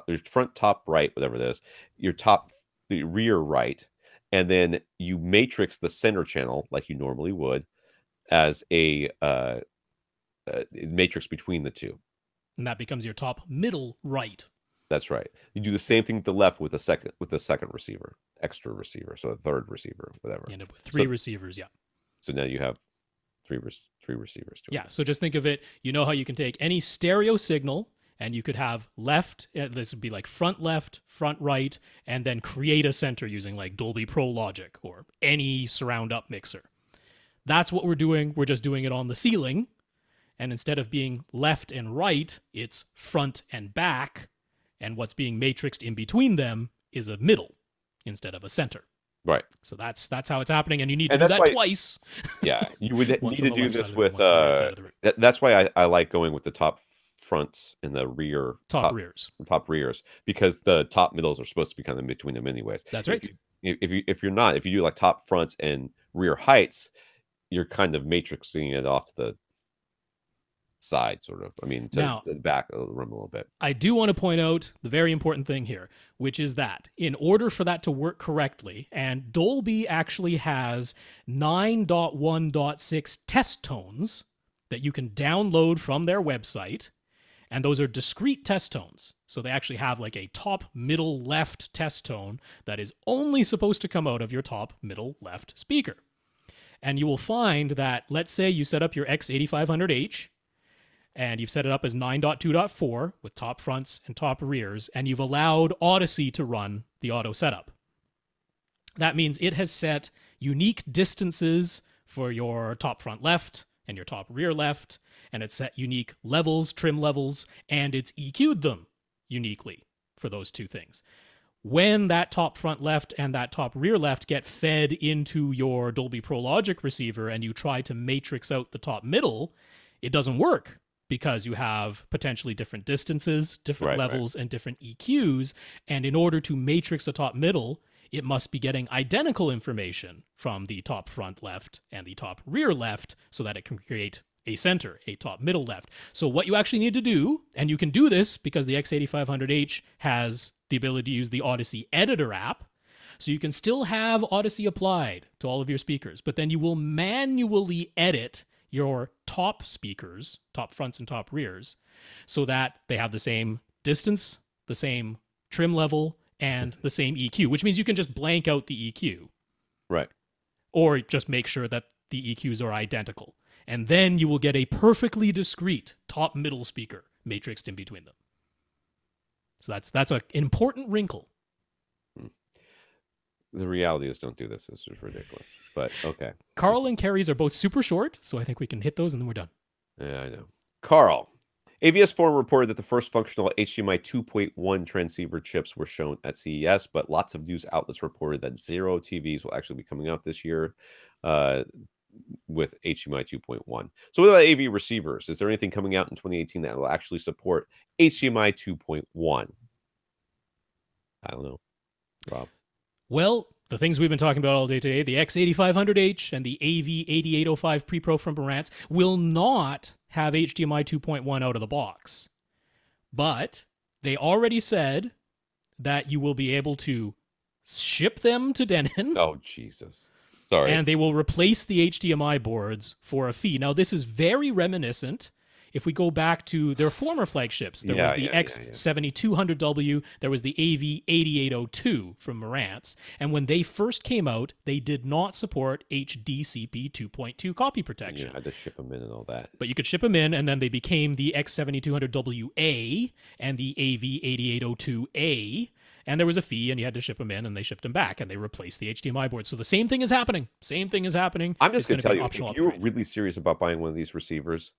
your front top right, whatever it is, the rear right, and then you matrix the center channel like you normally would as a matrix between the two. And that becomes your top middle right. That's right. You do the same thing to the left with the second receiver, extra receiver, so the third receiver, whatever. You end up with 3 receivers, yeah. So now you have three receivers. So just think of it. You know how you can take any stereo signal and you could have left. This would be like front left, front right, and then create a center using like Dolby Pro Logic or any surround up mixer. That's what we're doing. We're just doing it on the ceiling, and instead of being left and right, it's front and back. And what's being matrixed in between them is a middle instead of a center. Right. So that's how it's happening, and you need to do that twice. Yeah, you would need to do this with. That's why I like going with the top fronts and the rear top rears, because the top middles are supposed to be kind of in between them anyways. That's right. If you do like top fronts and rear heights, you're kind of matrixing it off to the side, sort of. I mean, to the back of the room a little bit. I do want to point out the very important thing here, which is that in order for that to work correctly, and Dolby actually has 9.1.6 test tones that you can download from their website, and those are discrete test tones. So they actually have like a top middle left test tone that is only supposed to come out of your top middle left speaker. And you will find that, let's say you set up your X8500H, and you've set it up as 9.2.4 with top fronts and top rears, and you've allowed Odyssey to run the auto setup. That means it has set unique distances for your top front left and your top rear left, and it's set unique levels, trim levels, and it's EQ'd them uniquely for those two things. When that top front left and that top rear left get fed into your Dolby Pro Logic receiver and you try to matrix out the top middle, it doesn't work, because you have potentially different distances, different levels, and different EQs. And in order to matrix a top middle, it must be getting identical information from the top front left and the top rear left so that it can create a center, a top middle left. So what you actually need to do, and you can do this because the X8500H has the ability to use the Odyssey editor app. So you can still have Odyssey applied to all of your speakers, but then you will manually edit your top speakers, top fronts and top rears, so that they have the same distance, the same trim level, and the same EQ, which means you can just blank out the EQ. Right. Or just make sure that the EQs are identical. And then you will get a perfectly discrete top middle speaker matrixed in between them. So that's an important wrinkle. The reality is, don't do this. This is ridiculous. But okay. Carl and Carrie's are both super short, so I think we can hit those and then we're done. Yeah, I know. Carl. AVS Forum reported that the first functional HDMI 2.1 transceiver chips were shown at CES, but lots of news outlets reported that 0 TVs will actually be coming out this year with HDMI 2.1. So what about AV receivers? Is there anything coming out in 2018 that will actually support HDMI 2.1? I don't know. Rob? Well, the things we've been talking about all day today, the X8500H and the AV8805 Pre-Pro from AVRant will not have HDMI 2.1 out of the box. But they already said that you will be able to ship them to Denon. Oh, Jesus. Sorry. And they will replace the HDMI boards for a fee. Now, this is very reminiscent. If we go back to their former flagships, there was the X7200W, there was the AV8802 from Marantz, and when they first came out, they did not support HDCP 2.2 copy protection. Yeah, I had to ship them in and all that. But you could ship them in, and then they became the X7200WA and the AV8802A, and there was a fee, and you had to ship them in, and they shipped them back, and they replaced the HDMI board. So the same thing is happening. Same thing is happening. I'm just going to tell you, if you're really serious about buying one of these receivers,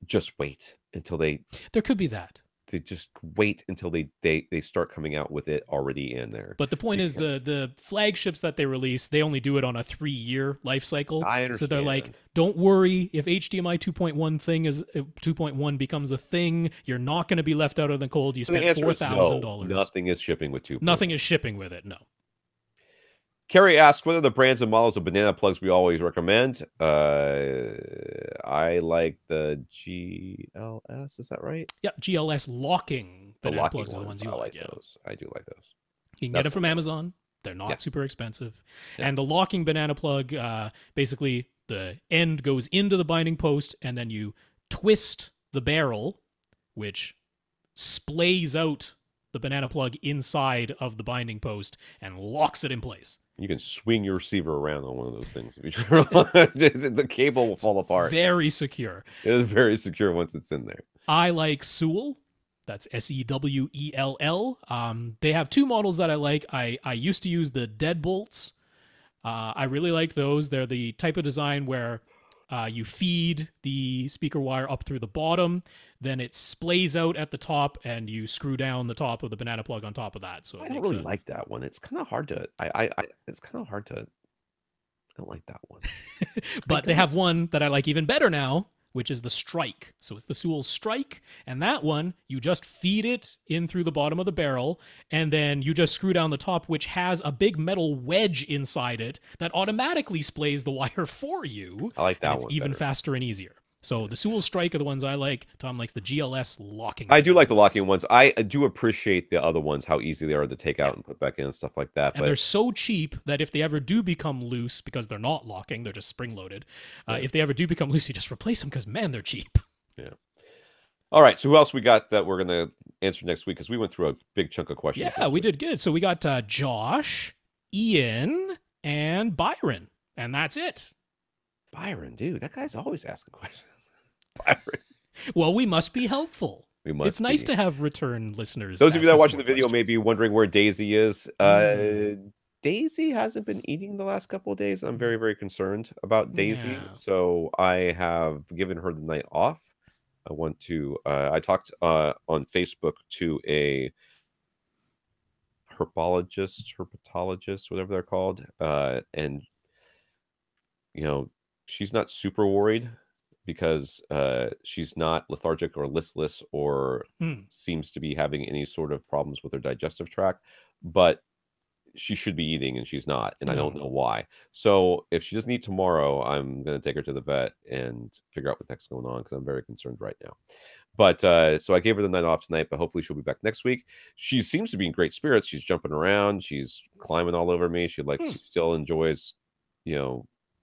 just wait until they... There could be that. They just wait until they start coming out with it already in there. But the point is the flagships that they release, they only do it on a 3-year life cycle. I understand. So they're like, don't worry, if HDMI 2.1 becomes a thing, you're not going to be left out of the cold. You spent $4,000. No, nothing is shipping with 2.1. Nothing is shipping with it, no. Carrie asks, what are the brands and models of banana plugs we always recommend? I like the GLS. Is that right? Yeah, GLS locking banana locking plugs are the ones you like. Those. I do like those. You can get them from Amazon. They're not super expensive. Yeah. And the locking banana plug, basically the end goes into the binding post, and then you twist the barrel, which splays out the banana plug inside of the binding post and locks it in place. You can swing your receiver around on one of those things. The cable will fall apart. Very secure. It is very secure once it's in there. I like Sewell. That's Sewell. They have 2 models that I like. I used to use the deadbolts. I really liked those. They're the type of design where you feed the speaker wire up through the bottom, then it splays out at the top, and you screw down the top of the banana plug on top of that. So I don't really like that one. It's kind of hard to. I don't like that one. But they have one that I like even better now, which is the Strike. So it's the Sewell Strike, and that one, you just feed it in through the bottom of the barrel, and then you just screw down the top, which has a big metal wedge inside it that automatically splays the wire for you. I like that one. It's even faster and easier. So the Sewell Strike are the ones I like. Tom likes the GLS locking. I do like the locking ones. I do appreciate the other ones, how easy they are to take out and put back in and stuff like that. And they're so cheap that if they ever do become loose, because they're not locking, they're just spring-loaded. If they ever do become loose, you just replace them because, man, they're cheap. Yeah. All right. So who else we got that we're going to answer next week? Because we went through a big chunk of questions. Yeah, we did good. So we got Josh, Ian, and Byron. And that's it. Byron, dude, that guy's always asking questions. Byron. Well, we must be helpful. It's nice to have return listeners. Those of you that are watching the video may be wondering where Daisy is. Daisy hasn't been eating the last couple of days. I'm very, very concerned about Daisy. Yeah. So I have given her the night off. I talked on Facebook to a herpetologist, whatever they're called. And, she's not super worried because she's not lethargic or listless or seems to be having any sort of problems with her digestive tract. But she should be eating and she's not, and I No. don't know why. So if she doesn't eat tomorrow, I'm going to take her to the vet and figure out what the heck's going on, because I'm very concerned right now. But so I gave her the night off tonight, but hopefully she'll be back next week. She seems to be in great spirits. She's jumping around. She's climbing all over me. She still enjoys,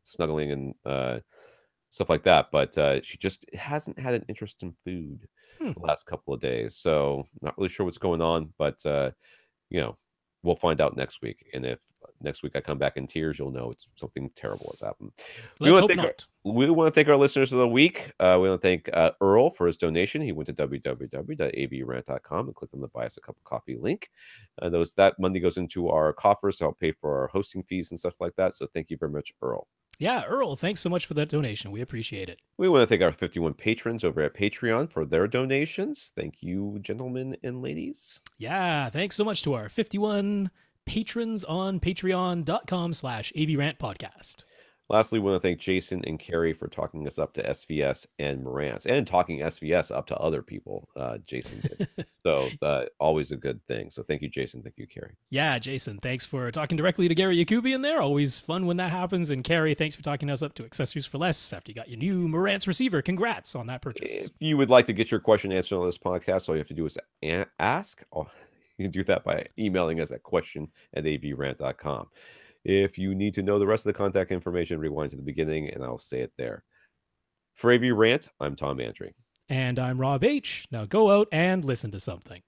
snuggling and stuff like that. But she just hasn't had an interest in food the last couple of days. So not really sure what's going on, but we'll find out next week. And if next week I come back in tears, you'll know it's something terrible has happened. Let's hope not. We want to thank our listeners of the week. We want to thank Earl for his donation. He went to www.avrant.com and clicked on the Buy Us a Cup of Coffee link. That money goes into our coffers to help pay for our hosting fees and stuff like that. So thank you very much, Earl. Yeah, Earl, thanks so much for that donation. We appreciate it. We want to thank our 51 patrons over at Patreon for their donations. Thank you, gentlemen and ladies. Yeah, thanks so much to our 51 patrons on patreon.com/AVRant Podcast. Lastly, we want to thank Jason and Carrie for talking us up to SVS and Marantz, and talking SVS up to other people. Jason did. So always a good thing. So thank you, Jason. Thank you, Carrie. Yeah, Jason, thanks for talking directly to Gary Yakubi in there. Always fun when that happens. And Carrie, thanks for talking us up to Accessories for Less after you got your new Marantz receiver. Congrats on that purchase. If you would like to get your question answered on this podcast, all you have to do is ask. You can do that by emailing us at question@avrant.com. If you need to know the rest of the contact information, rewind to the beginning, and I'll say it there. For AV Rant, I'm Tom Andry. And I'm Rob H. Now go out and listen to something.